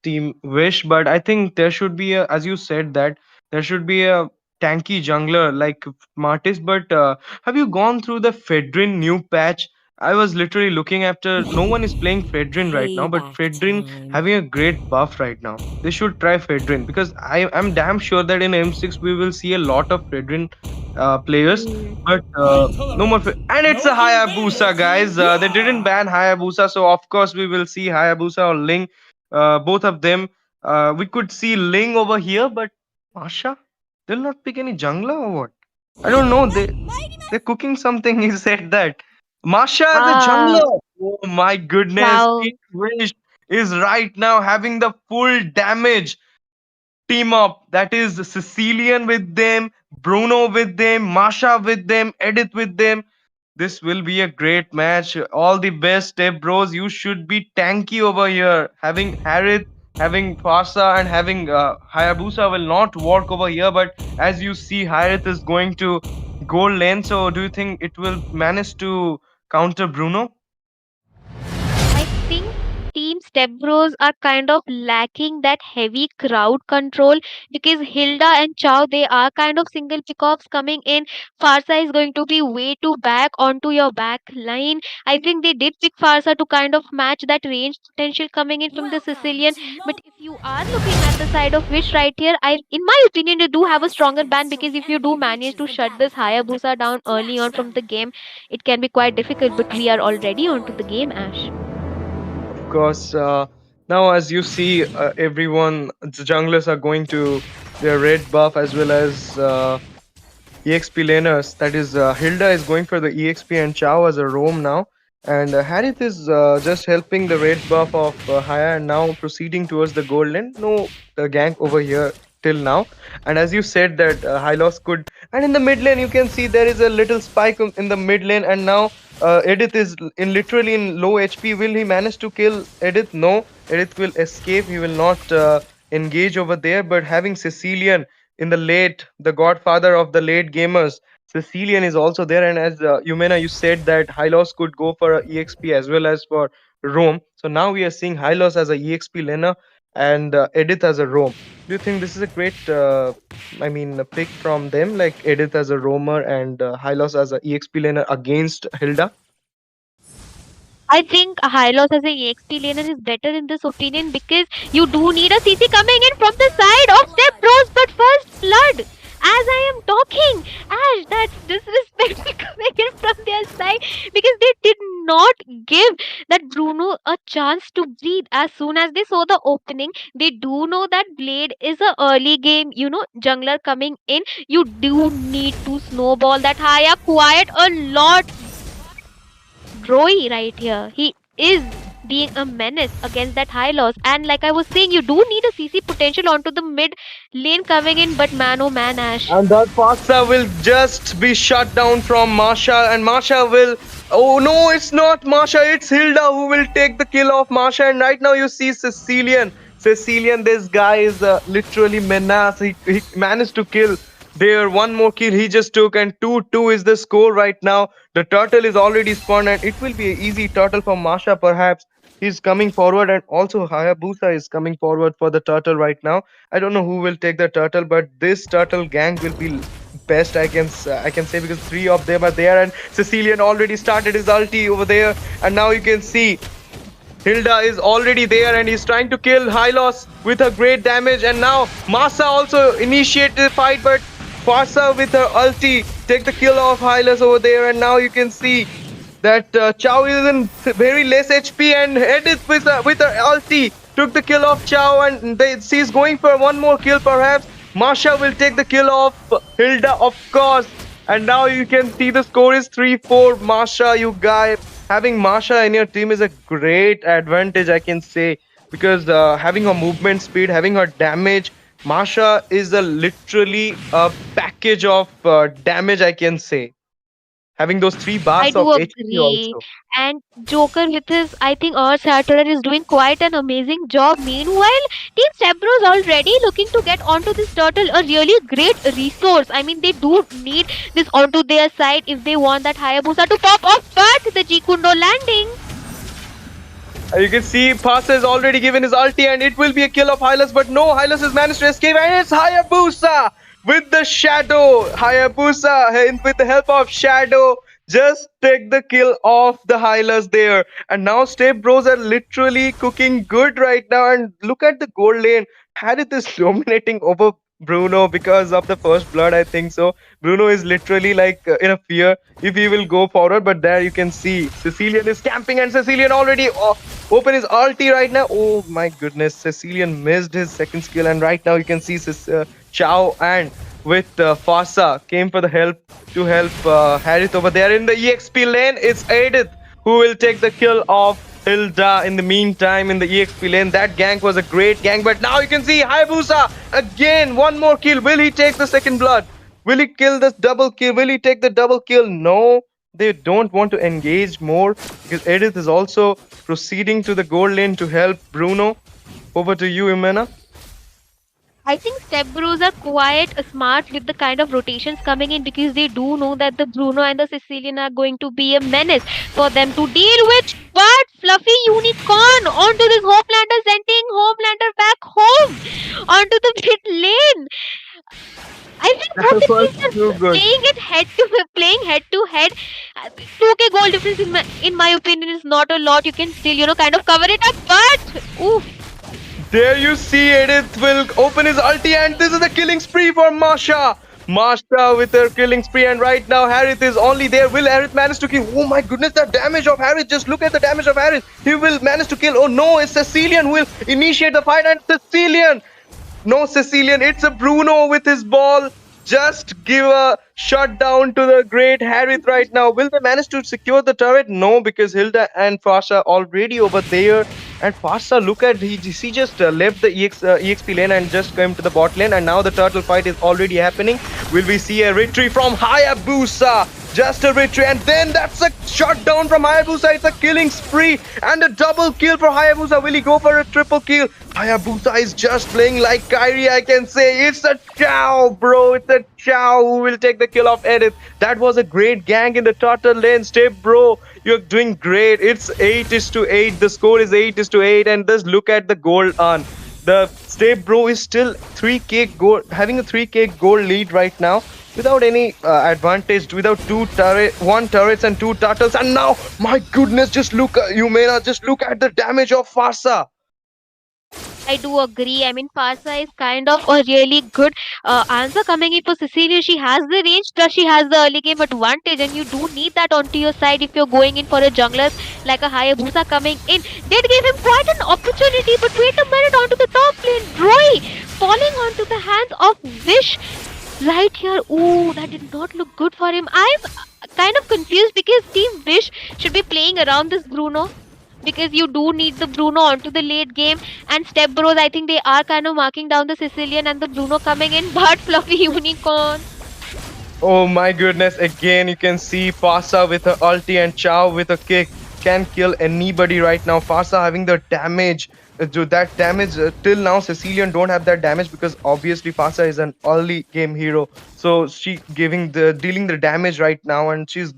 [SPEAKER 6] Team Wish, but I think there should be a, as you said, that there should be a tanky jungler like Martis. But have you gone through the Fedrin new patch? I was literally looking after. No one is playing Fedrin right now, but Fedrin having a great buff right now. They should try Fedrin because I am damn sure that in M6 we will see a lot of Fedrin players.
[SPEAKER 7] Hmm.
[SPEAKER 6] But no more. And it's a Hayabusa, guys. They didn't ban Hayabusa, so of course we will see Hayabusa or Ling. Both of them. We could see Ling over here, but Masha, they'll not pick any jungler or what? I don't know. They're cooking something. He said that Masha as a
[SPEAKER 7] Ah,
[SPEAKER 6] jungler. Oh my goodness!
[SPEAKER 7] wow.
[SPEAKER 6] Team Wish is right now having the full damage team up. That is Sicilian with them, Bruno with them, Masha with them, Edith with them. This will be a great match. All the best, Step Bros. You should be tanky over here. Having Harith, having Farsa, and having Hayabusa will not work over here. But as you see, Harith is going to gold lane. So, do you think it will manage to counter Bruno?
[SPEAKER 7] I think Team Step Bros are kind of lacking that heavy crowd control because Hilda and Chow, they are kind of single pickoffs coming in. Farsa is going to be way too back onto your back line. I think they did pick Farsa to kind of match that range potential coming in from the Sicilian. But if you are looking at the side of Wish right here, in my opinion, you do have a stronger ban because if you do manage to shut this Hayabusa down early on from the game, it can be quite difficult. But we are already onto the game, Ash.
[SPEAKER 6] Of course. Now, as you see, everyone, the junglers are going to their red buff as well as EXP laners. That is, Hilda is going for the EXP and Chow as a roam now. And Harith is just helping the red buff of Haya and now proceeding towards the gold lane. No gank over here till now. And as you said that Hylos could... And in the mid lane, you can see there is a little spike in the mid lane. And now Edith is in literally in low HP. Will he manage to kill Edith? No. Edith will escape. He will not engage over there, but having Sicilian in the late, the godfather of the late gamers, Sicilian is also there. And as Yumena, you said that Hylos could go for a EXP as well as for Rome. So now we are seeing Hylos as a EXP laner and Edith as a Rome. Do you think this is a great, a pick from them, like Edith as a roamer and Hylos as a EXP laner against Hilda?
[SPEAKER 7] I think a high loss as a EXP laner is better in this opinion because you do need a CC coming in from the side of Step Bros, but first blood. As I am talking, Ash, that's disrespectful coming in from their side because they did not give that Bruno a chance to breathe. As soon as they saw the opening, they do know that Blade is a early game, jungler coming in. You do need to snowball that high up quiet a lot. Roy right here. He is being a menace against that high loss. And like I was saying, you do need a CC potential onto the mid lane coming in, but man oh man, Ash.
[SPEAKER 6] And that Pasta will just be shut down from Marsha, and Marsha will. Oh no, it's not Marsha, it's Hilda who will take the kill of Marsha. And right now you see Sicilian. Sicilian, this guy is literally menace. He managed to kill there. One more kill he just took, and 2-2 is the score right now. The turtle is already spawned, and it will be an easy turtle for Marsha perhaps. He's coming forward, and also Hayabusa is coming forward for the turtle right now. I don't know who will take the turtle, but this turtle gang will be best. I can say, because three of them are there, and Sicilian already started his ulti over there, and now you can see Hilda is already there, and he's trying to kill Hylos with her great damage. And now Masa also initiated the fight, but Farsa with her ulti take the kill of Hylos over there. And now you can see that Chow is in very less HP, and Edith with her ulti took the kill of Chow, and she's going for one more kill perhaps. Masha will take the kill of Hilda, of course. And now you can see the score is 3-4. Masha, you guys, having Masha in your team is a great advantage, I can say, because having her movement speed, having her damage, Masha is literally a package of damage, I can say. Having those 3
[SPEAKER 7] I
[SPEAKER 6] bars of
[SPEAKER 7] do
[SPEAKER 6] HP
[SPEAKER 7] agree.
[SPEAKER 6] also.
[SPEAKER 7] And Joker with his, I think, Earth Shatterer is doing quite an amazing job. Meanwhile, Team Stepbro is already looking to get onto this turtle, a really great resource. I mean, they do need this onto their side if they want that Hayabusa to pop off, but the Jikundo landing.
[SPEAKER 6] You can see Pasa has already given his ulti, and it will be a kill of Hylas, but no, Hylas has managed to escape, and it's Hayabusa with the shadow. Hayabusa, with the help of shadow, just take the kill of the Hylas there. And now Step Bros are literally cooking good right now, and look at the gold lane. Harith is dominating over Bruno because of the first blood, I think so. Bruno is literally like in a fear if he will go forward, but there you can see Sicilian is camping, and Sicilian already open his ulti right now. Oh my goodness, Sicilian missed his second skill, and right now you can see Chow and with Fasa came for the help to help Harith over there in the EXP lane. It's Edith who will take the kill of Hilda in the meantime in the EXP lane. That gank was a great gank, but now you can see Hayabusa again, one more kill. Will he take the second blood? Will he kill this double kill? Will he take the double kill? No, they don't want to engage more because Edith is also proceeding to the gold lane to help Bruno. Over to you, Imena.
[SPEAKER 7] I think Step Bros are quite smart with the kind of rotations coming in because they do know that the Bruno and the Sicilian are going to be a menace for them to deal with. But Fluffy Unicorn onto this Homelander, sending Homelander back home onto the mid lane. I think
[SPEAKER 6] That was
[SPEAKER 7] both the
[SPEAKER 6] too
[SPEAKER 7] teams are
[SPEAKER 6] good.
[SPEAKER 7] playing head to head. 2k goal difference in my opinion is not a lot. You can still kind of cover it up, but oof.
[SPEAKER 6] There you see Edith will open his ulti, and this is a killing spree for Masha. Masha with her killing spree, and right now Harith is only there. Will Harith manage to kill? Oh my goodness, the damage of Harith. Just look at the damage of Harith. He will manage to kill. Oh no, it's Sicilian who will initiate the fight, and Sicilian. No, Sicilian, it's a Bruno with his ball. Just give a shutdown to the great Harith right now. Will they manage to secure the turret? No, because Hilda and Fasha already over there. And Fasha, look at he just left the EXP lane and just came to the bot lane. And now the turtle fight is already happening. Will we see a retreat from Hayabusa? Just a retreat, and then that's a shot down from Hayabusa. It's a killing spree and a double kill for Hayabusa. Will he go for a triple kill? Hayabusa is just playing like Kyrie, I can say. It's a Chow, bro. It's a Chow who will take the kill of Edith. That was a great gang in the turtle lane. Stay, bro. You're doing great. It's 8 is to 8. The score is 8 is to 8. And just look at the goal on. The Stay Bro is still 3k goal, having a 3k goal lead right now without any advantage, without one turrets and two turtles. And now, my goodness, just look, Yumena, just look at the damage of Farsa.
[SPEAKER 7] I do agree. I mean, Farsa is kind of a really good answer coming in for Cecilia. She has the range, plus she has the early game advantage, and you do need that onto your side if you're going in for a jungler like a Hayabusa coming in. Did give him quite an opportunity, but wait a minute, onto the top lane. Roy falling onto the hands of Wish right here. Ooh, that did not look good for him. I'm kind of confused because Team Wish should be playing around this Bruno, because you do need the Bruno onto the late game. And Step Bros, I think they are kind of marking down the Sicilian and the Bruno coming in, but Fluffy Unicorn.
[SPEAKER 6] Oh my goodness, again you can see Farsa with her ulti and Chow with a kick can kill anybody right now. Farsa having the damage, that damage till now Sicilian don't have that damage because obviously Farsa is an early game hero. So she dealing the damage right now, and she's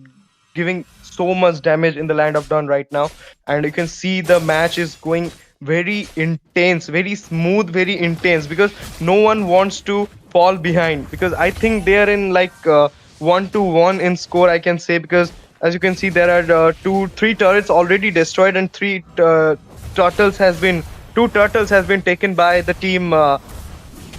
[SPEAKER 6] giving so much damage in the land of Dawn right now. And you can see the match is going very intense, very smooth, very intense, because no one wants to fall behind, because I think they are in like 1-1 in score, I can say, because as you can see there are three turrets already destroyed, and turtles has been two turtles has been taken by the team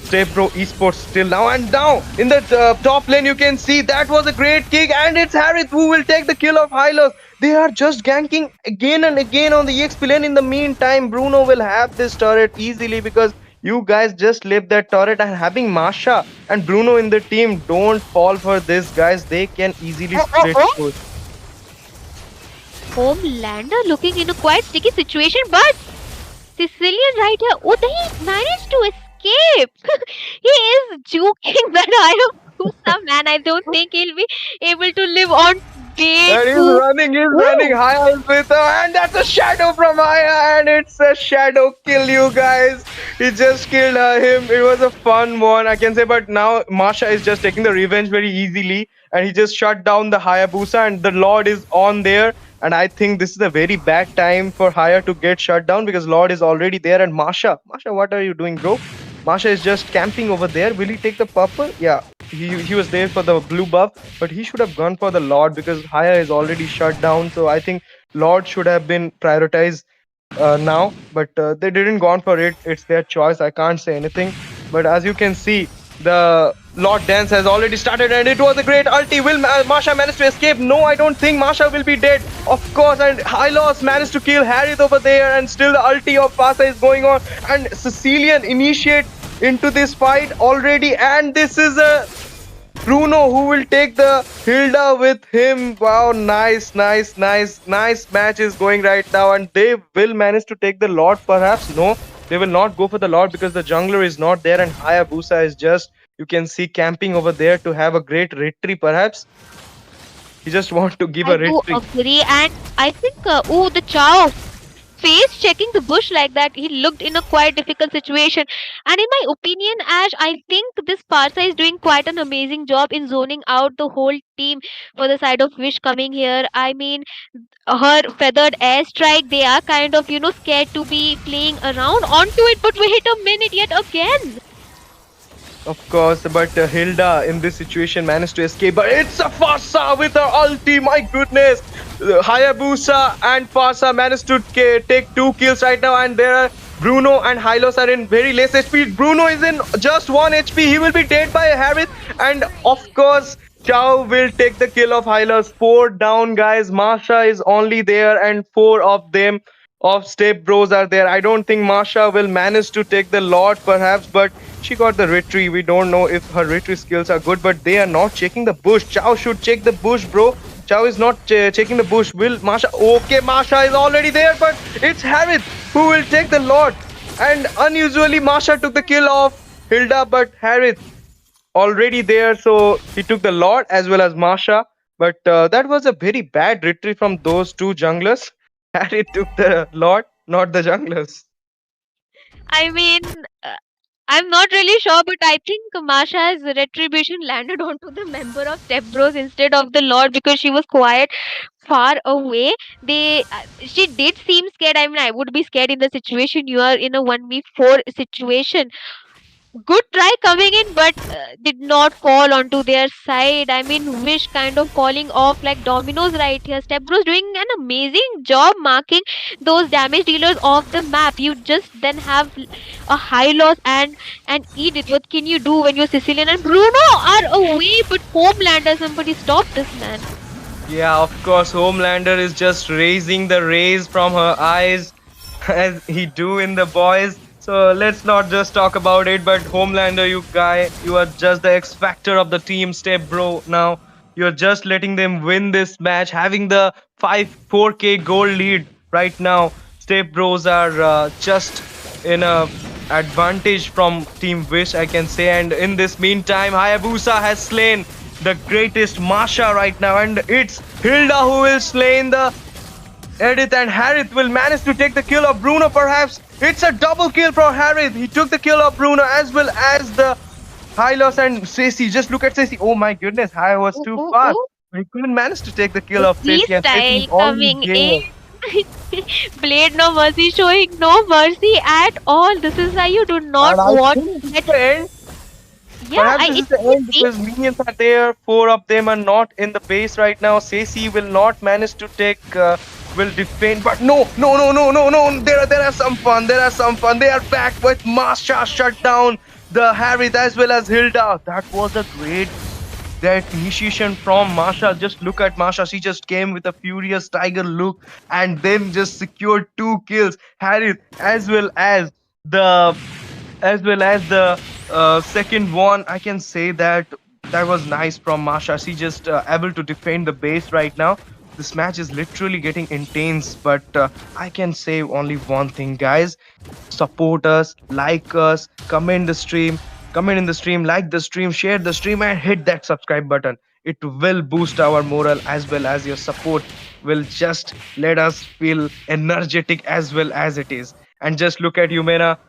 [SPEAKER 6] Stay Pro Esports till now. And now in the top lane you can see that was a great kick, and it's Harith who will take the kill of Hylos. They are just ganking again and again on the EXP lane. In the meantime, Bruno will have this turret easily because you guys just left that turret, and having Masha and Bruno in the team, don't fall for this, guys. They can easily split push.
[SPEAKER 7] Homelander looking in a quite sticky situation, but Sicilian right here. Oh, they managed to escape. He is joking that I am Kusa, man. I don't think he'll be able to live on day
[SPEAKER 6] And he's
[SPEAKER 7] 2.
[SPEAKER 6] running Haya is with her, and that's a shadow from Haya, and it's a shadow kill, you guys. He just killed him. It was a fun one, I can say, but now Masha is just taking the revenge very easily, and he just shut down the Hayabusa, and the Lord is on there. And I think this is a very bad time for Haya to get shut down because Lord is already there. And Masha, what are you doing, bro? Masha is just camping over there. Will he take the purple? Yeah, he was there for the blue buff, but he should have gone for the Lord because Haya is already shut down. So I think Lord should have been prioritized now, but they didn't gone for it. It's their choice. I can't say anything. But as you can see, the Lord dance has already started, and it was a great ulti. Will Masha manage to escape? No, I don't think Masha will be dead. Of course, and Hylos managed to kill Harith over there, and still the ulti of Farsa is going on, and Sicilian initiate into this fight already, and this is a Bruno who will take the Hilda with him. Wow, nice match is going right now, and they will manage to take the Lord perhaps. No, they will not go for the Lord because the jungler is not there, and Hayabusa is just, you can see, camping over there to have a great retreat perhaps. He just want to give
[SPEAKER 7] I
[SPEAKER 6] a
[SPEAKER 7] do
[SPEAKER 6] retreat.
[SPEAKER 7] agree, and I think, oh, the Chow face checking the bush like that, he looked in a quite difficult situation. And in my opinion, Ash, I think this Parsa is doing quite an amazing job in zoning out the whole team for the side of Wish coming here. I mean, her feathered airstrike, they are kind of, scared to be playing around onto it. But wait a minute, yet again.
[SPEAKER 6] Of course, but Hilda in this situation managed to escape. But it's a Farsa with her ulti. My goodness, Hayabusa and Farsa managed to take 2 kills right now, and there are Bruno and Hylos are in very less HP. Bruno is in just 1 HP. He will be dead by Harith, and of course, Chow will take the kill of Hylos. 4 down, guys. Masha is only there, and 4 of them of Step Bros are there. I don't think Masha will manage to take the Lord perhaps, but she got the retreat. We don't know if her retreat skills are good, but they are not checking the bush. Chow should check the bush, bro. Chow is not checking the bush. Will Masha? Okay, Masha is already there, but it's Harith who will take the Lord. And unusually, Masha took the kill of Hilda, but Harith already there, so he took the Lord as well as Masha. But that was a very bad retreat from those two junglers. Harry took the Lord, not the junglers.
[SPEAKER 7] I mean, uh, I'm not really sure, but I think Masha's retribution landed onto the member of Step Bros instead of the Lord because she was quiet far away. She did seem scared. I mean, I would be scared in the situation. You are in a 1v4 situation. Good try coming in, but did not fall onto their side. I mean, Wish kind of falling off like dominoes right here. Step Bros doing an amazing job marking those damage dealers off the map. You just then have a high loss and Edith. What can you do when you're Sicilian and Bruno are away? But Homelander, somebody stop this man.
[SPEAKER 6] Yeah, of course, Homelander is just raising the rays from her eyes as he do in the boys. So let's not just talk about it, but Homelander, you guy, you are just the X factor of the team, Step Bro. Now you're just letting them win this match, having the 4K gold lead right now. Step Bros are just in a advantage from Team Wish, I can say. And in this meantime, Hayabusa has slain the greatest Masha right now, and it's Hilda who will slay the Edith, and Harith will manage to take the kill of Bruno. Perhaps it's a double kill for Harith. He took the kill of Bruno as well as the Hylos and Stacey. Just look at Stacey. Oh my goodness, I was
[SPEAKER 7] Ooh,
[SPEAKER 6] too
[SPEAKER 7] ooh,
[SPEAKER 6] fast.
[SPEAKER 7] ooh.
[SPEAKER 6] He couldn't manage to take the kill of Stacey, and Stacey is
[SPEAKER 7] Freestyle
[SPEAKER 6] already
[SPEAKER 7] coming
[SPEAKER 6] there.
[SPEAKER 7] in. Blade no mercy, showing no mercy at all. This is why you do not
[SPEAKER 6] And I
[SPEAKER 7] want
[SPEAKER 6] think this is
[SPEAKER 7] that.
[SPEAKER 6] the end.
[SPEAKER 7] Yeah,
[SPEAKER 6] Perhaps this is
[SPEAKER 7] it
[SPEAKER 6] the
[SPEAKER 7] could
[SPEAKER 6] end
[SPEAKER 7] be.
[SPEAKER 6] because minions are there. Four of them are not in the base right now. Stacey will not manage to take. Will defend, but no, no, no, no, no, no. There are some fun. There are some fun. They are back with Masha shut down the Harith as well as Hilda. That was a great that initiation from Masha. Just look at Masha. She just came with a furious tiger look and then just secured two kills. Harith the as well as the second one. I can say that that was nice from Masha. She just able to defend the base right now. This match is literally getting intense, but I can say only one thing, guys. Support us, comment in the stream, like the stream, share the stream, and hit that subscribe button. It will boost our morale as well as your support will just let us feel energetic as well as it is. And just look at Yumena.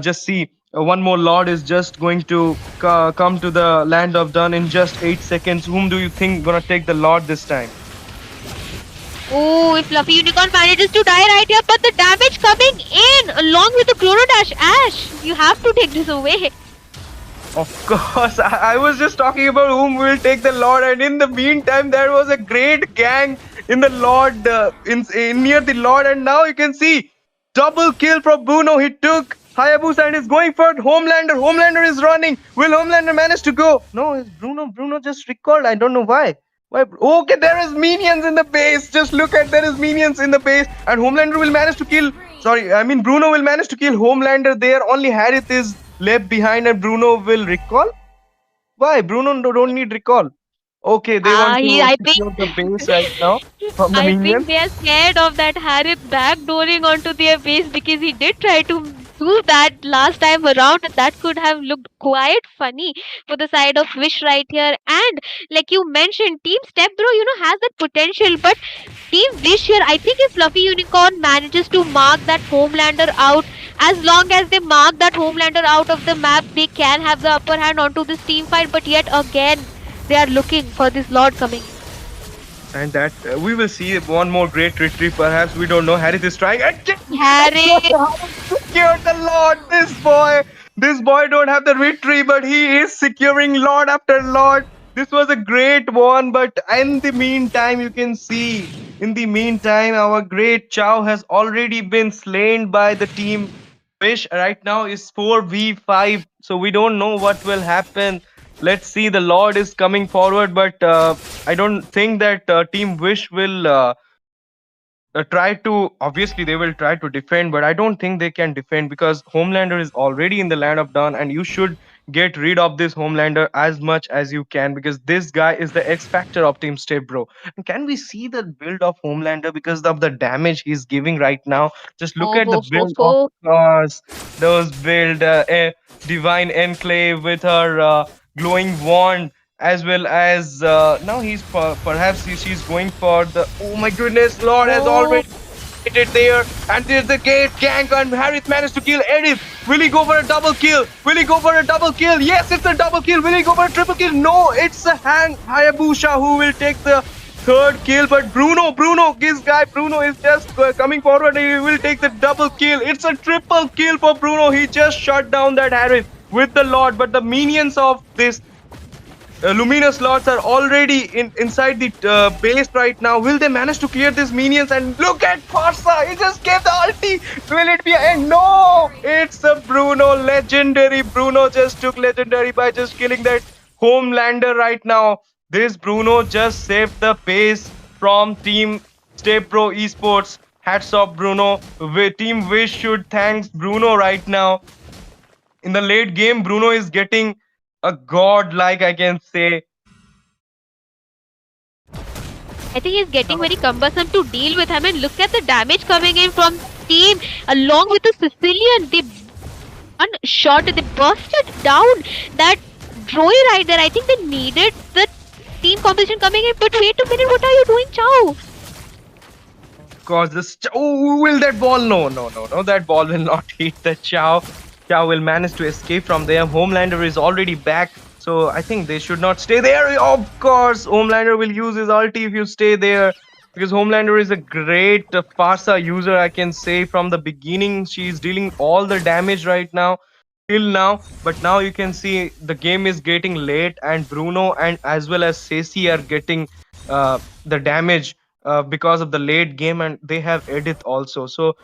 [SPEAKER 6] Just see, one more Lord is just going to come to the land of Dun in just 8 seconds. Whom do you think gonna take the Lord this time?
[SPEAKER 7] Oh, if Fluffy Unicorn manages to die right here, but the damage coming in along with the Chrono Dash. Ash, you have to take this away.
[SPEAKER 6] Of course, I was just talking about whom will take the Lord, and in the meantime, there was a great gang in the Lord, in near the Lord, and now you can see double kill from Bruno. He took Hayabusa and is going for Homelander. Homelander is running. Will Homelander manage to go? No, it's Bruno. Bruno just recalled. I don't know why. Why? Okay, there is minions in the base. Just look at there is minions in the base, and Homelander will manage to kill. Sorry, I mean Bruno will manage to kill Homelander there. Only Harith is left behind, and Bruno will recall. Why? Bruno don't need recall. Okay, they want to
[SPEAKER 7] I think
[SPEAKER 6] secure the base right now from the
[SPEAKER 7] I
[SPEAKER 6] minions.
[SPEAKER 7] think they are scared of that Harith backdooring onto their base because he did try to do that last time around, and that could have looked quite funny for the side of Wish right here. And like you mentioned, Team Step Bro, has that potential, but Team Wish here, I think if Fluffy Unicorn manages to mark that Homelander out, as long as they mark that Homelander out of the map, they can have the upper hand onto this team fight. But yet again, they are looking for this Lord coming.
[SPEAKER 6] And that we will see one more great retreat. Perhaps we don't know. Harith is trying.
[SPEAKER 7] Harry,
[SPEAKER 6] Secure the Lord. This boy don't have the retreat, but he is securing Lord after Lord. This was a great one, but in the meantime, you can see. In the meantime, our great Chow has already been slain by the team. Wish right now is 4v5, so we don't know what will happen. Let's see. The Lord is coming forward, but I don't think that Team Wish will try to. Obviously they will try to defend, but I don't think they can defend because Homelander is already in the land of Dawn, and you should get rid of this Homelander as much as you can because this guy is the X factor of Team Step Bro. And can we see the build of Homelander because of the damage he's giving right now? Just look
[SPEAKER 7] oh,
[SPEAKER 6] at the
[SPEAKER 7] ho, ho,
[SPEAKER 6] build. Of
[SPEAKER 7] ho.
[SPEAKER 6] course, those build Divine Enclave with her glowing wand as well as now perhaps she's going for the, oh my goodness, Lord has
[SPEAKER 7] Oh,
[SPEAKER 6] already it there, and there's the gate gang, and Harith managed to kill Edith. Will he go for a double kill? Will he go for a double kill? Yes, it's a double kill. Will he go for a triple kill? No, it's a Hayabusa who will take the third kill. But this guy Bruno is just coming forward. He will take the double kill. It's a triple kill for Bruno. He just shut down that Harith with the Lord. But the minions of this luminous slots are already inside the base right now. Will they manage to clear these minions? And look at Farsa, he just gave the ulti. Will it be a end? No, it's a Bruno, legendary. Bruno just took legendary by just killing that Homelander right now. This Bruno just saved the base from Team Step Pro Esports. Hats off, Bruno. Team Wish should thanks Bruno right now. In the late game, Bruno is getting a god, like I can say.
[SPEAKER 7] I think he's getting very cumbersome to deal with him. And look at the damage coming in from team along with the Sicilian. They one shot, they busted down that Droy right there. I think they needed the team composition coming in. But wait a minute, what are you doing, Chow?
[SPEAKER 6] Cause this, oh, will that ball? No. That ball will not hit the Chow. Chow will manage to escape from there. Homelander is already back. So I think they should not stay there. Of course, Homelander will use his ulti if you stay there. Because Homelander is a great Farsa user, I can say. From the beginning, she's dealing all the damage right now. Till now. But now you can see the game is getting late. And Bruno and as well as Ceci are getting the damage because of the late game, and they have Edith also. So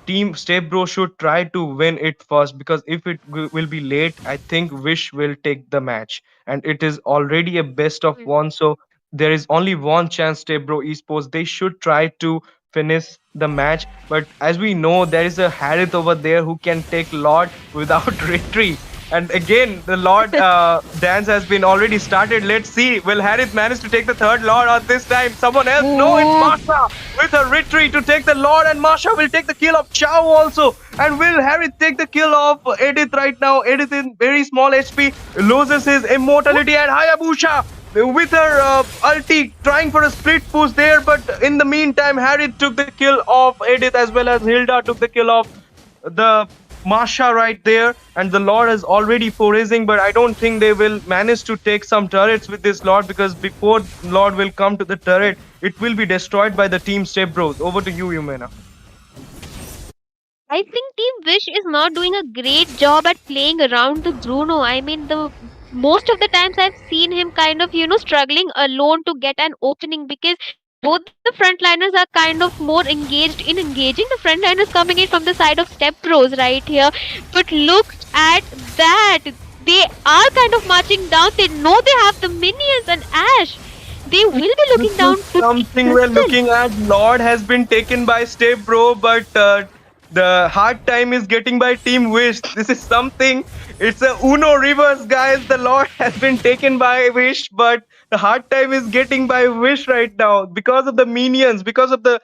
[SPEAKER 6] Team Step Bro should try to win it first, because if it will be late, I think Wish will take the match, and it is already a best of one. So there is only one chance. Step Bro Esports, they should try to finish the match. But as we know, there is a Harith over there who can take Lord without retreat. And again, the Lord dance has been already started. Let's see, will Harith manage to take the third Lord, or this time someone else? No, it's Marsha with a retreat to take the Lord, and Marsha will take the kill of Chow also. And will Harith take the kill of Edith right now? Edith in very small HP, loses his immortality, and Hayabusa with her ulti trying for a split push there. But in the meantime, Harith took the kill of Edith, as well as Hilda took the kill of the Masha right there, and the Lord is already foraging, but I don't think they will manage to take some turrets with this Lord, because before Lord will come to the turret, it will be destroyed by the Team Step Bros. Over to you, Yumena.
[SPEAKER 7] I think Team Wish is not doing a great job at playing around the Bruno. I mean, the most of the times I've seen him kind of, struggling alone to get an opening, because both the frontliners are kind of more engaged in engaging the frontliners coming in from the side of Step Bros right here. But look at that. They are kind of marching down. They know they have the minions and Ash. They will be
[SPEAKER 6] This
[SPEAKER 7] looking down
[SPEAKER 6] is
[SPEAKER 7] to
[SPEAKER 6] something we're
[SPEAKER 7] Crystal.
[SPEAKER 6] looking at. Lord has been taken by Step Bro, but the hard time is getting by Team Wish. This is something. It's a Uno reverse, guys. The Lord has been taken by Wish, but the hard time is getting by Wish right now because of the minions, because of the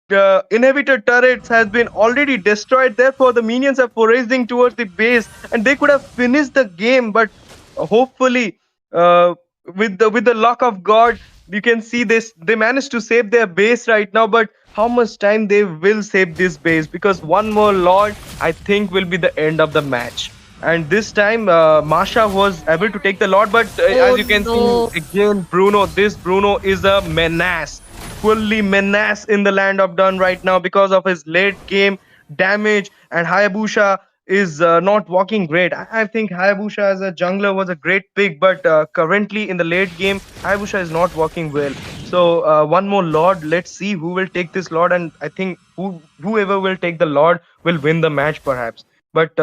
[SPEAKER 6] inhibitor turrets has been already destroyed. Therefore, the minions are foraging towards the base, and they could have finished the game. But hopefully, uh, with the luck of God, you can see this. They managed to save their base right now. But how much time they will save this base? Because one more Lord, I think, will be the end of the match. And this time, Masha was able to take the Lord. But
[SPEAKER 7] Oh
[SPEAKER 6] as you can see,
[SPEAKER 7] no.
[SPEAKER 6] again, this Bruno is a menace, fully menace in the land of Dun right now because of his late game damage. And Hayabusa is not walking great. I think Hayabusa as a jungler was a great pick, but currently in the late game, Hayabusa is not working well. So one more Lord. Let's see who will take this Lord, and I think whoever will take the Lord will win the match, perhaps. But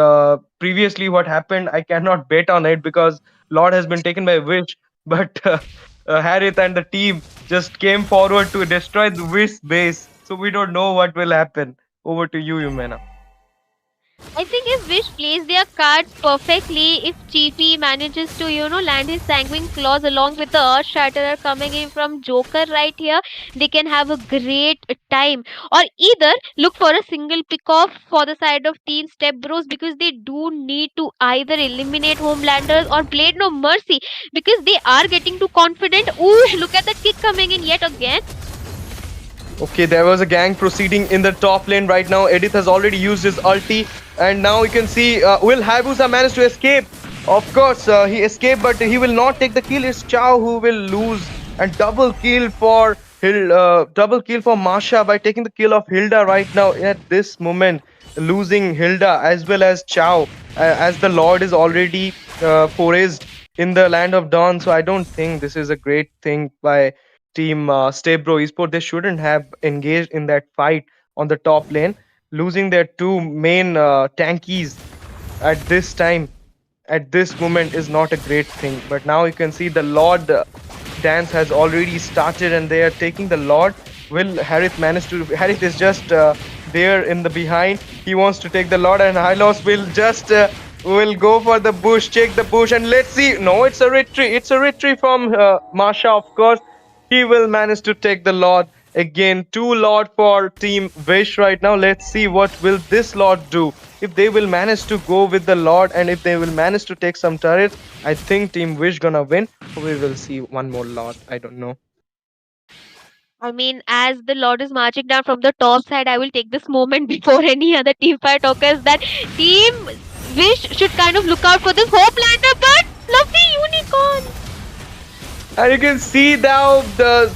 [SPEAKER 6] previously, what happened, I cannot bet on it because Lord has been taken by Wish. But Harith and the team just came forward to destroy the Wish base. So we don't know what will happen. Over to you, Yumena.
[SPEAKER 7] I think if Wish plays their cards perfectly, if Chiefy manages to, land his Sanguine Claws along with the Earth Shatterer coming in from Joker right here, they can have a great time. Or either look for a single pick off for the side of Team Step Bros, because they do need to either eliminate Homelanders or Blade No Mercy, because they are getting too confident. Ooh, look at that kick coming in yet again.
[SPEAKER 6] Okay, there was a gang proceeding in the top lane right now. Edith has already used his ulti, and now you can see will Hayabusa manage to escape? Of course, he escaped, but he will not take the kill. It's Chow who will lose, and double kill for Masha by taking the kill of Hilda right now at this moment, losing Hilda as well as Chow, as the Lord is already foraged in the land of Dawn. So I don't think this is a great thing by team Stebro Esport. They shouldn't have engaged in that fight on the top lane, losing their two main tankies at this time, at this moment, is not a great thing. But now you can see the Lord dance has already started, and they are taking the Lord. Will Harith manage to? Harith is just there in the behind. He wants to take the Lord, and Hylos will just will go for the bush, check the bush, and let's see. No, it's a retreat. It's a retreat from Masha, of course. He will manage to take the Lord again. Two Lord for Team Wish right now. Let's see what will this Lord do. If they will manage to go with the Lord, and if they will manage to take some turrets, I think Team Wish gonna win. We will see one more Lord. I don't know.
[SPEAKER 7] I mean, as the Lord is marching down from the top side, I will take this moment before any other team fight occurs that Team Wish should kind of look out for this Homelander, but fluffy unicorn.
[SPEAKER 6] And you can see now the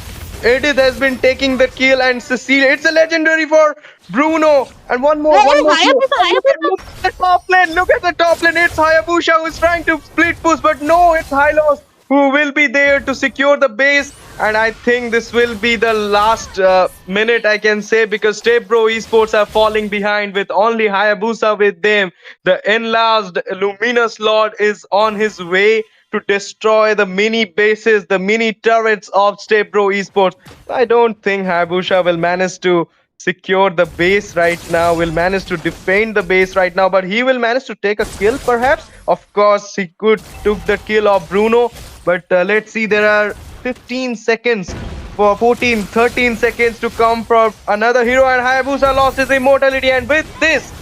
[SPEAKER 6] Edith has been taking the kill, and Cecilia. It's a legendary for Bruno. And one
[SPEAKER 7] Oh,
[SPEAKER 6] more kill.
[SPEAKER 7] Hayabusa,
[SPEAKER 6] And look
[SPEAKER 7] Hayabusa.
[SPEAKER 6] at the top lane. Look at the top lane. It's Hayabusa who is trying to split push, but no, it's Hylos who will be there to secure the base. And I think this will be the last minute, I can say, because Stebro Esports are falling behind with only Hayabusa with them. The enlarged Luminous Lord is on his way to destroy the mini bases, the mini turrets of Stebro Esports. I don't think Hayabusa will manage to secure the base right now, will manage to defend the base right now, but he will manage to take a kill perhaps. Of course, he could took the kill of Bruno, but let's see, there are 15 seconds for 14, 13 seconds to come from another hero, and Hayabusa lost his immortality, and with this,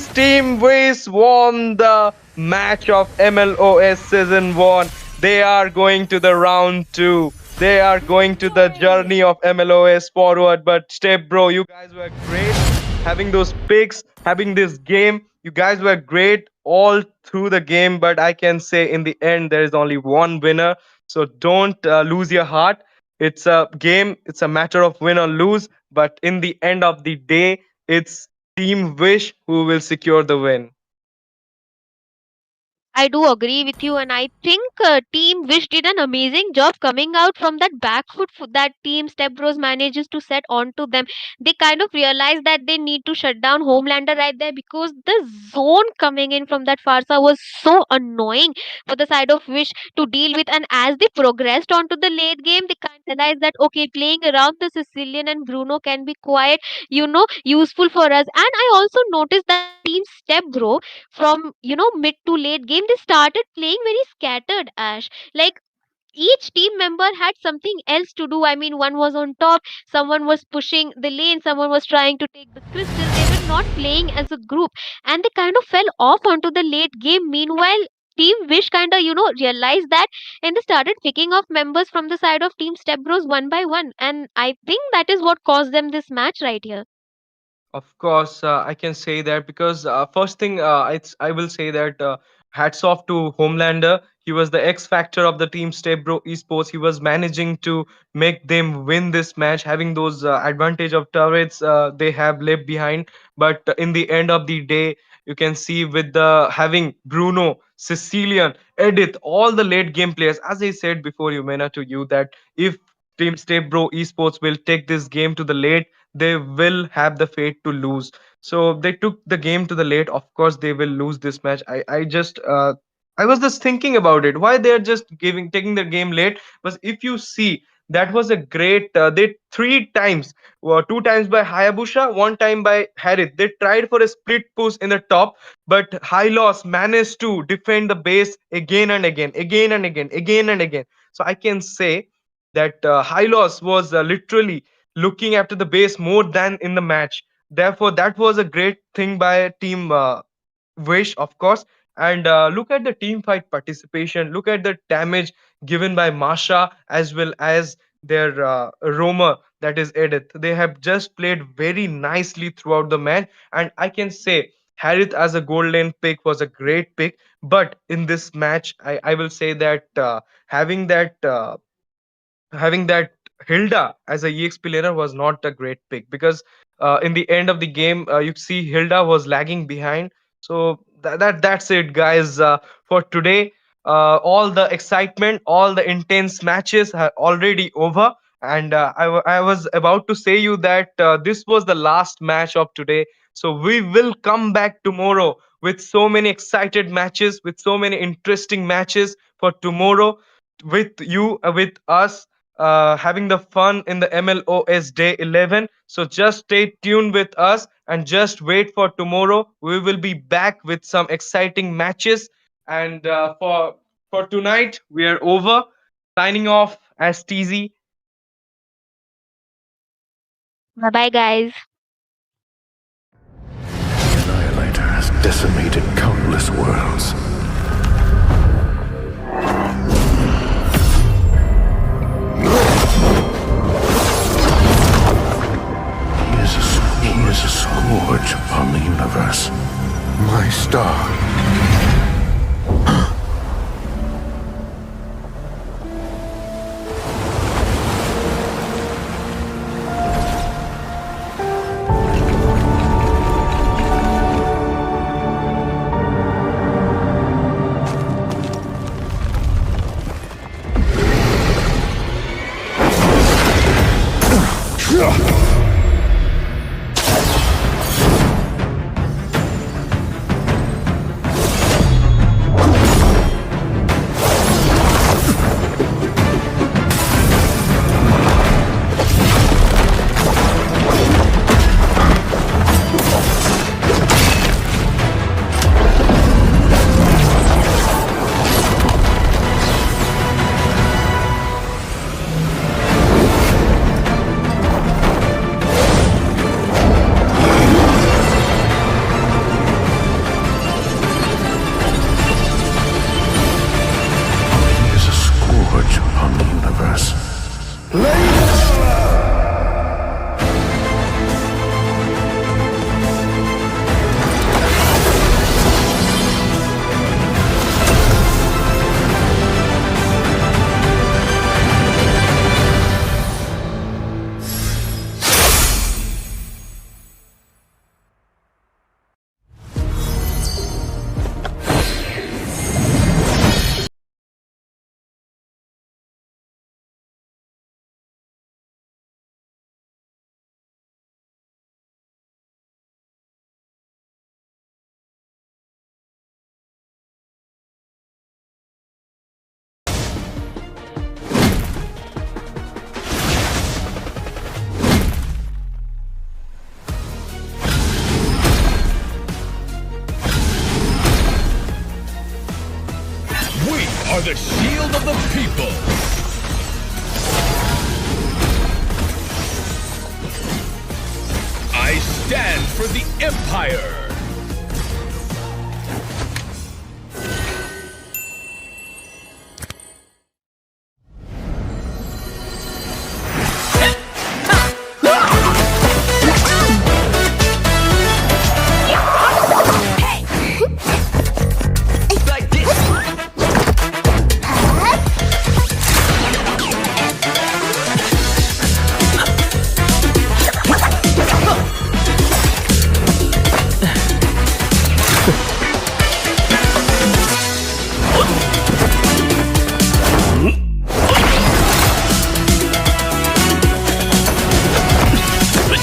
[SPEAKER 6] Team Wiz won the match of MLOS Season 1. They are going to the round 2. They are going to the journey of MLOS forward. But Step Bro, you guys were great having those picks, having this game. You guys were great all through the game. But I can say in the end, there is only one winner. So don't lose your heart. It's a game, it's a matter of win or lose. But in the end of the day, it's Team Wish who will secure the win.
[SPEAKER 7] I do agree with you, and I think Team Wish did an amazing job coming out from that back foot that Team Step Bros manages to set onto them. They kind of realized that they need to shut down Homelander right there, because the zone coming in from that Farsa was so annoying for the side of Wish to deal with. And as they progressed onto the late game, they kind of realized that okay, playing around the Sicilian and Bruno can be quite, useful for us. And I also noticed that Team Step Bro from mid to late game, they started playing very scattered, Ash. Like each team member had something else to do. I mean, one was on top, someone was pushing the lane, someone was trying to take the crystal. They were not playing as a group, and they kind of fell off onto the late game. Meanwhile, Team Wish kind of realized that, and they started picking off members from the side of Team Step Bros one by one, and I think that is what caused them this match right here.
[SPEAKER 6] Of course, I can say that because first thing, I will say that hats off to Homelander. He was the X factor of the team Stebro Esports. He was managing to make them win this match, having those advantage of turrets they have left behind. But in the end of the day, you can see with the having Bruno, Sicilian, Edith, all the late game players. As I said before, Yumena, to you that if Team Stebro Esports will take this game to the late, they will have the fate to lose. So they took the game to the late. Of course, they will lose this match. I was just thinking about it. Why they're just giving taking the game late? But if you see That was a great. They three times, two times by Hayabusa, one time by Harith. They tried for a split push in the top, but Hylos managed to defend the base again and again, again and again, again and again. So I can say that Hylos was literally looking after the base more than in the match. Therefore, that was a great thing by Team Wish, of course. And look at the team fight participation. Look at the damage given by Masha as well as their roamer, that is Edith. They have just played very nicely throughout the match, and I can say Harith as a gold lane pick was a great pick. But in this match, I will say that having that. Having that Hilda as a EXP laner was not a great pick, because in the end of the game, you see Hilda was lagging behind. So that's it, guys. For today, all the excitement, all the intense matches are already over, and I was about to say you that this was the last match of today. So we will come back tomorrow with so many excited matches, with so many interesting matches for tomorrow, with you, with us, having the fun in the MLOS Day 11. So just stay tuned with us and just wait for tomorrow. We will be back with some exciting matches. And for tonight, we are over. Signing off as TZ.
[SPEAKER 7] Bye bye, guys.
[SPEAKER 1] The Annihilator has decimated countless worlds. He is a scourge upon the universe. My star.
[SPEAKER 8] are the shield of the people. I stand for the Empire.